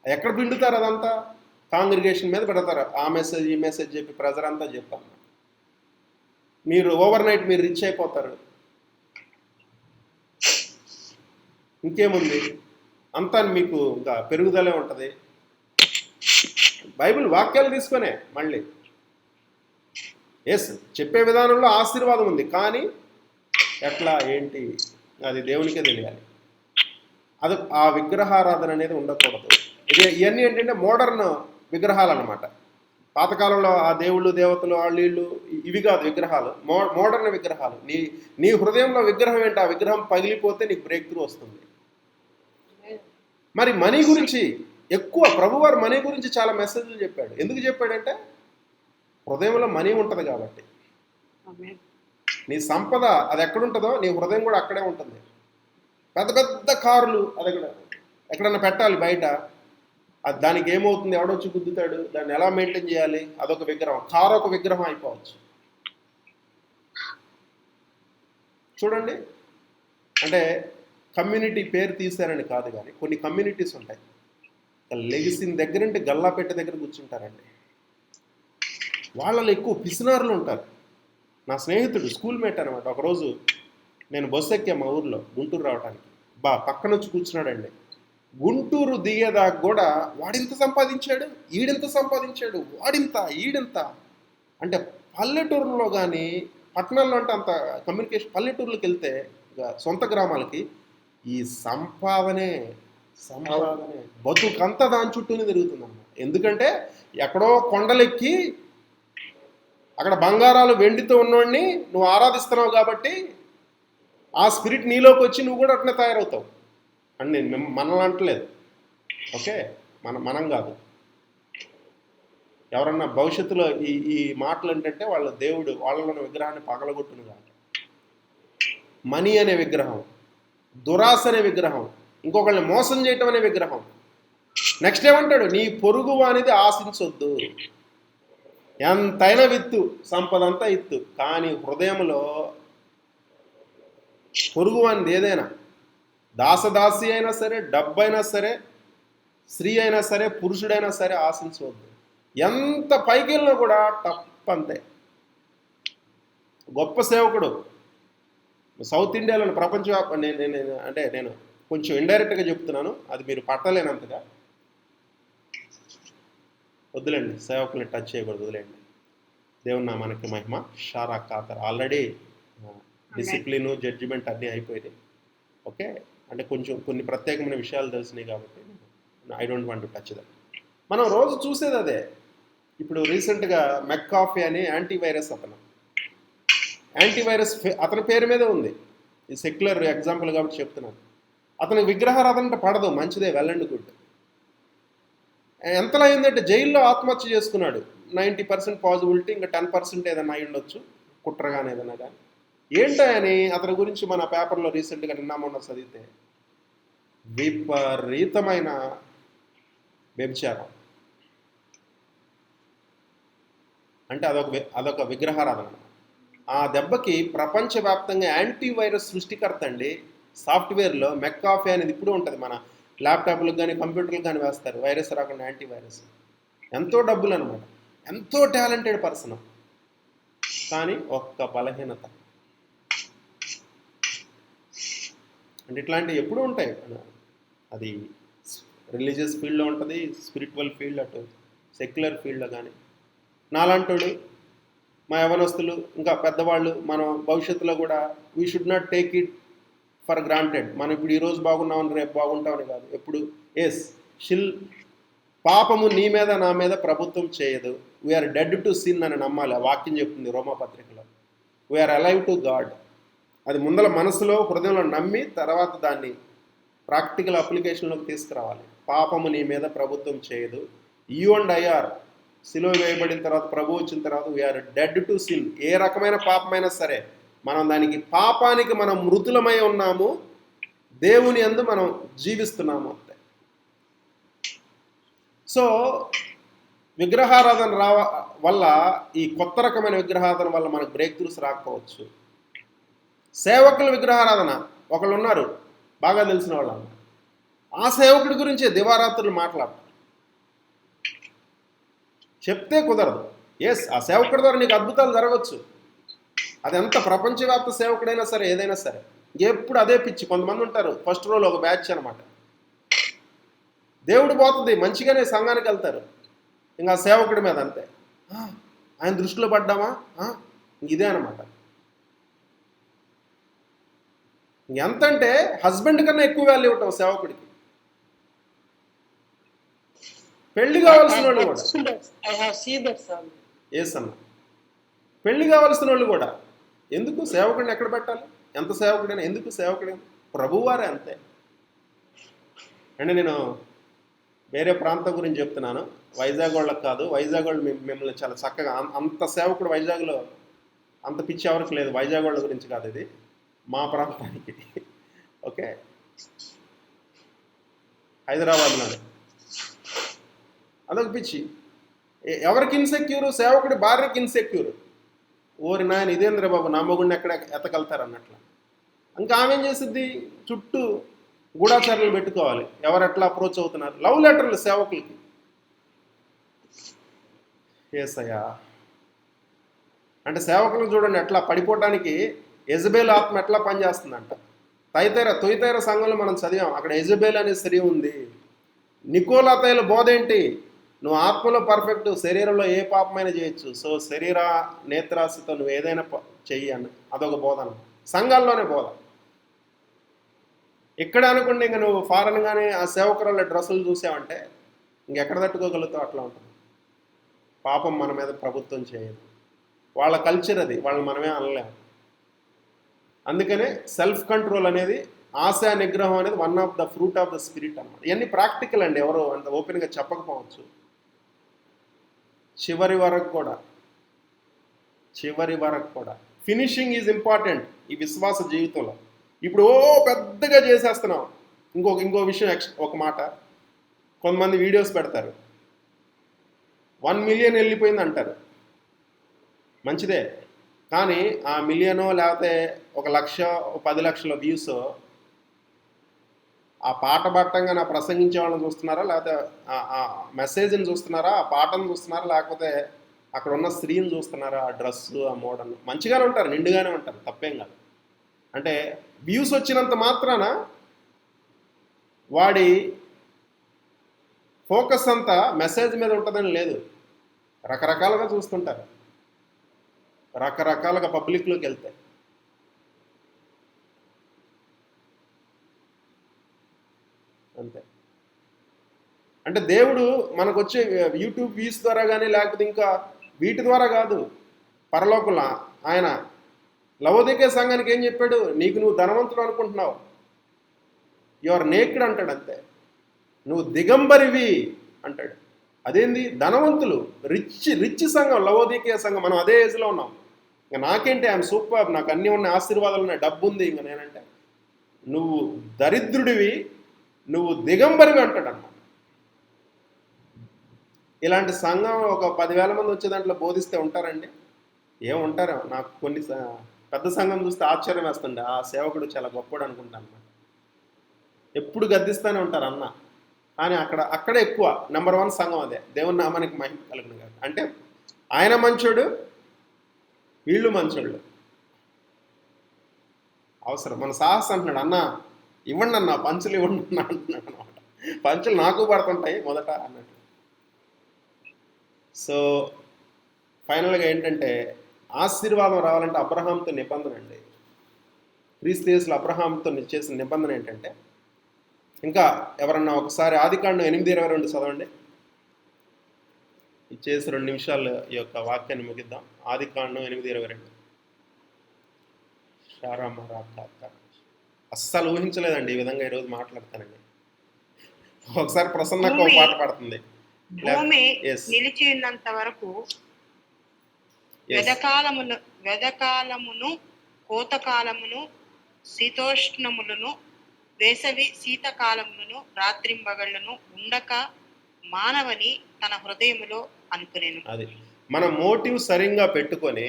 [SPEAKER 2] ఎక్కడ పిండుతారు? అదంతా కాంగ్రిగేషన్ మీద పెడతారు. ఆ మెసేజ్ ఈ మెసేజ్ చెప్పి ప్రెజర్ అంతా చెప్తాను. మీరు ఓవర్ నైట్ మీరు రిచ్ అయిపోతారు. ఇంకేముంది, అంతా మీకు ఇంకా పెరుగుదలే ఉంటుంది. బైబిల్ వాక్యాలు తీసుకొనే మళ్ళీ ఎస్ చెప్పే విధానంలో ఆశీర్వాదం ఉంది, కానీ ఎట్లా ఏంటి అది దేవునికే తెలియాలి. అది ఆ విగ్రహారాధన అనేది ఉండకూడదు. ఇవన్నీ ఏంటంటే మోడర్న్ విగ్రహాలు అన్నమాట. పాతకాలంలో ఆ దేవుళ్ళు దేవతలు వీళ్ళు ఇవి కాదు విగ్రహాలు, మోడర్న్ విగ్రహాలు. నీ హృదయంలో విగ్రహం ఏంటి? ఆ విగ్రహం పగిలిపోతే నీకు బ్రేక్ త్రూ వస్తుంది. మరి మనీ గురించి ఎక్కువ ప్రభువారు మనీ గురించి చాలా మెసేజ్లు చెప్పాడు. ఎందుకు చెప్పాడంటే హృదయంలో మనీ ఉంటుంది కాబట్టి. నీ సంపద అది ఎక్కడుంటుందో నీ హృదయం కూడా అక్కడే ఉంటుంది. పెద్ద పెద్ద కార్లు అది ఎక్కడన్నా పెట్టాలి బయట, అది దానికి ఏమవుతుంది, ఎవడొచ్చి గుద్దుతాడు, దాన్ని ఎలా మెయింటైన్ చేయాలి, అదొక విగ్రహం. కారు ఒక విగ్రహం అయిపోవచ్చు. చూడండి, అంటే కమ్యూనిటీ పేరు తీశారని కాదు, కానీ కొన్ని కమ్యూనిటీస్ ఉంటాయి లెగిసిన దగ్గర నుండి గల్లాపెట్ట దగ్గర కూర్చుంటారండి. వాళ్ళలో ఎక్కువ పిసినారులు ఉంటారు. నా స్నేహితుడు స్కూల్ మేట్ అనమాట. ఒకరోజు నేను బస్సు ఎక్కా మా ఊర్లో గుంటూరు రావడానికి. పక్కన వచ్చి కూర్చున్నాడండి. గుంటూరు దిగేదాకా కూడా వాడింత సంపాదించాడు, ఈడింత సంపాదించాడు, ఈడింత అంటే పల్లెటూరులో కానీ పట్టణాల్లో అంటే అంత కమ్యూనికేషన్. పల్లెటూరులోకి వెళ్తే సొంత గ్రామాలకి ఈ సంపాదనే బతుకంతా దాని చుట్టూనే తిరుగుతుంది అన్నమాట. ఎందుకంటే ఎక్కడో కొండలెక్కి అక్కడ బంగారాలు వెండితో ఉన్నవాడిని నువ్వు ఆరాధిస్తున్నావు కాబట్టి ఆ స్పిరిట్ నీలోకి వచ్చి నువ్వు కూడా అట్లనే తయారవుతావు అని నేను మనల్ని అంటలేదు. ఓకే, మనం కాదు. ఎవరన్నా భవిష్యత్తులో ఈ మాటలు ఏంటంటే వాళ్ళ దేవుడు వాళ్ళలోని విగ్రహాన్ని పగలగొట్టును కాదు. మనీ అనే విగ్రహం, దురాశ అనే విగ్రహం, ఇంకొకళ్ళని మోసం చేయటం అనే విగ్రహం, నెక్స్ట్ ఏమంటాడు, నీ పొరుగు అనేది ఆశించొద్దు. ఎంతైనా విత్తు, సంపద అంతా ఇత్తు, కానీ హృదయంలో పొరుగు అనేది ఏదైనా, దాసదాసి అయినా సరే, డబ్బైనా సరే, స్త్రీ అయినా సరే, పురుషుడైనా సరే ఆశించవద్దు. ఎంత పైకి వెళ్ళినా కూడా తప్పంతే. గొప్ప సేవకుడు సౌత్ ఇండియాలో ప్రపంచవ్యాప్త నేను కొంచెం ఇండైరెక్ట్గా చెప్తున్నాను, అది మీరు పట్టలేనంతగా. వద్దులేండి, సేవకుల్ని టచ్ చేయకూడదు, వదిలేండి. దేవుని నామానికి మహిమ. Sarah Qatar already discipline, judgement అన్నీ అయిపోయినాయి. ఓకే, అంటే కొంచెం కొన్ని ప్రత్యేకమైన విషయాలు తెలిసినాయి కాబట్టి I don't want to touch that. మనం రోజు చూసేది అదే. ఇప్పుడు రీసెంట్గా మెక్కాఫీ అని యాంటీవైరస్, యాంటీవైరస్ అతని పేరు మీదే ఉంది. ఈ సెక్యులర్ ఎగ్జాంపుల్ కాబట్టి చెప్తున్నాను. అతని విగ్రహారాధన అంటే పడదు, మంచిదే, వెల్ అండ్ గుడ్. ఎంతలా అయిందంటే జైల్లో ఆత్మహత్య చేసుకున్నాడు. 90% పాజిబిలిటీ, ఇంకా 10% ఏదైనా అయి ఉండొచ్చు, కుట్రగానే ఏదైనా కానీ. ఏంటో అని అతని గురించి మన పేపర్లో రీసెంట్గా నిన్న మొన్న చదివితే విపరీతమైన వ్యభిచారం. అంటే అదొక విగ్రహారాధన. ఆ దెబ్బకి ప్రపంచవ్యాప్తంగా యాంటీవైరస్ సృష్టికర్త అండి, సాఫ్ట్వేర్లో మెక్కాఫీ అనేది ఇప్పుడు ఉంటుంది, మన ల్యాప్టాప్లకు కానీ కంప్యూటర్లకు కానీ వేస్తారు, వైరస్ రాకుండా యాంటీవైరస్. ఎంతో డబ్బులు అనమాట, ఎంతో టాలెంటెడ్ పర్సన్, కానీ ఒక్క బలహీనత. అంటే ఇట్లాంటివి ఎప్పుడూ ఉంటాయి. అది రిలీజియస్ ఫీల్డ్లో ఉంటుంది, స్పిరిచువల్ ఫీల్డ్, అటు సెక్యులర్ ఫీల్డ్లో కానీ. నాలాంటోడు, మా యవనస్తులు, ఇంకా పెద్దవాళ్ళు, మనం భవిష్యత్తులో కూడా we should not take it for granted. మనం ఇప్పుడు ఈరోజు బాగున్నామని రేపు బాగుంటామని కాదు. ఎప్పుడు పాపము నీ మీద నా మీద ప్రభుత్వం చేయదు. వీఆర్ డెడ్ టు సిన్ అని నమ్మాలి. ఆ వాక్యం చెప్తుంది రోమాపత్రికలో. We are alive to God. అది ముందల మనసులో, హృదయంలో నమ్మి తర్వాత దాన్ని ప్రాక్టికల్ అప్లికేషన్లోకి తీసుకురావాలి. పాపము నీ మీద ప్రభుత్వం చేయదు. యూ అండ్ ఐఆర్ సిలువ వేయబడిన తర్వాత, ప్రభు వచ్చిన తర్వాత వీఆర్ డెడ్ టు సిన్. ఏ రకమైన పాపమైనా సరే మనం పాపానికి మనం మృతులమై ఉన్నాము, దేవుని యందు మనం జీవిస్తున్నాము అంతే. సో విగ్రహారాధన వల్ల, ఈ కొత్త రకమైన విగ్రహారాధన వల్ల మనకు బ్రేక్ త్రూస్ రాకపోవచ్చు. సేవకుల విగ్రహారాధన, ఒకళ్ళు ఉన్నారు బాగా తెలిసిన వాళ్ళు, ఆ సేవకుడి గురించే దివారాత్రులు మాట్లాడతారు. చెప్తే కుదరదు. ఆ సేవకుడి ద్వారా నీకు అద్భుతాలు జరగవచ్చు. అది ఎంత ప్రపంచవ్యాప్త సేవకుడైనా సరే, ఏదైనా సరే, ఎప్పుడు అదే పిచ్చి. కొంతమంది ఉంటారు, ఫస్ట్ రోలో ఒక బ్యాచ్ అనమాట. దేవుడు పోతుంది, మంచిగానే సంఘానికి వెళ్తారు, ఇంకా సేవకుడి మీద అంతే. ఆయన దృష్టిలో పడ్డామా, ఇదే అనమాట. ఎంతంటే హస్బెండ్ కన్నా ఎక్కువ వాల్యూ ఇవ్వటం సేవకుడికి. పెళ్లి కావాల్సిన వాళ్ళు కూడా, పెళ్లి కావాల్సిన వాళ్ళు కూడా ఎందుకు సేవకుడిని ఎక్కడ పెట్టాలి? ఎంత సేవకుడైనా ఎందుకు సేవకుడైనా ప్రభువారే అంతే. అంటే నేను వేరే ప్రాంతం గురించి చెప్తున్నాను, వైజాగ్ వాళ్ళకి కాదు. వైజాగ్ వాళ్ళు మిమ్మల్ని చాలా చక్కగా, అంత సేవకుడు వైజాగ్లో అంత పిచ్చి ఎవరికి లేదు. వైజాగ్ వాళ్ళ గురించి కాదు, ఇది మా ప్రాంతానికి. ఓకే, హైదరాబాద్లో అదొక పిచ్చి. ఎవరికి ఇన్సెక్యూరు? సేవకుడి భార్యకి ఇన్సెక్యూరు. ఓరి నాయన ఇదేంద్ర బాబు, నా మొగుడిని ఎక్కడ ఎతకలుతారు అన్నట్లు. ఇంకా ఆమె ఏం చేసిద్ది, చుట్టూ గూఢాచారాలు పెట్టుకోవాలి, ఎవరు ఎట్లా అప్రోచ్ అవుతున్నారు. లవ్ లెటర్లు సేవకులకి. ఏసయ్యా, అంటే సేవకులకు చూడండి ఎట్లా పడిపోవడానికి యెజబేలు ఆత్మ ఎట్లా పనిచేస్తుందంట. తొయితైర సంఘంలో మనం చదివాం, అక్కడ యెజబేలు అనే స్త్రీ ఉంది. నికోలాతైల బోధ ఏంటి? నువ్వు ఆత్మలో పర్ఫెక్ట్, శరీరంలో ఏ పాపమైనా చేయొచ్చు. సో శరీర నేత్రాశతో నువ్వు ఏదైనా చెయ్యి అని, అదొక బోధన సంఘాల్లోనే బోధ. ఇక్కడ అనుకోండి, ఇంక నువ్వు ఫారెన్ కానీ ఆ సేవకురాళ్ళ డ్రెస్సులు చూసావంటే ఇంకెక్కడ తట్టుకోగలుగుతావు, అట్లా ఉంటుంది. పాపం మన మీద ప్రభుత్వం చేయదు, వాళ్ళ కల్చర్ అది, వాళ్ళని మనమే అనలేము. అందుకనే సెల్ఫ్ కంట్రోల్ అనేది, ఆశా నిగ్రహం అనేది one of the fruit of the spirit అన్నమాట. ఇవన్నీ ప్రాక్టికల్ అండి, ఎవరో అంత ఓపెన్గా చెప్పకపోవచ్చు. చివరి వరకు కూడా ఫినిషింగ్ ఈజ్ ఇంపార్టెంట్ ఈ విశ్వాస జీవితంలో. ఇప్పుడు పెద్దగా చేసేస్తున్నాం. ఇంకో విషయం, ఒక మాట, కొంతమంది వీడియోస్ పెడతారు, 1 మిలియన్ వెళ్ళిపోయింది అంటారు. మంచిదే, కానీ ఆ మిలియనో లేకపోతే 1 లక్ష 10 లక్షల వ్యూస్ ఆ పాట పట్టంగా నా ప్రసంగించే వాళ్ళని చూస్తున్నారా, లేకపోతే ఆ మెసేజ్ని చూస్తున్నారా, ఆ పాటను చూస్తున్నారా, లేకపోతే అక్కడ ఉన్న స్త్రీని చూస్తున్నారా, ఆ డ్రెస్సు, ఆ మోడల్. మంచిగానే ఉంటారు, నిండుగానే ఉంటారు, తప్పేం కాదు. అంటే వ్యూస్ వచ్చినంత మాత్రాన వాడి ఫోకస్ అంతా మెసేజ్ మీద ఉంటుందని లేదు. రకరకాలుగా చూస్తుంటారు, రకరకాలుగా పబ్లిక్లోకి వెళ్తాయి. అంతే. అంటే దేవుడు మనకు వచ్చే యూట్యూబ్ వ్యూస్ ద్వారా కానీ లేకపోతే ఇంకా వీటి ద్వారా కాదు, పరలోకంలో ఆయన లవోదికే సంఘానికి ఏం చెప్పాడు? నీకు నువ్వు ధనవంతుడు అనుకుంటున్నావు, యు ఆర్ నేక్డ్ అంటాడు. అంతే, నువ్వు దిగంబరివి అంటాడు. అదేంది? ధనవంతులు, రిచ్ సంఘం, లవోదికే సంఘం. మనం అదే ఏజ్లో ఉన్నాం. ఇంకా నాకేంటి, ఐఎమ్ సూపర్, నాకు అన్నీ ఉన్నాయి, ఆశీర్వాదాలు ఉన్నాయి, డబ్బు ఉంది. ఇంకా నేనంటే నువ్వు దరిద్రుడివి, నువ్వు దిగంబరివి అంటాడు అన్నమాట. ఇలాంటి సంఘం ఒక 10,000 మంది వచ్చే దాంట్లో బోధిస్తే ఉంటారండి? ఏముంటారో. నాకు కొన్ని పెద్ద సంఘం చూస్తే ఆశ్చర్యం వేస్తుండే, ఆ సేవకుడు చాలా గొప్పడు అనుకుంటాను అన్నమాట. ఎప్పుడు గద్దిస్తూనే ఉంటారు అన్న, కానీ అక్కడే ఎక్కువ నెంబర్ 1 సంఘం అదే. దేవుని నామానికి మహిమ కలుగును కాదు. అంటే ఆయన మంచోడు, వీళ్ళు మంచోళ్ళు. అవసరం మన సాహసం అంటున్నాడు, అన్న ఇవ్వండి అన్న, పంచులు ఇవ్వండి అన్న అంటున్నాడు అనమాట. పంచులు నాకు పడుతుంటాయి మొదట అన్నట్టు. సో ఫైనల్గా ఏంటంటే, ఆశీర్వాదం రావాలంటే అబ్రహాంతో నిబంధన అండి. క్రీస్తు యేసులో అబ్రహాంతో చేసిన నిబంధన ఏంటంటే, ఇంకా ఎవరన్నా ఒకసారి ఆదికాండం 8:22 చదవండి. ఇచ్చేసి 2 నిమిషాలు ఈ యొక్క వాక్యాన్ని ముగిద్దాం. ఆదికాండం 8:22. అస్సలు ఊహించలేదండి ఈ విధంగా ఈరోజు మాట్లాడతానండి. ఒకసారి ప్రసన్నకు ఒక పాట పాడుతుంది.
[SPEAKER 6] భూమి నిలిచి ఉన్నంత వరకు వెదకాలమును కోతకాలమును శీతోష్ణములను వేసవి శీతకాలములను రాత్రింబగళ్ళను ఉండక మానవని తన హృదయములో అనుకునేను.
[SPEAKER 2] అది మన మోటివ్ సరిగ్గా పెట్టుకొని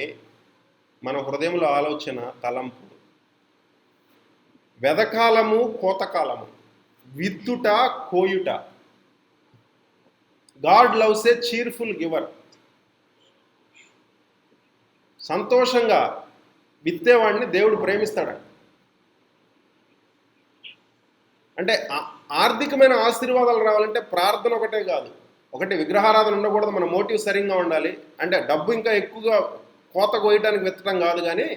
[SPEAKER 2] మన హృదయంలో ఆలోచన, తలంపు, వెదకాలము కోతకాలము, విత్తుట కోయుట. God loves a cheerful giver. సంతోషంగా విత్తేవాడిని దేవుడు ప్రేమిస్తాడు. అంటే ఆర్థికమైన ఆశీర్వాదాలు రావాలంటే ప్రార్థన ఒకటే కాదు, ఒకటి విగ్రహారాధన ఉండకూడదు, మన మోటివ్ సరిగ్గా ఉండాలి. అంటే డబ్బు ఇంకా ఎక్కువగా కోత కోయటానికి వెతకడం కాదు, కానీ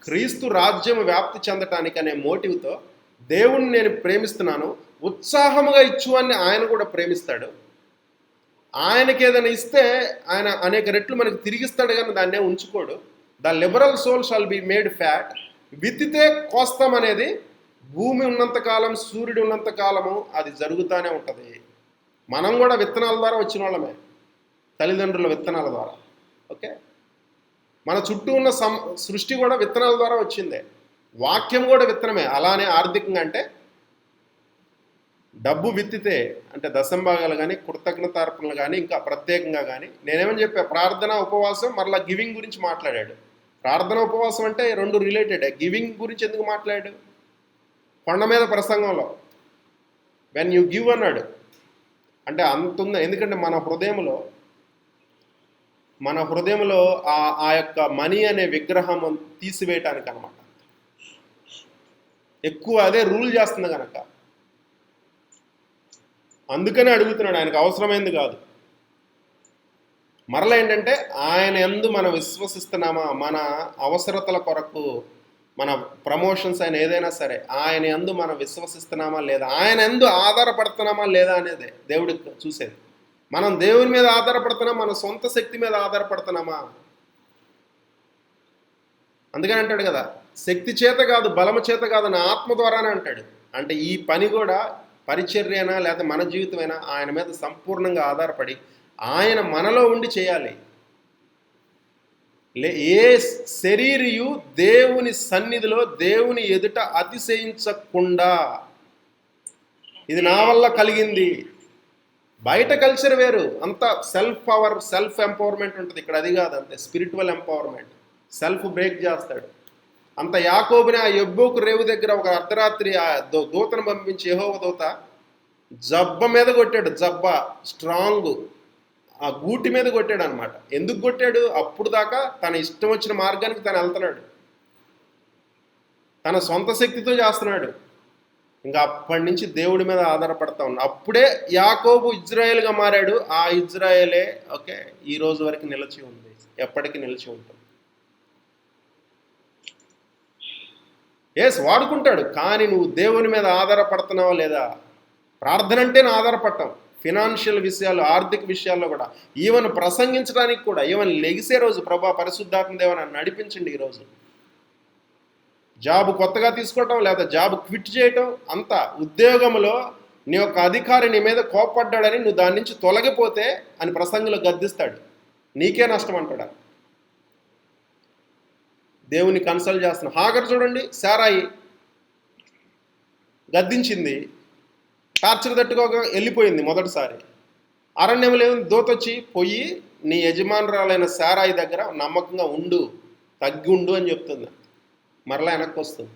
[SPEAKER 2] క్రీస్తు రాజ్యం వ్యాప్తి చెందటానికి అనే మోటివ్తో దేవుణ్ణి నేను ప్రేమిస్తున్నాను, ఉత్సాహముగా ఇచ్చు అని ఆయన కూడా ప్రేమిస్తాడు. ఆయనకి ఏదైనా ఇస్తే ఆయన అనేక రెట్లు మనకి తిరిగిస్తాడు, కానీ దాన్నే ఉంచుకోడు. The liberal soul shall be made fat. విత్తితే కోస్తాం అనేది భూమి ఉన్నంతకాలం, సూర్యుడు ఉన్నంతకాలము అది జరుగుతూనే ఉంటుంది. మనం కూడా విత్తనాల ద్వారా వచ్చిన వాళ్ళమే, తల్లిదండ్రుల విత్తనాల ద్వారా. ఓకే, మన చుట్టూ ఉన్న సృష్టి కూడా విత్తనాల ద్వారా వచ్చిందే. వాక్యం కూడా విత్తనమే. అలానే ఆర్థికంగా అంటే డబ్బు విత్తితే, అంటే దశంభాగాలు కానీ కృతజ్ఞతార్పణలు కానీ ఇంకా ప్రత్యేకంగా కానీ. నేనేమని చెప్పా, ప్రార్థన ఉపవాసం, మరలా గివింగ్ గురించి మాట్లాడాడు. ప్రార్థన ఉపవాసం అంటే 2 రిలేటెడ్. గివింగ్ గురించి ఎందుకు మాట్లాడాడు? కొండ మీద ప్రసంగంలో వెన్ యూ గివ్ అన్నాడు. అంటే అంత ఉంది. ఎందుకంటే మన హృదయంలో ఆ యొక్క మనీ అనే విగ్రహం తీసివేయటానికి అనమాట. ఎక్కువ అదే రూల్ చేస్తుంది కనుక అందుకనే అడుగుతున్నాడు. ఆయనకు అవసరమైంది కాదు. మరలా ఏంటంటే, ఆయన యందు మనం విశ్వసిస్తున్నామా, మన అవసరతల కొరకు, మన ప్రమోషన్స్ అయినా ఏదైనా సరే ఆయన యందు మనం విశ్వసిస్తున్నామా లేదా, ఆయన యందు ఆధారపడుతున్నామా లేదా అనేది దేవుడు చూసేది. మనం దేవుని మీద ఆధారపడుతున్నామా, మన సొంత శక్తి మీద ఆధారపడుతున్నామా? అందుకని అంటాడు కదా, శక్తి చేత కాదు, బలము చేత కాదు, నా ఆత్మ ద్వారానే అంటాడు. అంటే ఈ పని కూడా పరిచర్యనా లేదా మన జీవితమైనా ఆయన మీద సంపూర్ణంగా ఆధారపడి ఆయన మనలో ఉండి చేయాలి. ఏ శరీరియు దేవుని సన్నిధిలో దేవుని ఎదుట అతిశయించకుండా, ఇది నా వల్ల కలిగింది, బయట కల్చర్ వేరు, అంత సెల్ఫ్ పవర్, సెల్ఫ్ ఎంపవర్మెంట్ ఉంటుంది. ఇక్కడ అది కాదు, అంతే స్పిరిచువల్ ఎంపవర్మెంట్. సెల్ఫ్ బ్రేక్ చేస్తాడు. అంత యాకోబుని ఆ యెబ్బోకు రేవు దగ్గర ఒక అర్ధరాత్రి ఆ దూతను పంపించి యెహోవా దూత జబ్బ మీద కొట్టాడు. జబ్బ స్ట్రాంగ్, ఆ గూటి మీద కొట్టాడు అనమాట. ఎందుకు కొట్టాడు? అప్పుడు దాకా తన ఇష్టం వచ్చిన మార్గానికి తను వెళ్తున్నాడు, తన సొంత శక్తితో చేస్తున్నాడు. ఇంకా అప్పటి నుంచి దేవుడి మీద ఆధారపడతా ఉన్నాడు. అప్పుడే యాకోబు ఇజ్రాయేల్గా మారాడు. ఆ ఇజ్రాయేలే ఓకే ఈ రోజు వరకు నిలిచి ఉంది, ఎప్పటికీ నిలిచి ఉంటుంది. ఎస్ వాడుకుంటాడు, కానీ నువ్వు దేవుని మీద ఆధారపడుతున్నావా లేదా? ప్రార్థన అంటే నా ఆధారపడటం. ఫినాన్షియల్ విషయాలు, ఆర్థిక విషయాల్లో కూడా, ఈవెన్ ప్రసంగించడానికి కూడా, ఈవెన్ లెగిసే రోజు ప్రభా పరిశుద్ధాత్మ దేవ నన్ను నడిపించండి ఈరోజు, జాబ్ కొత్తగా తీసుకోవటం లేదా జాబ్ క్విట్ చేయటం, అంతా ఉద్యోగంలో నీ యొక్క అధికారి నీ మీద కోపడ్డాడని నువ్వు దాని నుంచి తొలగిపోతే అని ప్రసంగంలో గద్దిస్తాడు. నీకే నష్టం అంటాడు. దేవుని కన్సల్ట్ చేస్తున్నా. హాగర్ చూడండి, సారాయి గద్దించింది, టార్చర్ తట్టుకోగా వెళ్ళిపోయింది మొదటిసారి. అరణ్యంలో దూతొచ్చి పోయి నీ యజమానురాలైన సారాయి దగ్గర నమ్మకంగా ఉండు, తగ్గి ఉండు అని చెప్తుంది. మరలా వెనక్కి వస్తుంది.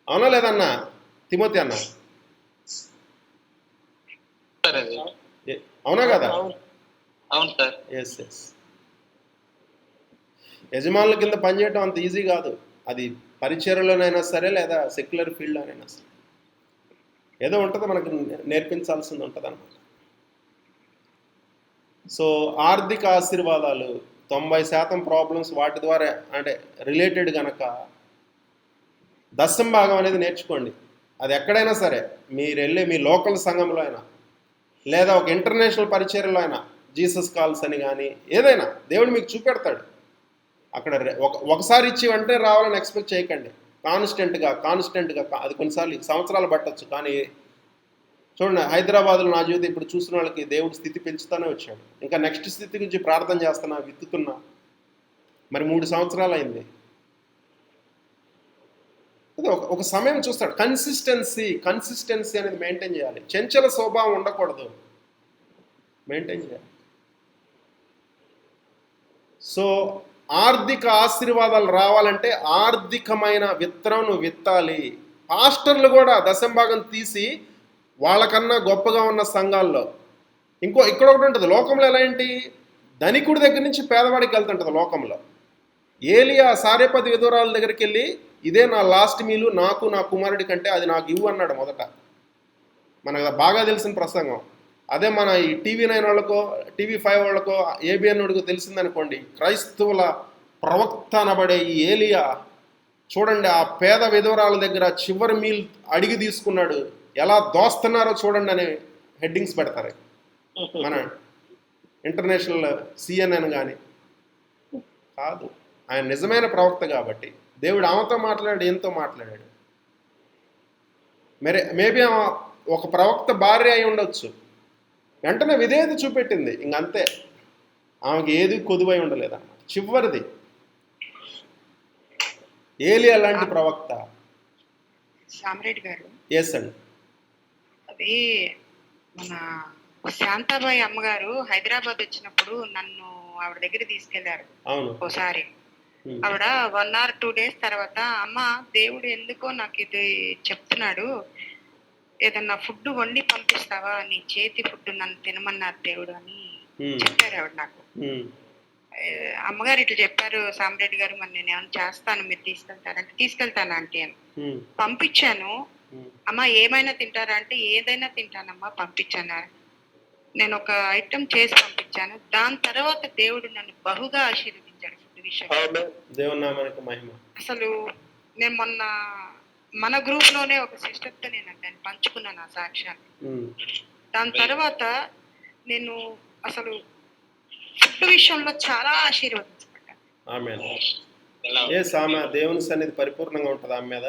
[SPEAKER 2] అవునా లేదన్నా తిమోతి అన్న? అవునా కదా?
[SPEAKER 3] అవును సార్.
[SPEAKER 2] Yes yes. యజమానుల కింద పనిచేయడం అంత ఈజీ కాదు. అది పరిచర్యలోనైనా సరే లేదా సెక్యులర్ ఫీల్డ్లోనైనా సరే ఏదో ఉంటుంది, మనకు నేర్పించాల్సింది ఉంటుంది అనమాట. సో ఆర్థిక ఆశీర్వాదాలు 90% ప్రాబ్లమ్స్ వాటి ద్వారా అంటే రిలేటెడ్ కనుక దశం భాగం అనేది నేర్చుకోండి. అది ఎక్కడైనా సరే, మీరు వెళ్ళే మీ లోకల్ సంఘంలో అయినా లేదా ఒక ఇంటర్నేషనల్ పరిచర్యలో అయినా, జీసస్ కాల్స్ అని కానీ ఏదైనా దేవుడు మీకు చూపెడతాడు. అక్కడ ఒకసారి ఇచ్చి వెంటనే రావాలని ఎక్స్పెక్ట్ చేయకండి. కాన్స్టెంట్గా అది కొన్నిసార్లు సంవత్సరాలు పట్టచ్చు. కానీ చూడండి, హైదరాబాద్లో నా జీవితం ఇప్పుడు చూసిన వాళ్ళకి దేవుడు స్థితి పెంచుతూనే వచ్చాడు. ఇంకా నెక్స్ట్ స్థితి గురించి ప్రార్థన చేస్తున్నా, విత్తుతున్నా. మరి 3 సంవత్సరాలు అయింది. ఒక సమయం చూస్తాడు. కన్సిస్టెన్సీ అనేది మెయింటైన్ చేయాలి. చంచల స్వభావం ఉండకూడదు, మెయింటైన్ చేయాలి. సో ఆర్థిక ఆశీర్వాదాలు రావాలంటే ఆర్థికమైన విత్తనం నువ్వు విత్తాలి. పాస్టర్లు కూడా దశంభాగం తీసి వాళ్ళకన్నా గొప్పగా ఉన్న సంఘాల్లో ఇక్కడ ఒకటి ఉంటుంది. లోకంలో ఎలా ఏంటి, ధనికుడి దగ్గర నుంచి పేదవాడికి వెళ్తుంటుంది లోకంలో. ఏలియా సారేపతి విధురాల దగ్గరికి వెళ్ళి, ఇదే నా లాస్ట్ మీలు, నాకు నా కుమారుడి కంటే అది నాకు ఇవ్వు అన్నాడు మొదట. మనకు బాగా తెలిసిన ప్రసంగం అదే. మన ఈ TV9 వాళ్ళకో TV5 వాళ్ళకో ABN వాడికో తెలిసిందనుకోండి, క్రైస్తవుల ప్రవక్త అనబడే ఈ ఏలియా చూడండి ఆ పేద విధవరాల దగ్గర చివరి మీల్ అడిగి తీసుకున్నాడు, ఎలా దోస్తున్నారో చూడండి అనే హెడ్డింగ్స్ పెడతారు మన ఇంటర్నేషనల్ CNN కానీ. కాదు, ఆయన నిజమైన ప్రవక్త కాబట్టి దేవుడు ఆమెతో మాట్లాడాడు, ఈయనతో మాట్లాడాడు. మేబీ ఒక ప్రవక్త భార్య అయి ఉండొచ్చు, వెంటనే విధేయత చూపెట్టింది. ఇంకంతే, ఆమెకి ఏది కొదువై ఉండలేదు అన్నమాట. చివరిది ఏలియా లాంటి ప్రవక్త.
[SPEAKER 6] సామరెడ్డి గారు,
[SPEAKER 2] ఎస్ అండి.
[SPEAKER 6] అది మన శాంతాబాయి అమ్మగారు హైదరాబాద్ వచ్చినప్పుడు నన్ను ఆవిడ దగ్గర తీసుకెళ్లారు.
[SPEAKER 2] అవును.
[SPEAKER 6] ఒకసారి ఆవిడ 1 or 2 days తర్వాత, అమ్మ దేవుడు ఎందుకో నాకు ఇది చెప్తున్నాడు, ఏదన్నా ఫుడ్ వండి పంపిస్తావా, నీ చేతి ఫుడ్ నన్ను తినమన్నారు దేవుడు అని చెప్పారు ఆవిడ నాకు. అమ్మగారు ఇట్లా చెప్పారు సామరెడ్డి గారు, మరి నేను ఏమైనా చేస్తాను, మీరు తీసుకెళ్తారంటే తీసుకెళ్తాను ఆంటీ అని పంపించాను. అమ్మ ఏమైనా తింటారా అంటే ఏదైనా తింటానమ్మా పంపించాను. నేను ఒక ఐటమ్ చేసి పంపించాను. దాని తర్వాత దేవుడు నన్ను బహుగా ఆశీర్వదించాడు ఫుడ్ విషయంలో. అసలు నేను మొన్న మన గ్రూప్ లోనే ఒక సిస్టర్ తో నేను పంచుకున్నాను ఆ సాక్ష్యాన్ని. దాని తర్వాత నేను అసలు ఫుడ్ విషయంలో చాలా ఆశీర్వదించబడ్డాను.
[SPEAKER 2] ఆమె దేవుని సన్నిధి పరిపూర్ణంగా ఉంటుంది ఆమె మీద.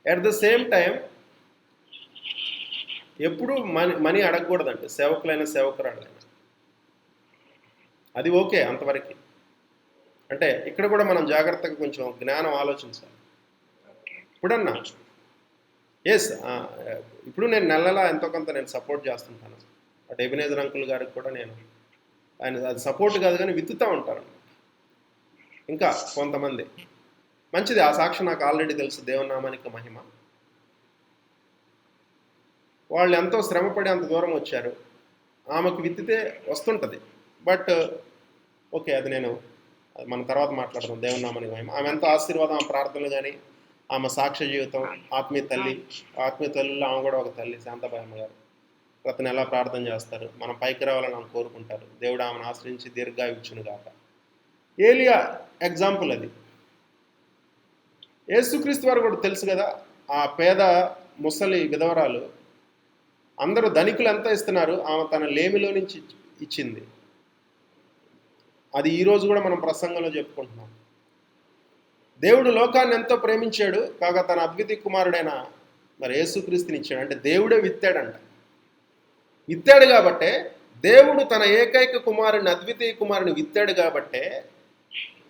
[SPEAKER 2] అట్ ద సేమ్ టైం ఎప్పుడు మనీ అడగకూడదంటే, సేవకులైనా సేవకురాలైనా. అది ఓకే అంతవరకు. అంటే ఇక్కడ కూడా మనం జాగ్రత్తగా కొంచెం జ్ఞానం ఆలోచించాలి. ఇప్పుడన్నా ఎస్, ఇప్పుడు నేను నెలలా ఎంతో కొంత నేను సపోర్ట్ చేస్తుంటాను. అటు ఎబినేజర్ అంకుల్ గారికి కూడా నేను ఆయన అది సపోర్ట్ కాదు కానీ విత్తుతూ ఉంటారు. ఇంకా కొంతమంది మంచిది. ఆ సాక్షి నాకు ఆల్రెడీ తెలుసు. దేవుని నామానికి మహిమ. వాళ్ళు ఎంతో శ్రమపడి అంత దూరం వచ్చారు. ఆమెకు విత్తితే వస్తుంటుంది. బట్ ఓకే, అది మన తర్వాత మాట్లాడదాం. దేవుని నామానికి మహిమ. ఆమె ఎంతో ఆశీర్వాదం, ఆమె ప్రార్థనలు కానీ, ఆమె సాక్ష్య జీవితం, ఆత్మీయ తల్లిలో ఆమె కూడా ఒక తల్లి. శాంతాబాయమ్మ గారు ప్రతి నెల ప్రార్థన చేస్తారు. మనం పైకి రావాలని ఆమె కోరుకుంటారు. దేవుడు ఆమెను ఆశ్రయించి దీర్ఘాయుచ్చును గాక. ఏలియా ఎగ్జాంపుల్ అది. యేసుక్రీస్తు వారు కూడా తెలుసు కదా, ఆ పేద ముసలి విధవరాలు, అందరూ ధనికులు ఎంత ఇస్తున్నారు, ఆమె తన లేమిలో నుంచి ఇచ్చింది. అది ఈరోజు కూడా మనం ప్రసంగంలో చెప్పుకుంటున్నాం. దేవుడు లోకాన్ని ఎంతో ప్రేమించాడు, కాగా తన అద్వితీయ కుమారుడైన మరి యేసుక్రీస్తుని ఇచ్చాడు. అంటే దేవుడే విత్తాడంట. విత్తాడు కాబట్టే, దేవుడు తన ఏకైక కుమారుని, అద్వితీయ కుమారుని విత్తాడు కాబట్టే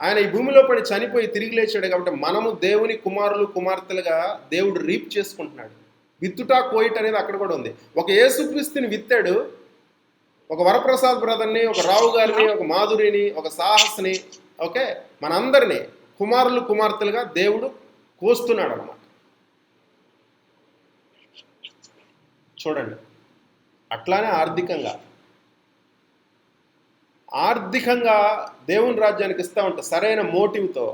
[SPEAKER 2] ఆయన ఈ భూమిలో పడి చనిపోయి తిరిగి లేచాడు. కాబట్టి మనము దేవుని కుమారులు కుమార్తెలుగా దేవుడు రీప్ చేసుకుంటున్నాడు. విత్తుట కోయిట అనేది అక్కడ కూడా ఉంది. ఒక యేసుక్రీస్తుని విత్తాడు, ఒక వరప్రసాద్ బ్రదర్ని, ఒక రావు గారిని, ఒక మాధురిని, ఒక సాహస్ని, ఓకే, మనందరినీ కుమారులు కుమార్తెలుగా దేవుడు కోస్తున్నాడు అన్నమాట. చూడండి, అట్లానే ఆర్థికంగా దేవుని రాజ్యానికి ఇస్తూ ఉంటా. సరైన మోటివ్తో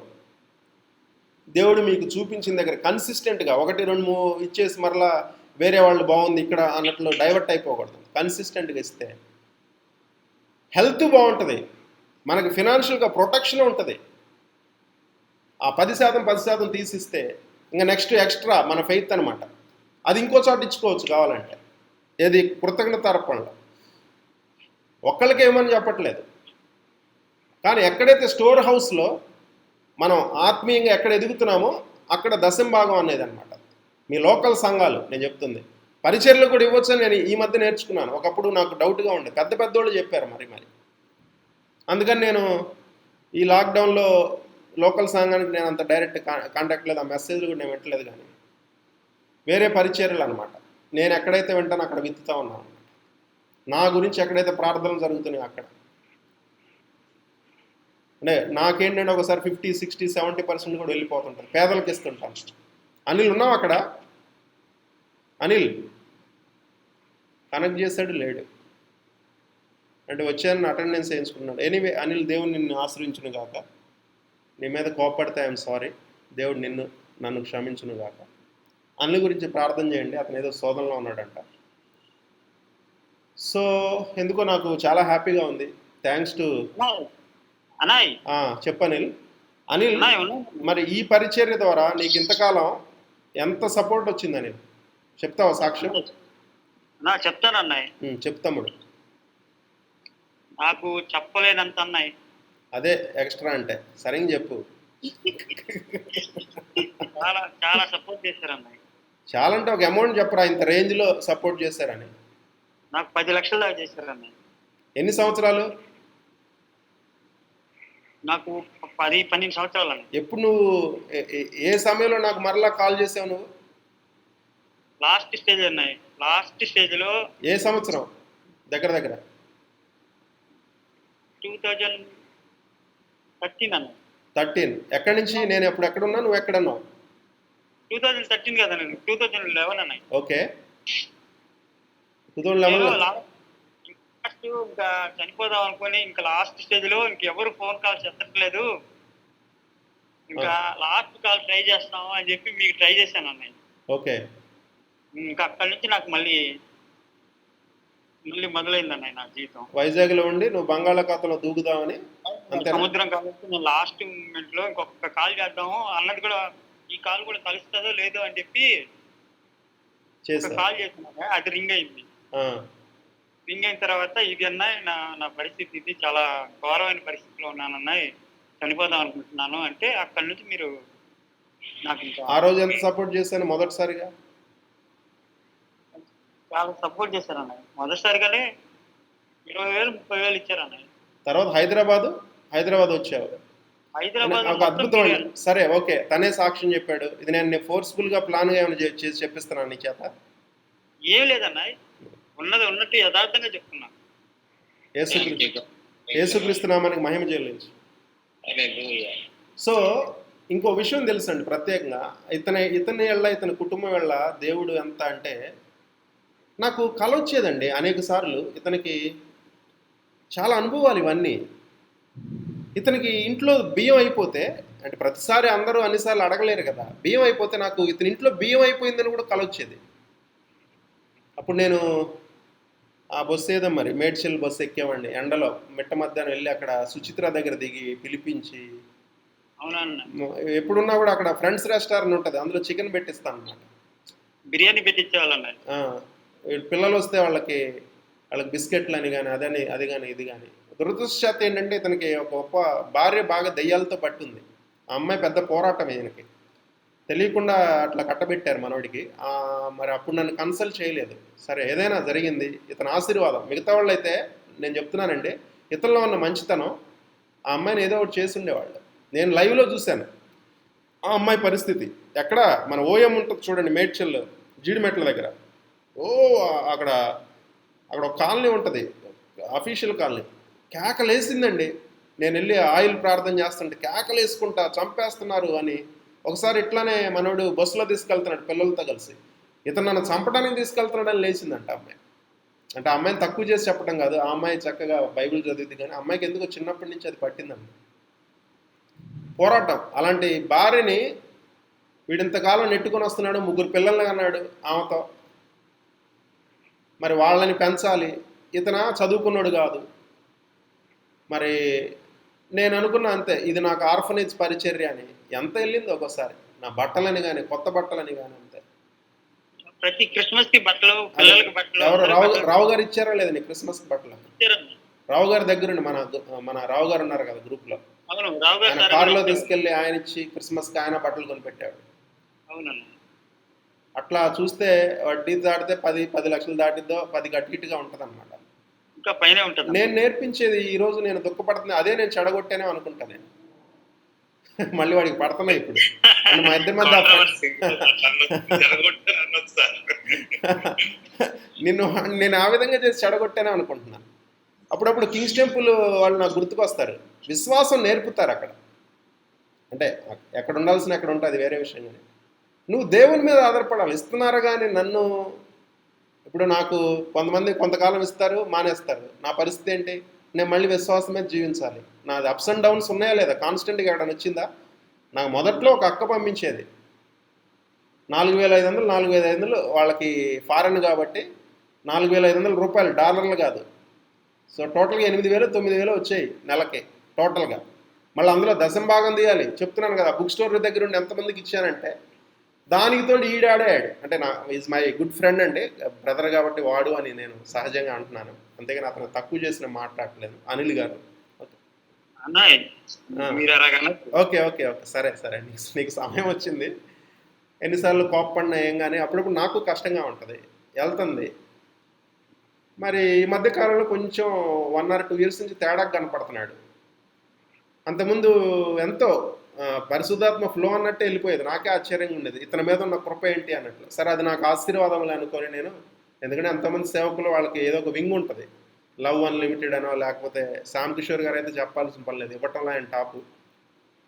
[SPEAKER 2] దేవుడు మీకు చూపించిన దగ్గర కన్సిస్టెంట్గా 1, 2, 3 ఇచ్చేసి మరలా వేరే వాళ్ళు బాగుంది ఇక్కడ అన్నట్లు డైవర్ట్ అయిపోకూడదు. కన్సిస్టెంట్గా ఇస్తే హెల్త్ బాగుంటుంది, మనకి ఫినాన్షియల్గా ప్రొటెక్షన్ ఉంటుంది. ఆ 10% తీసిస్తే ఇంకా నెక్స్ట్ ఎక్స్ట్రా మన ఫెయిత్ అనమాట. అది ఇంకో చోట ఇచ్చుకోవచ్చు కావాలంటే. ఏది కృతజ్ఞత అర్పణలో ఒక్కళ్ళకి ఏమని చెప్పట్లేదు. కానీ ఎక్కడైతే స్టోర్ హౌస్లో మనం ఆత్మీయంగా ఎక్కడ ఎదుగుతున్నామో అక్కడ దశంభాగం అనేది అనమాట. మీ లోకల్ సంఘాలు నేను చెప్తుంది. పరిచర్లు కూడా ఇవ్వచ్చని నేను ఈ మధ్య నేర్చుకున్నాను. ఒకప్పుడు నాకు డౌట్గా ఉండే, పెద్దోళ్ళు చెప్పారు మరి. అందుకని నేను ఈ లాక్డౌన్లో లోకల్ సంఘానికి నేను అంత డైరెక్ట్ కాంటాక్ట్ లేదు, ఆ మెసేజ్లు కూడా నేను వింటలేదు. కానీ వేరే పరిచర్యలు అనమాట. నేను ఎక్కడైతే వింటానో అక్కడ విత్తుతూ ఉన్నాను అనమాట. నా గురించి ఎక్కడైతే ప్రార్థనలు జరుగుతున్నాయో అక్కడ. అంటే నాకేంటంటే ఒకసారి 50, 60, 70% కూడా వెళ్ళిపోతుంటాను, పేదలకు ఇస్తుంటాను. అనిల్ ఉన్నావు అక్కడ? అనిల్ కనెక్ట్ చేశాడు, లేడు. అంటే వచ్చాను, అటెండెన్స్ వేయించుకున్నాడు. ఎనీవే అనిల్, దేవుడు నిన్ను ఆశ్రయించును గాక. నీ మీద కోపడితే ఐఎమ్ సారీ. దేవుడు నన్ను క్షమించును గాక. అనిల్ గురించి ప్రార్థన చేయండి. అతను ఏదో శోధనలో ఉన్నాడంట. సో ఎందుకో నాకు చాలా హ్యాపీగా ఉంది. Thanks to చెప్పనిల్. అనిల్, మరి ఈ పరిచర్య ద్వారా నీకు ఇంతకాలం ఎంత సపోర్ట్ వచ్చింది అనిల్? చెప్తావా సాక్ష్యం?
[SPEAKER 10] చెప్తాను అన్నయ్య.
[SPEAKER 2] చెప్తాముడు.
[SPEAKER 10] నాకు చెప్పలేనంత అన్నయ్య.
[SPEAKER 2] అదే ఎక్స్ట్రా అంటే సరిగ్గా చెప్పు.
[SPEAKER 10] చాలా చాలా సపోర్ట్ చేశారు అన్నయ్య.
[SPEAKER 2] చాలా అంటే ఒక అమౌంట్ చెప్పరా, ఇంత రేంజ్లో సపోర్ట్ చేశారని?
[SPEAKER 10] నాకు 10 లక్షల దాకా చేశారు అన్నయ్య.
[SPEAKER 2] ఎన్ని సంవత్సరాలు?
[SPEAKER 10] నాకు 10-12 సంవత్సరాలు అన్నయ్య.
[SPEAKER 2] ఎప్పుడు నువ్వు ఏ సమయంలో నాకు మరలా కాల్ చేసావు నువ్వు?
[SPEAKER 10] లాస్ట్ స్టేజ్ అన్నయ్య. లాస్ట్ స్టేజ్లో
[SPEAKER 2] ఏ సంవత్సరం? దగ్గర
[SPEAKER 10] 2013 అన్నయ్య.
[SPEAKER 2] 13. ఎక్కడి నుంచి? నేను ఎప్పుడు ఎక్కడున్నా, నువ్వు ఎక్కడున్నావు?
[SPEAKER 10] 2013 కదా, 2011 అన్నయ్య.
[SPEAKER 2] ఓకే, 2011.
[SPEAKER 10] లాస్ట్ ఇంకా చనిపోదాం అనుకుని ఇంకా లాస్ట్ స్టేజ్ లో ఇంకెవరు ఫోన్ కాల్స్ ఎత్తట్లేదు, ఇంకా లాస్ట్ కాల్ ట్రై చేస్తాము అని చెప్పి మీకు ట్రై చేశాను అన్నయ్య.
[SPEAKER 2] ఓకే.
[SPEAKER 10] ఇంకా అక్కడి నుంచి నాకు మళ్ళీ మొదలైంది అన్నయ్య నా జీవితం.
[SPEAKER 2] వైజాగ్ లో ఉండి నువ్వు బంగాళాఖాతంలో దూకుదామని
[SPEAKER 10] సముద్రం కాబట్టి నేను లాస్ట్ మూమెంట్ లో ఇంకొక కాల్ చేద్దాము అన్నది కూడా, ఈ కాల్ కూడా కలుస్తుందో లేదో అని చెప్పి కాల్ చేస్తున్నాను. అది రింగ్ అయింది. రింగ్ అయిన తర్వాత ఇది అన్నయ్య నా పరిస్థితి ఇది, చాలా ఘోరమైన పరిస్థితిలో ఉన్నాను అన్నయ్య, చనిపోదాం అనుకుంటున్నాను అంటే అక్కడి నుంచి మీరు నాకు
[SPEAKER 2] ఆ రోజు ఎంత సపోర్ట్ చేశాను మొదటిసారిగా?
[SPEAKER 10] చాలా సపోర్ట్ చేశారు అన్నయ్య. మొదటిసారిగానే 20,000 30,000 ఇచ్చారు అన్నయ్య.
[SPEAKER 2] తర్వాత హైదరాబాద్ వచ్చావు.
[SPEAKER 10] హైదరాబాద్
[SPEAKER 2] ఒక అద్భుతం. సరే, ఓకే, తనే సాక్ష్యం చెప్పాడు. ఇది నేను ఫోర్స్ఫుల్ గా ప్లాన్ గా ఏమైనా చేసి చెప్పిస్తున్నాను నీ చేత?
[SPEAKER 10] ఏం లేదన్నయ్య, ఉన్నది ఉన్నట్టు యథార్థంగా చెప్తున్నా.
[SPEAKER 2] యేసుక్రీస్తు నామానికి మహిమ చెల్లించు. సో ఇంకో విషయం తెలుసండి ప్రత్యేకంగా, ఇతని వల్ల ఇతని కుటుంబం వల్ల దేవుడు ఎంత అంటే, నాకు కల వచ్చేదండి అనేక సార్లు. ఇతనికి చాలా అనుభవాలు ఇవన్నీ. ఇతనికి ఇంట్లో బియ్యం అయిపోతే, అంటే ప్రతిసారి అందరూ అన్నిసార్లు అడగలేరు కదా, బియ్యం అయిపోతే నాకు ఇతని ఇంట్లో బియ్యం అయిపోయిందని కూడా కల వచ్చేది. అప్పుడు నేను ఆ బస్సు ఏదో మరి మేడ్చల్ బస్సు ఎక్కామండి, ఎండలో మిట్ట మధ్యాహ్నం వెళ్ళి అక్కడ సుచిత్ర దగ్గర దిగి పిలిపించి, ఎప్పుడున్నా కూడా అక్కడ ఫ్రెండ్స్ రెస్టారెంట్ ఉంటుంది, అందులో చికెన్ పెట్టిస్తాను అన్నమాట,
[SPEAKER 10] బిర్యానీ పెట్టించేవాళ్ళన్న.
[SPEAKER 2] పిల్లలు వస్తే వాళ్ళకి బిస్కెట్లు అని కానీ అదని అది కానీ ఇది కానీ. దురదృష్టశాత్తు ఏంటంటే ఇతనికి ఒక గొప్ప భార్య బాగా దయ్యాలతో పట్టుంది. ఆ అమ్మాయి పెద్ద పోరాటం ఈయనకి, తెలియకుండా అట్లా కట్టబెట్టారు మనోడికి. మరి అప్పుడు నన్ను కన్సల్ట్ చేయలేదు. సరే ఏదైనా జరిగింది, ఇతని ఆశీర్వాదం. మిగతా వాళ్ళు అయితే నేను చెప్తున్నానండి, ఇతనిలో ఉన్న మంచితనం ఆ అమ్మాయిని ఏదో ఒకటి చేసి ఉండేవాళ్ళు. నేను లైవ్లో చూశాను ఆ అమ్మాయి పరిస్థితి. ఎక్కడ మన ఓఎం ఉంటుంది చూడండి, మేడ్చల్ జీడిమెట్ల దగ్గర, అక్కడ ఒక కాలనీ ఉంటుంది, అఫీషియల్ కాలనీ. కేకలేసిందండి. నేను వెళ్ళి ఆయిల్ ప్రార్థన చేస్తుంటే కేకలేసుకుంటా చంపేస్తున్నారు అని. ఒకసారి ఇట్లానే మనోడు బస్సులో తీసుకెళ్తున్నాడు పిల్లలతో కలిసి, ఇతను నన్ను చంపడానికి తీసుకెళ్తున్నాడని లేచిందంట అమ్మాయి. అంటే ఆ అమ్మాయిని తక్కువ చేసి చెప్పడం కాదు, ఆ అమ్మాయి చక్కగా బైబిల్ చదివింది, కానీ అమ్మాయికి ఎందుకో చిన్నప్పటి నుంచి అది పట్టిందండి, పోరాటం. అలాంటి భార్యని వీడింతకాలం నెట్టుకొని వస్తున్నాడు, 3 పిల్లల్ని అన్నాడు ఆమెతో. మరి వాళ్ళని పెంచాలి. ఇతన చదువుకున్నాడు కాదు. మరి నేను అనుకున్నా అంతే, ఇది నాకు ఆర్ఫనేజ్ పరిచర్య అని. ఎంత వెళ్ళింది ఒక్కోసారి, నా బట్టలని కానీ కొత్త బట్టలని కానీ అంతే.
[SPEAKER 10] ప్రతి క్రిస్మస్ కి బట్టలు, పిల్లలకి బట్టలు.
[SPEAKER 2] ఎవరు రావు గారు ఇచ్చారా లేదా నీకు క్రిస్మస్ బట్టలు? రావు గారి దగ్గరుండి మన రావు గారు ఉన్నారు కదా గ్రూప్ లో, ఆయన కారులో తీసుకెళ్లి ఆయన ఇచ్చి క్రిస్మస్కి ఆయన బట్టలు కొనిపెట్టాడు. అట్లా చూస్తే వడ్డీ దాటితే 10 లక్షలు దాటిద్దో 10 అటు ఇటుగా ఉంటుంది అనమాట. నేను నేర్పించేది ఈ రోజు నేను దుఃఖపడుతున్నా, అదే నేను చెడగొట్టానే అనుకుంటా నేను. మళ్ళీ వాడికి పడుతున్నాయి ఇప్పుడు. మా ఇద్దరి మధ్య నేను ఆ విధంగా చేసి చెడగొట్టానే అనుకుంటున్నాను. అప్పుడప్పుడు కింగ్స్ టెంపుల్ వాళ్ళు నాకు గుర్తుకొస్తారు. విశ్వాసం నేర్పుతారు అక్కడ. అంటే ఎక్కడ ఉండాల్సిన ఎక్కడ ఉంటుంది, అది వేరే విషయం. కానీ నువ్వు దేవుని మీద ఆధారపడాలి. ఇస్తున్నారు కానీ నన్ను, ఇప్పుడు నాకు కొంతమంది కొంతకాలం ఇస్తారు మానేస్తారు. నా పరిస్థితి ఏంటి? నేను మళ్ళీ విశ్వాసం మీద జీవించాలి. నాది అప్స్ అండ్ డౌన్స్ ఉన్నాయా లేదా, కాన్స్టెంట్గా ఎక్కడైనా వచ్చిందా? నాకు మొదట్లో ఒక అక్క పంపించేది 4,500 4,500 వాళ్ళకి ఫారెన్ కాబట్టి 4,500 రూపాయలు, డాలర్లు కాదు. సో టోటల్గా 8,000 9,000 వచ్చాయి నెలకి టోటల్గా. మళ్ళీ అందులో దశంభాగం తీయాలి. చెప్తున్నాను కదా, బుక్ స్టోర్ దగ్గర ఉండి ఎంతమందికి ఇచ్చానంటే దానికి తోడు ఈడాడాడు. అంటే ఈజ్ మై గుడ్ ఫ్రెండ్ అండి, బ్రదర్ కాబట్టి వాడు అని నేను సహజంగా అంటున్నాను, అంతేగాని అతను తక్కువ చేసిన మాట్లాడలేదు. అనిల్ గారు ఓకే ఓకే ఓకే సరే సరే, నీకు సమయం వచ్చింది. ఎన్నిసార్లు కోప్పడినా ఏం కానీ అప్పుడప్పుడు నాకు కష్టంగా ఉంటుంది, వెళ్తుంది. మరి ఈ మధ్య కాలంలో కొంచెం 1 or 2 years నుంచి తేడా కనపడుతున్నాడు. అంతకుముందు ఎంతో పరిశుద్ధాత్మ ఫ్లో అన్నట్టే వెళ్ళిపోయేది. నాకే ఆశ్చర్యంగా ఉండేది, ఇతని మీద ఉన్న కృప ఏంటి అన్నట్లు. సరే అది నాకు ఆశీర్వాదములు అనుకొని నేను, ఎందుకంటే అంతమంది సేవకులు వాళ్ళకి ఏదో ఒక వింగ్ ఉంటుంది, లవ్ అన్లిమిటెడ్ అనో లేకపోతే శ్యామ్ కిషోర్ గారు అయితే చెప్పాల్సిన పని లేదు, ఇవ్వటంలో ఆయన టాపు.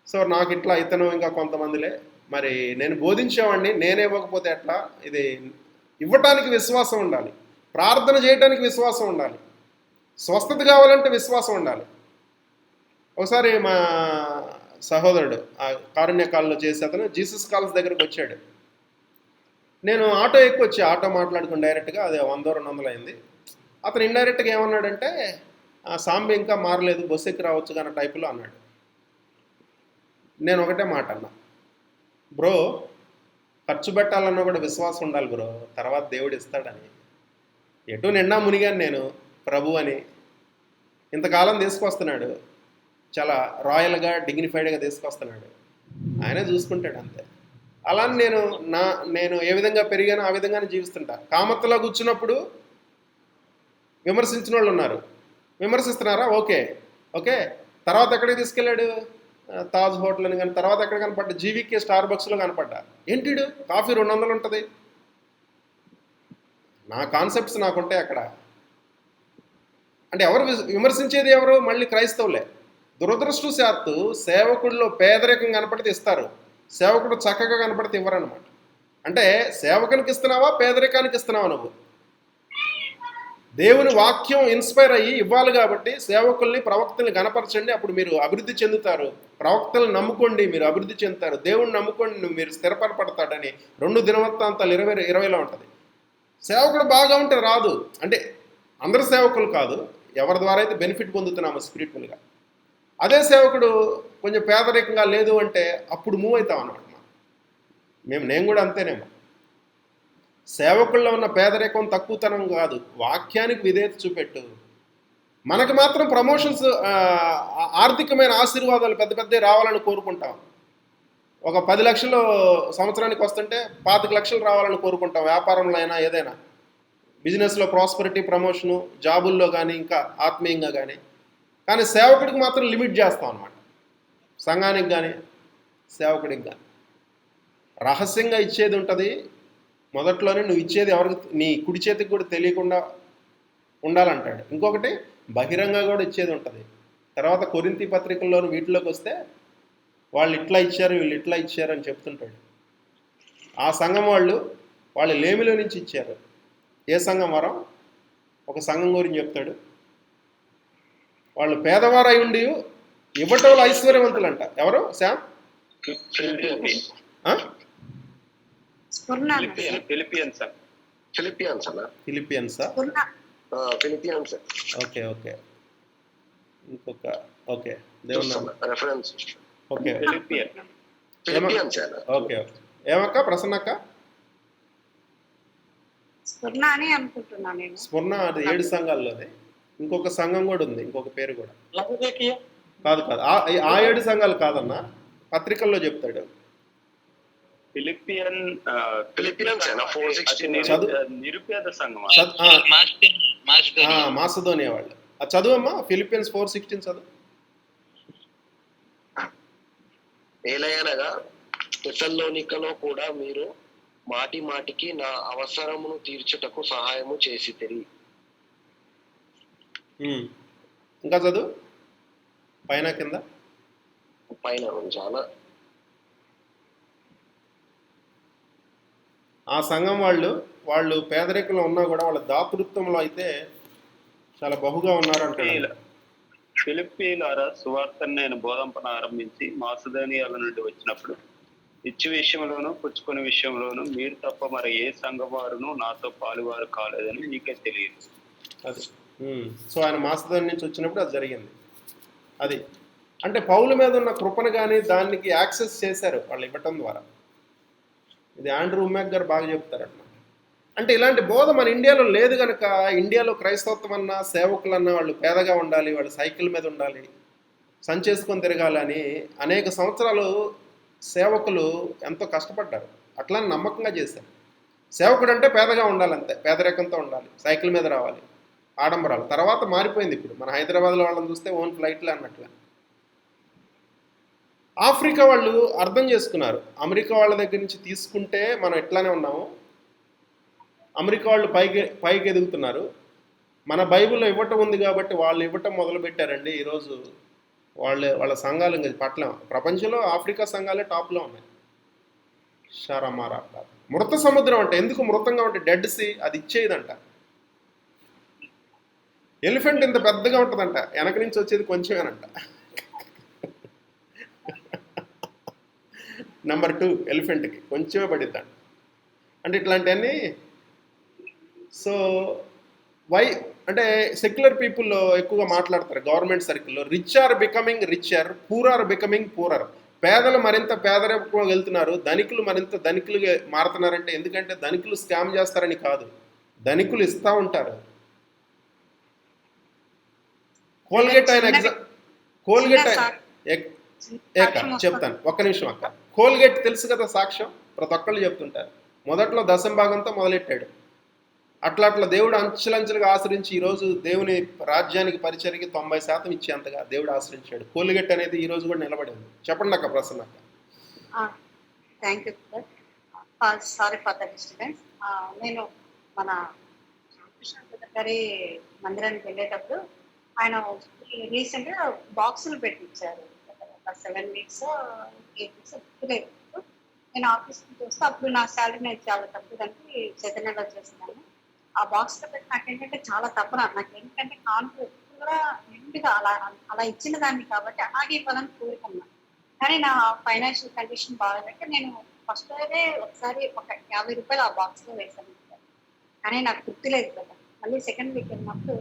[SPEAKER 2] సో నాకు ఇట్లా ఇతను ఇంకా కొంతమందిలే. మరి నేను బోధించేవాడిని, నేనే ఇవ్వకపోతే ఎట్లా? ఇది ఇవ్వటానికి విశ్వాసం ఉండాలి, ప్రార్థన చేయడానికి విశ్వాసం ఉండాలి, స్వస్థత కావాలంటే విశ్వాసం ఉండాలి. ఒకసారి మా సహోదరుడు ఆ కారుణ్య కాల్లో చేసి అతను జీసస్ కాల్స్ దగ్గరకు వచ్చాడు. నేను ఆటో ఎక్కువ వచ్చి ఆటో మాట్లాడుకుని డైరెక్ట్గా, అది 100-200 అయింది. అతను ఇండైరెక్ట్గా ఏమన్నాడంటే, సాంబి ఇంకా మారలేదు, బస్సు ఎక్కి రావచ్చు కానీ టైపులో అన్నాడు. నేను ఒకటే మాట అన్నా, బ్రో ఖర్చు పెట్టాలన్నా కూడా విశ్వాసం ఉండాలి బ్రో, తర్వాత దేవుడు ఇస్తాడని. ఎటు నిండా మునిగాను నేను ప్రభు అని. ఇంతకాలం తీసుకొస్తున్నాడు, చాలా రాయల్గా డిగ్నిఫైడ్గా తీసుకొస్తున్నాడు, ఆయనే చూసుకుంటాడు అంతే. అలా నేను ఏ విధంగా పెరిగానో ఆ విధంగానే జీవిస్తుంటా. కామత్తలో కూర్చున్నప్పుడు విమర్శించిన వాళ్ళు ఉన్నారు, విమర్శిస్తున్నారా, ఓకే ఓకే. తర్వాత ఎక్కడికి తీసుకెళ్ళాడు? తాజ్ హోటల్ అని. కానీ తర్వాత ఎక్కడ కనపడ్డా? జీవికే స్టార్ బక్స్లో కనపడ్డా. ఏంటిడు కాఫీ 200 ఉంటుంది. నా కాన్సెప్ట్స్ నాకుంటాయి అక్కడ. అంటే ఎవరు విమర్శించేది ఎవరు? మళ్ళీ క్రైస్తవులే. దురదృష్టవశాత్తు సేవకుడిలో పేదరికం కనపడితే ఇస్తారు, సేవకుడు చక్కగా కనపడితే ఇవ్వరనమాట. అంటే సేవకునికి ఇస్తున్నావా, పేదరికానికి ఇస్తున్నావా నువ్వు? దేవుని వాక్యం ఇన్స్పైర్ అయ్యి ఇవ్వాలి కాబట్టి సేవకుల్ని, ప్రవక్తల్ని గణపరచండి, అప్పుడు మీరు అభివృద్ధి చెందుతారు. ప్రవక్తలను నమ్ముకోండి, మీరు అభివృద్ధి చెందుతారు. దేవుణ్ణి నమ్ముకోండి, మీరు స్థిరపడతాడని 2 దినవృత్తాంతాలు 20:20లో ఉంటుంది. సేవకుడు బాగా ఉంటే రాదు. అంటే అందరు సేవకులు కాదు, ఎవరి ద్వారా అయితే బెనిఫిట్ పొందుతున్నాము స్పిరిచువల్గా. అదే సేవకుడు కొంచెం పేదరికంగా లేదు అంటే అప్పుడు మూవ్ అవుతాం అన్నమాట. నేను కూడా అంతేనేమో. సేవకుల్లో ఉన్న పేదరికం తక్కువతనం కాదు, వాక్యానికి విధేయత చూపెట్టు. మనకు మాత్రం ప్రమోషన్స్, ఆర్థికమైన ఆశీర్వాదాలు పెద్ద పెద్ద రావాలని కోరుకుంటాం. ఒక 10 లక్షలు సంవత్సరానికి వస్తుంటే 25 లక్షలు రావాలని కోరుకుంటాం. వ్యాపారంలో అయినా ఏదైనా, బిజినెస్లో ప్రాస్పరిటీ, ప్రమోషను, జాబుల్లో కానీ ఇంకా ఆత్మీయంగా కానీ. కానీ సేవకుడికి మాత్రం లిమిట్ చేస్తాం అన్నమాట. సంఘానికి కానీ సేవకుడికి కానీ రహస్యంగా ఇచ్చేది ఉంటుంది. మొదట్లోనే నువ్వు ఇచ్చేది ఎవరికి, నీ కుడి చేతికి కూడా తెలియకుండా ఉండాలంటాడు. ఇంకొకటి బహిరంగ కూడా ఇచ్చేది ఉంటుంది. తర్వాత కొరింథీ పత్రికల్లోని వీటిలోకి వస్తే వాళ్ళు ఇట్లా ఇచ్చారు, వీళ్ళు ఇట్లా ఇచ్చారు అని చెప్తుంటాడు. ఆ సంఘం వాళ్ళు లేమిలో నుంచి ఇచ్చారు. ఏ సంఘం వారం? ఒక సంఘం గురించి చెప్తాడు. వాళ్ళు పేదవారు అయి ఉండి ఇవ్వటం వల్ల ఐశ్వర్యవంతులంట. ఎవరు శామ్?
[SPEAKER 5] ఫిలిపియన్స్.
[SPEAKER 2] Okay okay. ఇంకొక ఓకే దేవుని
[SPEAKER 5] రెఫరెన్స్.
[SPEAKER 2] Okay okay. ఏమక్క ప్రసన్నక్క?
[SPEAKER 1] స్ఫురణ అని అనుకుంటున్నాను నేను.
[SPEAKER 2] స్ఫురణ అది 7 సంఘాల్లోది. ఇంకొక సంఘం కూడా ఉంది, ఇంకొక పేరు కూడా. కాదు ఆ 7 సంఘాలు కాదన్న, పత్రికల్లో చెప్తాడు.
[SPEAKER 11] నిరుపేద సంఘం,
[SPEAKER 2] మాసిదోనియా వాళ్ళు. అది చదువమ్మా, ఫిలిపియన్స్ 4:16 చదువు.
[SPEAKER 5] ఏలయనగా తెస్సలోనికలో కూడా మీరు మాటి మాటికి నా అవసరమును తీర్చుటకు సహాయము చేసితిరి.
[SPEAKER 2] ఇంకా చదువు పైన కింద.
[SPEAKER 5] పైన చాలా.
[SPEAKER 2] ఆ సంఘం వాళ్ళు పేదరికంలో ఉన్నా కూడా వాళ్ళ దాతృత్వంలో అయితే చాలా బహుగా ఉన్నారంటే.
[SPEAKER 11] ఫిలిప్పీలారా, సువార్తను నేను బోధింపన ఆరంభించి మాసిదోనియాల నుండి వచ్చినప్పుడు ఇచ్చు విషయంలోనూ పుచ్చుకునే విషయంలోనూ మీరు తప్ప మరి ఏ సంఘం వారును నాతో పాలువారు కాలేదని నీకే తెలియదు.
[SPEAKER 2] అది సో ఆయన మాసిదోనియా నుంచి వచ్చినప్పుడు అది జరిగింది. అది అంటే పౌలు మీద ఉన్న కృపను కానీ దానికి యాక్సెస్ చేశారు వాళ్ళు ఇవ్వటం ద్వారా. ఇది ఆండ్రూ ఉమ్మెక్ గారు బాగా చెప్తారన్నమాట. అంటే ఇలాంటి బోధ మన ఇండియాలో లేదు కనుక, ఇండియాలో క్రైస్తవత్వం అన్నా సేవకులన్నా వాళ్ళు పేదగా ఉండాలి, వాళ్ళు సైకిల్ మీద ఉండాలి, సంచేసుకొని తిరగాలని అనేక సంవత్సరాలు సేవకులు ఎంతో కష్టపడ్డారు. అట్లా నమ్మకంగా చేశారు. సేవకుడు అంటే పేదగా ఉండాలంతే, పేదరికంతో ఉండాలి, సైకిల్ మీద రావాలి, ఆడంబరాలు. తర్వాత మారిపోయింది. ఇప్పుడు మన హైదరాబాద్లో వాళ్ళని చూస్తే ఓన్ ఫ్లైట్లు అన్నట్లే. ఆఫ్రికా వాళ్ళు అర్థం చేసుకున్నారు, అమెరికా వాళ్ళ దగ్గర నుంచి తీసుకుంటే మనం ఎట్లానే ఉన్నాము, అమెరికా వాళ్ళు పైకి ఎదుగుతున్నారు, మన బైబిల్లో ఇవ్వటం ఉంది కాబట్టి వాళ్ళు ఇవ్వటం మొదలుపెట్టారండి. ఈరోజు వాళ్ళ సంఘాలు ఇంకా పట్ల ప్రపంచంలో ఆఫ్రికా సంఘాలే టాప్లో ఉన్నాయి. షారమారా మృత సముద్రం అంటే ఎందుకు మృతంగా ఉంటే డెడ్ సీ అది ఇచ్చేదంట. ఎలిఫెంట్ ఇంత పెద్దగా ఉంటుందంట, వెనక నుంచి వచ్చేది కొంచెమేనంట. నెంబర్ 2 ఎలిఫెంట్కి కొంచెమే పడిద్దంట. అంటే ఇట్లాంటివన్నీ. సో వై అంటే సెక్యులర్ పీపుల్లో ఎక్కువగా మాట్లాడతారు గవర్నమెంట్ సర్కిల్లో, rich are becoming richer, poor are becoming poorer. పేదలు మరింత పేదరికంలో వెళ్తున్నారు, ధనికులు మరింత ధనికులుగా మారుతున్నారంటే ఎందుకంటే ధనికులు స్కామ్ చేస్తారని కాదు, ధనికులు ఇస్తూ ఉంటారు. కోల్గేట్ ఆయన కోల్గేట్ చెప్తాను ఒక్క నిమిషం అక్క. కోల్గేట్ తెలుసు కదా సాక్ష్యం, ప్రతి ఒక్కళ్ళు చెప్తుంటారు. మొదట్లో 10% మొదలెట్టాడు, అట్లా దేవుడు అంచెలంచెలుగా ఆశ్రయించి ఈరోజు దేవుని రాజ్యానికి పరిచర్కి 90% ఇచ్చేంతగా దేవుడు ఆశ్రయించాడు. కోల్గేట్ అనేది ఈ రోజు కూడా నిలబడింది. చెప్పండి అక్క ప్రసన్న అక్క.
[SPEAKER 1] Thank you sorry for the disturbance. నేను మన సెక్రటరీ మందిరానికి వెళ్ళేటప్పుడు ఆయన రీసెంట్ గా బాక్సులు పెట్టించారు. ఒక 7 weeks 8 weeks గుర్తులేదు. నేను ఆఫీస్ నుంచి వస్తే అప్పుడు నా శాలరీ నేను చాలా తక్కువ దానికి చైతన్యలో చేస్తున్నాను. ఆ బాక్స్ లో పెట్టి నాకేంటంటే చాలా తప్పన, నాకు ఏంటంటే కాన్పు ఎప్పుడు కూడా నిండుగా అలా అలా ఇచ్చిన దాన్ని కాబట్టి అలాగే ఇవ్వాలని కోరుకున్నాను. కానీ నా ఫైనాన్షియల్ కండిషన్ బాగాలంటే నేను ఫస్ట్ అయితే ఒకసారి ఒక 50 రూపాయలు ఆ బాక్స్ లో వేసాను. కానీ నాకు తృప్తి లేదు కదా. మళ్ళీ సెకండ్ వీక్ వెళ్ళినప్పుడు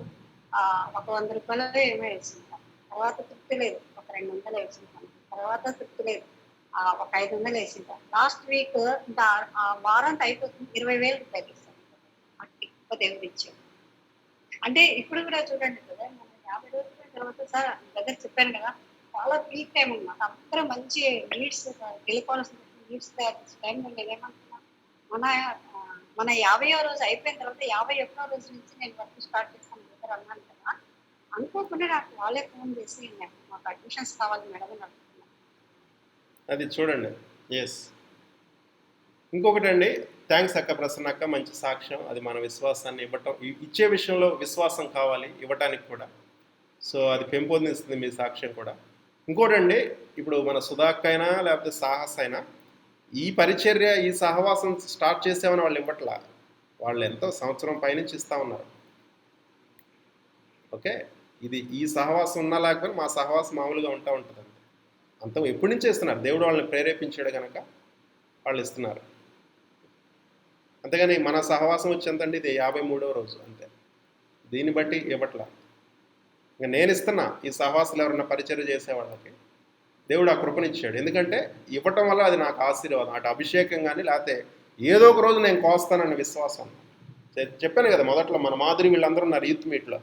[SPEAKER 1] ఒక 100 రూపాయలు ఏమో వేసుకుంటాను. తర్వాత తృప్తి లేదు, ఒక 200 వేసుకుంటాను. తర్వాత తృప్తి లేదు, ఒక 500 వేసింటాను. లాస్ట్ వీక్ ఇంకా ఆ వారానికి అయిపోతుంది 20,000 రూపాయలు ఇస్తాను. అట్టి దేవుడు ఇచ్చాడు. అంటే ఇప్పుడు కూడా చూడండి కదా, మన 50 రోజుల తర్వాత సార్ దగ్గర చెప్పాను కదా, చాలా పీక్ టైం అన్నమాట. అందరూ మంచి నీడ్స్ వెళ్ళిపోవాల్సిన నీడ్స్ తయారు చేసే టైంలో నేను ఏమంటున్నా, మన 50వ రోజు అయిపోయిన తర్వాత 51వ రోజు నుంచి నేను వర్క్ స్టార్ట్ చేస్తాను దగ్గర అన్నాను కదా. అనుకోకుండా నాకు వాళ్ళే ఫోన్ చేసి మాకు అడ్మిషన్స్ కావాలి మేడం అని అడుగుతున్నాను.
[SPEAKER 2] అది చూడండి. ఎస్. ఇంకొకటి అండి, థ్యాంక్స్ అక్క, ప్రసన్న అక్క, మంచి సాక్ష్యం. అది మన విశ్వాసాన్ని ఇచ్చే విషయంలో విశ్వాసం కావాలి ఇవ్వటానికి కూడా. సో అది పెంపొందిస్తుంది మీ సాక్ష్యం కూడా. ఇంకోటండి, ఇప్పుడు మన సుధాక్ అయినా లేకపోతే సాహస్ అయినా ఈ పరిచర్య ఈ సహవాసం స్టార్ట్ చేసామని వాళ్ళు ఇవ్వట్లా. వాళ్ళు ఎంతో సంవత్సరం పైనుంచి ఇస్తూ ఉన్నారు. ఓకే, ఇది ఈ సహవాసం ఉన్నా లేకపోతే మా సహవాసం మామూలుగా ఉంటుంది. అంత ఎప్పటి నుంచి ఇస్తున్నారు, దేవుడు వాళ్ళని ప్రేరేపించాడు కనుక వాళ్ళు ఇస్తున్నారు. అంతేగాని మన సహవాసం వచ్చేంతండి ఇది 53వ రోజు అంతే. దీన్ని బట్టి ఇవ్వట్లా. ఇంకా నేను ఇస్తున్నా ఈ సహవాసాలు ఎవరన్నా పరిచర్య చేసే వాళ్ళకి దేవుడు ఆ కృపనిచ్చాడు. ఎందుకంటే ఇవ్వటం వల్ల అది నాకు ఆశీర్వాదం, అటు అభిషేకం కానీ లేకపోతే ఏదో ఒక రోజు నేను కోస్తానన్న విశ్వాసం. చెప్పాను కదా మొదట్లో, మన మాదిరి వీళ్ళందరూ ఉన్నారు యూత్ మీట్లో.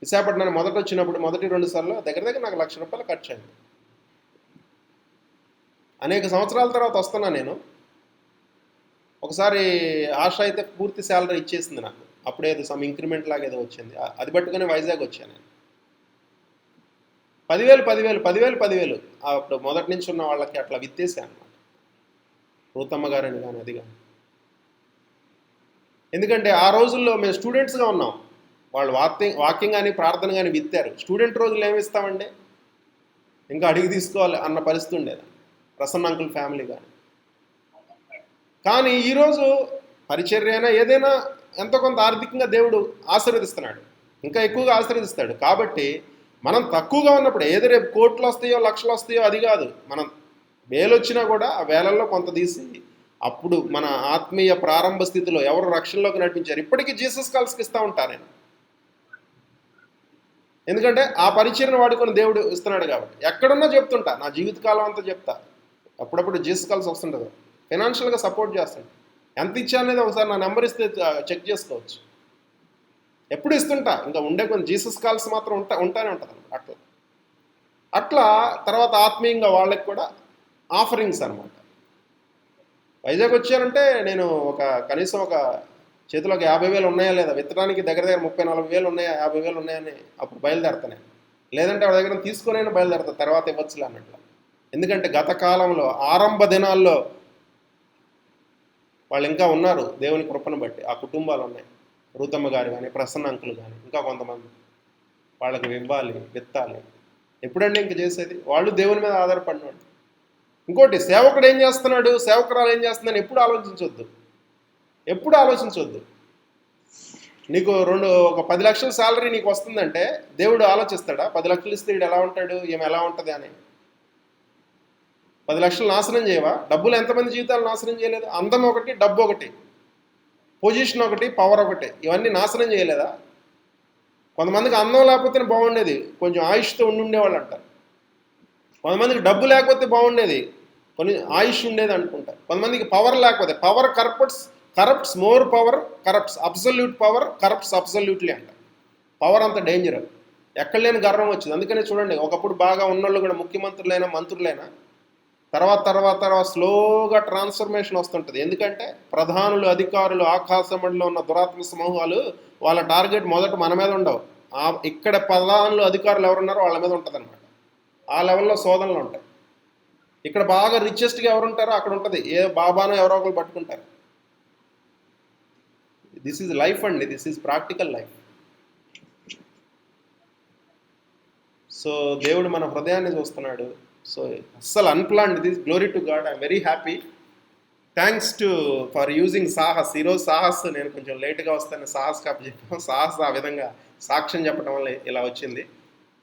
[SPEAKER 2] విశాఖపట్నాన్ని మొదట వచ్చినప్పుడు మొదటి 2 సార్లు దగ్గర దగ్గర నాకు ₹1,00,000 ఖర్చు అయింది. అనేక సంవత్సరాల తర్వాత వస్తున్నా నేను. ఒకసారి ఆశ అయితే పూర్తి శాలరీ ఇచ్చేసింది నాకు. అప్పుడేదో సమ్ ఇంక్రిమెంట్ లాగా ఏదో వచ్చింది. అది పట్టుకుని వైజాగ్ వచ్చాను నేను. 10,000 అప్పుడు మొదటి నుంచి ఉన్న వాళ్ళకి అట్లా విత్తేసాను అనమాట. రూతమ్మ గారని కానీ అది కానీ. ఎందుకంటే ఆ రోజుల్లో మేము స్టూడెంట్స్గా ఉన్నాం. వాళ్ళు వాకింగ్ కానీ ప్రార్థన కానీ విత్తారు. స్టూడెంట్ రోజులు ఏమి ఇస్తామండి, ఇంకా అడిగి తీసుకోవాలి అన్న పరిస్థితి ఉండేది. ప్రసన్న అంకుల్ ఫ్యామిలీ కానీ. కానీ ఈరోజు పరిచర్య అయినా ఏదైనా ఎంతో కొంత ఆర్థికంగా దేవుడు ఆశీర్వదిస్తున్నాడు, ఇంకా ఎక్కువగా ఆశీర్వదిస్తాడు. కాబట్టి మనం తక్కువగా ఉన్నప్పుడు ఏదో రేపు కోట్లు వస్తాయో లక్షలు వస్తాయో అది కాదు, మనం వేలు వచ్చినా కూడా ఆ వేలల్లో కొంత తీసి అప్పుడు మన ఆత్మీయ ప్రారంభ స్థితిలో ఎవరు రక్షణలోకి నడిపించారు ఇప్పటికీ జీసస్ కాల్స్కి ఇస్తూ ఉంటాను నేను. ఎందుకంటే ఆ పరిచర్ను వాడుకొని దేవుడు ఇస్తున్నాడు కాబట్టి. ఎక్కడున్నా చెప్తుంటా, నా జీవితకాలం అంతా చెప్తా. అప్పుడప్పుడు జీసస్ కాల్స్ వస్తుంటుంది, ఫైనాన్షియల్గా సపోర్ట్ చేస్తాడు. ఎంత ఇచ్చా అనేది ఒకసారి నా నెంబర్ ఇస్తే చెక్ చేసుకోవచ్చు. ఎప్పుడు ఇస్తుంటా, ఇంకా ఉండే కొన్ని జీసస్ కాల్స్ మాత్రం ఉంటానే ఉంటుంది అట్లా. అట్లా తర్వాత ఆత్మీయంగా వాళ్ళకి కూడా ఆఫరింగ్స్ అనమాట. వైజాగ్ వచ్చారంటే నేను కనీసం ఒక చేతిలో ఒక 50,000 ఉన్నాయా లేదా, విత్తడానికి దగ్గర దగ్గర 30,000-40,000 ఉన్నాయా, 50,000 ఉన్నాయని అప్పుడు బయలుదేరుతాను. లేదంటే వాళ్ళ దగ్గర తీసుకునే బయలుదేరుతా, తర్వాత ఇవ్వచ్చులే అన్నట్లు. ఎందుకంటే గత కాలంలో ఆరంభ దినాల్లో వాళ్ళు ఇంకా ఉన్నారు దేవుని కృపను బట్టి. ఆ కుటుంబాలు ఉన్నాయి, రూతమ్మ గారు కానీ ప్రసన్న అంకులు కానీ ఇంకా కొంతమంది. వాళ్ళకి ఇవ్వాలి, విత్తాలి. ఎప్పుడండి ఇంక చేసేది, వాళ్ళు దేవుని మీద ఆధారపడినాడు. ఇంకోటి, సేవకుడు ఏం చేస్తున్నాడు, సేవకురాలు ఏం చేస్తుందని ఎప్పుడు ఆలోచించవద్దు. నీకు ఒక 10 లక్షల శాలరీ నీకు వస్తుందంటే దేవుడు ఆలోచిస్తాడా 10 లక్షలు ఇస్తే వీడు ఎలా ఉంటాడు, ఈమె ఎలా ఉంటుంది అని? 10 లక్షలు నాశనం చేయవా? డబ్బులు ఎంతమంది జీవితాలు నాశనం చేయలేదు? అందం ఒకటి, డబ్బు ఒకటి, పొజిషన్ ఒకటి, పవర్ ఒకటి, ఇవన్నీ నాశనం చేయలేదా? కొంతమందికి అందం లేకపోతే బాగుండేది, కొంచెం ఆయుష్తో ఉండేవాళ్ళు అంటారు. కొంతమందికి డబ్బు లేకపోతే బాగుండేది, కొన్ని ఆయుష్ ఉండేది అనుకుంటారు. కొంతమందికి పవర్ లేకపోతే, power corrupts more power corrupts, absolute power corrupts absolutely అంటారు. పవర్ అంత డేంజర్, ఎక్కడ లేని గర్వం వచ్చింది. అందుకనే చూడండి, ఒకప్పుడు బాగా ఉన్నోళ్ళు కూడా ముఖ్యమంత్రులైనా మంత్రులైనా తర్వాత స్లోగా ట్రాన్స్ఫర్మేషన్ వస్తుంటుంది. ఎందుకంటే ప్రధానులు, అధికారులు, ఆకాశమండలో ఉన్న దురాత్మ సమూహాలు వాళ్ళ టార్గెట్ మొదట మన మీద ఉండవు. ఇక్కడ ప్రధానులు, అధికారులు ఎవరున్నారో వాళ్ళ మీద ఉంటుంది అనమాట. ఆ లెవెల్లో శోధనలు ఉంటాయి. ఇక్కడ బాగా రిచెస్ట్గా ఎవరుంటారో అక్కడ ఉంటుంది, ఏ బాబానో ఎవరో ఒకరు పట్టుకుంటారు. దిస్ ఈజ్ లైఫ్ అండి, this is practical life. So దేవుడు మన హృదయాన్ని చూస్తున్నాడు. సో అస్సలు unplanned, this glory to God. I'm very happy. Thanks to for using Sahas. ఈరోజు సాహస్ నేను కొంచెం లేట్గా వస్తాను, సాహస్ కాపీ చెప్పాను. సాహస్ ఆ విధంగా సాక్ష్యం చెప్పడం వల్ల ఇలా వచ్చింది.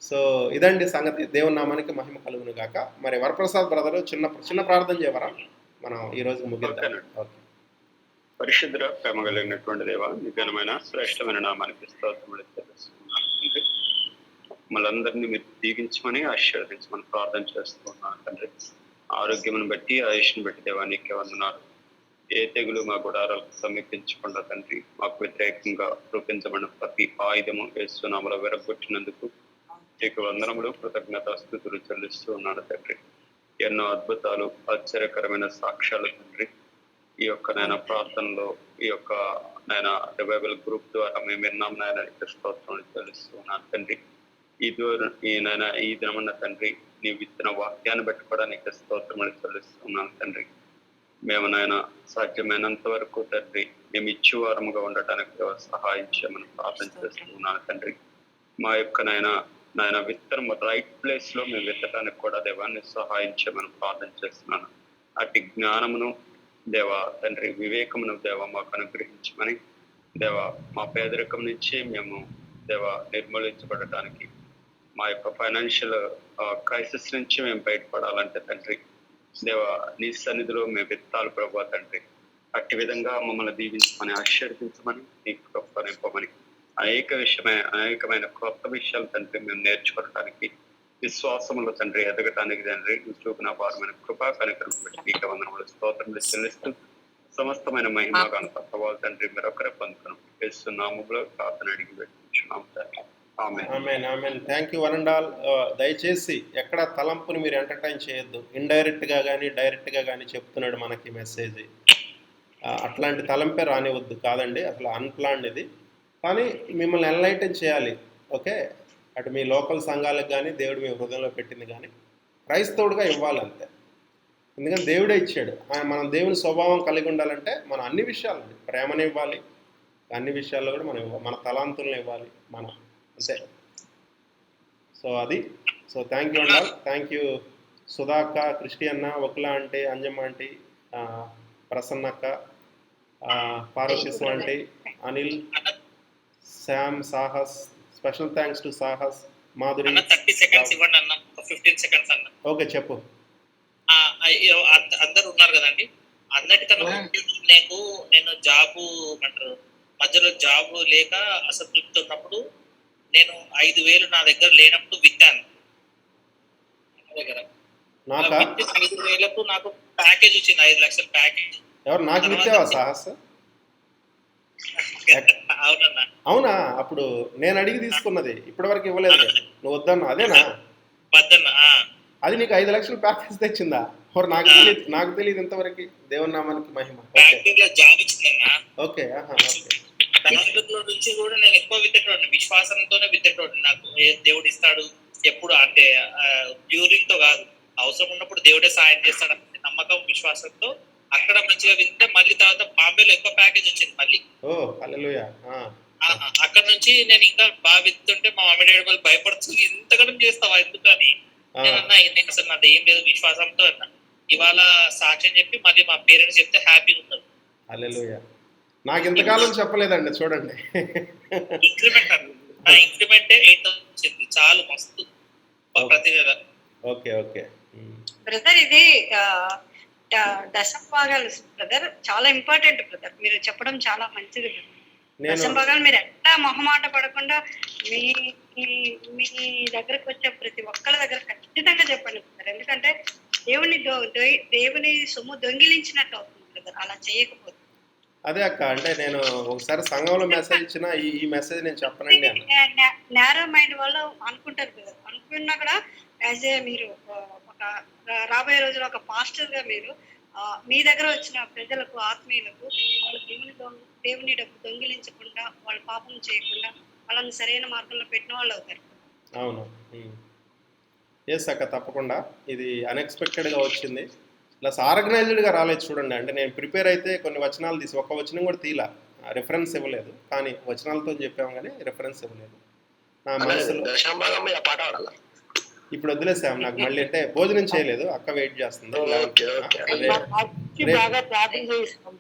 [SPEAKER 2] సో ఇదండి సంగతి. దేవుని నామానికి మహిమ కలుగును గాక. మరి వరప్రసాద్ బ్రదరు చిన్న ప్రార్థన చేయవరా, మనం ఈరోజు ముగిద్దాం. ఓకే.
[SPEAKER 11] పరిశుద్ధ ప్రేమ కలిగినటువంటి దేవ, నీ ఘనమైన శ్రేష్టమైన నామానికి స్తోత్రములు తెలుస్తున్నాను. మనందరినీ మీరు దీవించమని ఆశీర్వదించమని ప్రార్థన చేస్తూ ఉన్నాను తండ్రి. ఆరోగ్యమును బట్టి ఆయుష్ను బట్టి దేవా నీకే వందనాలు. ఏ తెగులు మా గుడారాలకు సమీపించకుండా తండ్రి, మాకు వ్యతిరేకంగా రూపించబడిన ప్రతి ఆయుధము యేసునామములో విరగొట్టినందుకు నీకు వందనములు, కృతజ్ఞతాస్తుతులు చెల్లిస్తూ ఉన్నాను తండ్రి. ఎన్నో అద్భుతాలు, ఆశ్చర్యకరమైన సాక్ష్యాలు తండ్రి ఈ యొక్క నాయన ప్రార్థనలో, ఈ యొక్క నాయన రివైవల్ గ్రూప్ ద్వారా మేము విన్నాం నాయన, స్తోత్రం చెల్లిస్తూ ఉన్నాను తండ్రి. ఈ దినమన్న తండ్రి నీవు ఇచ్చిన వాక్యాన్ని పెట్టుకోవడానికి స్తోత్రమని చెల్లిస్తున్నాను తండ్రి. మేము నాయన సాధ్యమైనంత వరకు తండ్రి మేము ఇచ్చేవారముగా ఉండటానికి సహాయం చేయమని ప్రార్థన చేస్తున్నాను తండ్రి. మా యొక్క నాయన విత్తనం రైట్ ప్లేస్ లో మేము విత్తడానికి కూడా దేవాన్ని సహాయం చేయమని ప్రార్థన చేస్తున్నాను. అటు జ్ఞానమును దేవా తండ్రి, వివేకమును దేవా మాకు అనుగ్రహించమని దేవా, మా పేదరికం నుంచి మేము దేవా నిర్మూలించబడటానికి, మా యొక్క ఫైనాన్షియల్ క్రైసిస్ నుంచి మేము బయటపడాలంటే తండ్రి దేవా నీ సన్నిధిలో మేము విత్తాలు ప్రభావ తండ్రి. అట్టి విధంగా మమ్మల్ని దీవించమని ఆశీర్వదించమని నీకు గొప్ప నింపమని అనేకమైన కొత్త విషయాలు తండ్రి మేము నేర్చుకోవడానికి, విశ్వాసములో తండ్రి ఎదగటానికి తండ్రి చూపిన వారమైన కృపా కనికరం బట్టి నీకు వందనములు స్తోత్రములు చెల్లిస్తూ సమస్తమైన మహిమ గణపత్వాలు తండ్రి మరొకరే పొందుకున్నాం. నామములో ప్రార్థన అడిగి పెట్టుకుంటున్నాం తండ్రి.
[SPEAKER 2] Amen. Thank you one and all. దయచేసి ఎక్కడ తలంపుని మీరు ఎంటర్టైన్ చేయొద్దు. ఇండైరెక్ట్గా కానీ డైరెక్ట్గా కానీ చెప్తున్నాడు మనకి మెసేజ్. అట్లాంటి తలంపే రానివద్దు. కాదండి, అసలు అన్ప్లాన్డ్ ఇది. కానీ మిమ్మల్ని ఎన్లైటన్ చేయాలి. ఓకే, అటు మీ లోకల్ సంఘాలకు కానీ దేవుడు మీ హృదయంలో పెట్టింది కానీ క్రైస్తవుడిగా ఇవ్వాలి అంతే. ఎందుకంటే దేవుడే ఇచ్చాడు. మనం దేవుని స్వభావం కలిగి ఉండాలంటే మనం అన్ని విషయాలు, ప్రేమని ఇవ్వాలి, అన్ని విషయాల్లో కూడా మనం మన తలాంతులను ఇవ్వాలి మనం అంతే. సో అది. So thank you and all. Thank you సుధాక్క, క్రిస్టియన్న, వకుల ఆంటీ, అంజమ్మ ఆంటీ, ప్రసన్నక్క, పార్వతీసు aunty, Anil, Sam, Sahas. Special thanks to Sahas, Madhuri.
[SPEAKER 12] 30 seconds ఇవ్వండి అన్న, 15 సెకండ్స్ అన్న.
[SPEAKER 2] ఓకే చెప్పు.
[SPEAKER 12] అందరు ఉన్నారు కదండి, అన్నిటికన్నా నేను జాబు అంటారు మధ్యలో జాబ్ లేక అసంతృప్తి ఉన్నప్పుడు నేను 5,000 నా దగ్గర లేనప్పుడు విత్తాను. దగ్గర
[SPEAKER 2] 5,000కు
[SPEAKER 12] నాకు ప్యాకేజ్ వచ్చింది, 5 లక్షల ప్యాకేజ్.
[SPEAKER 2] ఎవరు నాకు విత్తావా సాహస్? అవునా? అప్పుడు నేను అడిగి తీసుకున్నది ఇప్పటి వరకు ఇవ్వలేదు. నువ్వు వద్దన్నా అదేనా? అది నీకు 5 లక్షల ప్యాకేజ్ తెచ్చిందా? నాకు తెలియదు ఇంతవరకు. దేవుని నామానికి మహిమ.
[SPEAKER 12] జాబ్ ఇచ్చిందన్నా.
[SPEAKER 2] ఓకే.
[SPEAKER 12] దాంట్లో నుంచి కూడా నేను ఎక్కువ విత్తేటోడిని, విశ్వాసంతోనే విత్తేటోడిని. నాకు దేవుడు ఇస్తాడు ఎప్పుడు అంటే ప్యూరింగ్ తో కాదు, అవసరం ఉన్నప్పుడు దేవుడే సాయం చేస్తాడు నమ్మకం, విశ్వాసంతో అక్కడ మంచిగా వింటే మళ్ళీ తర్వాత బాంబేలో ఎక్కువ ప్యాకేజ్ వచ్చింది మళ్ళీ. అక్కడ నుంచి నేను ఇంకా బాగా విత్తుంటే మా మమ్మీ డాడీ వాళ్ళు భయపడుతుంది, ఇంతకడం చేస్తావా ఎందుకని. నేనన్నా నేను అసలు నాది ఏం లేదు, విశ్వాసంతో అన్నా. ఇవాళ సాక్ష్యం చెప్పి మళ్ళీ మా పేరెంట్స్ చెప్తే హ్యాపీగా ఉన్నారు.
[SPEAKER 2] హల్లెలూయా. నాకు ఇంతకాలం చెప్పలేదండి, చూడండి.
[SPEAKER 12] ఇంక్రిమెంట్ నా ఇంక్రిమెంట్ 8,000 వచ్చింది, చాలు మస్తు ప్రతి నెల.
[SPEAKER 2] ఓకే ఓకే
[SPEAKER 1] బ్రదర్, ఇది దశంభాగాలు బ్రదర్ చాలా ఇంపార్టెంట్ బ్రదర్. మీరు చెప్పడం చాలా మంచిది. దశంభాగాలు మీరు ఎట్లా మొహమాట పడకుండా మీ దగ్గరకు వచ్చే ప్రతి ఒక్కరి దగ్గర ఖచ్చితంగా చెప్పండి బ్రదర్. ఎందుకంటే దేవుని సొమ్ము దొంగిలించినట్టు అవుతుంది బ్రదర్ అలా చేయకపోతే.
[SPEAKER 2] అదే అక్క, అంటే నేను ఒకసారి సంఘంలో మెసేజ్ ఇచ్చిన ఈ మెసేజ్ నేను చెప్పనండి అన్న.
[SPEAKER 1] నేరో మైండ్ వాళ్ళు అనుకుంటారు కదా, అనుకున్నా కూడా యాజ్ ఏ మీరు ఒక రాబోయే రోజుల్లో ఒక పాస్టర్ గా మీరు మీ దగ్గర వచ్చిన ప్రజలకు, ఆత్మీయులకు వాళ్ళు దేవుని డబ్బు దొంగిలించకుండా, వాళ్ళు పాపం చేయకుండా వాళ్ళని సరైన మార్గంలో పెట్టిన వాళ్ళు అవుతారు.
[SPEAKER 2] అవును, ఎస్ అక్క, తప్పకుండా. ఇది అన్ఎక్స్పెక్టెడ్గా వచ్చింది, ప్లస్ ఆర్గనైజ్డ్గా రాలేదు. చూడండి, అంటే నేను ప్రిపేర్ అయితే కొన్ని వచనాలు తీసి ఒక్క వచనం కూడా తీలా. రిఫరెన్స్ ఇవ్వలేదు, కానీ వచనాలతో చెప్పాము కానీ రిఫరెన్స్ ఇవ్వలేదు. నా మనసులో
[SPEAKER 5] దశాంభాగం మీద పాట పాడాలా?
[SPEAKER 2] ఇప్పుడు వదిలేసాం, నాకు మళ్ళీ అంటే భోజనం చేయలేదు, అక్క వెయిట్ చేస్తుంది.
[SPEAKER 9] బాగా ప్రార్థన చేస్తాం.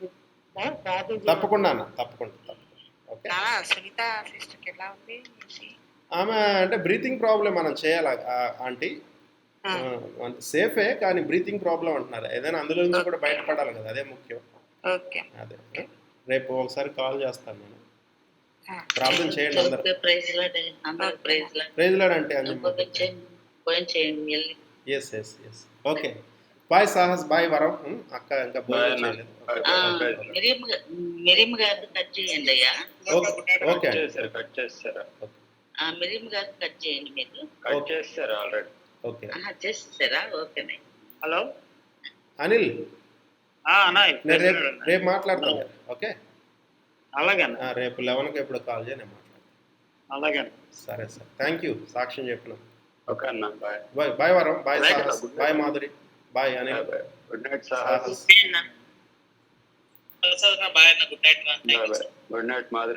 [SPEAKER 2] తప్పకుండా అన్న, తప్పకుండా. ఓకే,
[SPEAKER 6] సునీత సిస్టర్కి ఎలా ఉంది?
[SPEAKER 2] ఆమె అంటే బ్రీతింగ్ ప్రాబ్లం మనం చేయాలి ఆంటీ, సేఫే కానీ బ్రీతింగ్ ప్రాబ్లం అంటున్నారు. ఏదైనా అందులో నుంచి కూడా బయటపడాలి కదా, అదే ముఖ్యం. అదే రేపు ఒకసారి కాల్ చేస్తాను నేను. ప్రార్థన చేయండి అందరూ. ప్రైజ్ లార్డ్ అంటే yes yes yes. Okay, bye Sahas, bye Varam. అక్క ఇంకా భోజనం చేయలేదు.
[SPEAKER 4] మిరియం గారు కట్ చేయండి అయ్యా.
[SPEAKER 2] ఓకే
[SPEAKER 11] కట్ చేస్తారా?
[SPEAKER 4] మిరియం గారు కట్ చేయండి, మీరు
[SPEAKER 11] కట్ చేస్తారా ఆల్రెడీ?
[SPEAKER 2] ఓకే
[SPEAKER 4] చేస్తారా? ఓకేనే.
[SPEAKER 10] హలో
[SPEAKER 2] అనిల్,
[SPEAKER 10] అన్నా
[SPEAKER 2] నేను రేపు మాట్లాడతాను. ఓకే
[SPEAKER 10] అలాగే
[SPEAKER 2] రేపు 11కి ఎప్పుడు కాల్ చేయ, నేను మాట్లాడతాను.
[SPEAKER 10] అలాగే
[SPEAKER 2] సరే సార్, థ్యాంక్ యూ సాక్ష్యం చెప్పిన.
[SPEAKER 11] ఓకే అన్న, bye.
[SPEAKER 2] Bye bye Varam, bye Sahas, bye Madhuri, bye Anil.
[SPEAKER 11] Good night Sahas.
[SPEAKER 12] Bye అన్న, good night.
[SPEAKER 11] Good night Madhuri.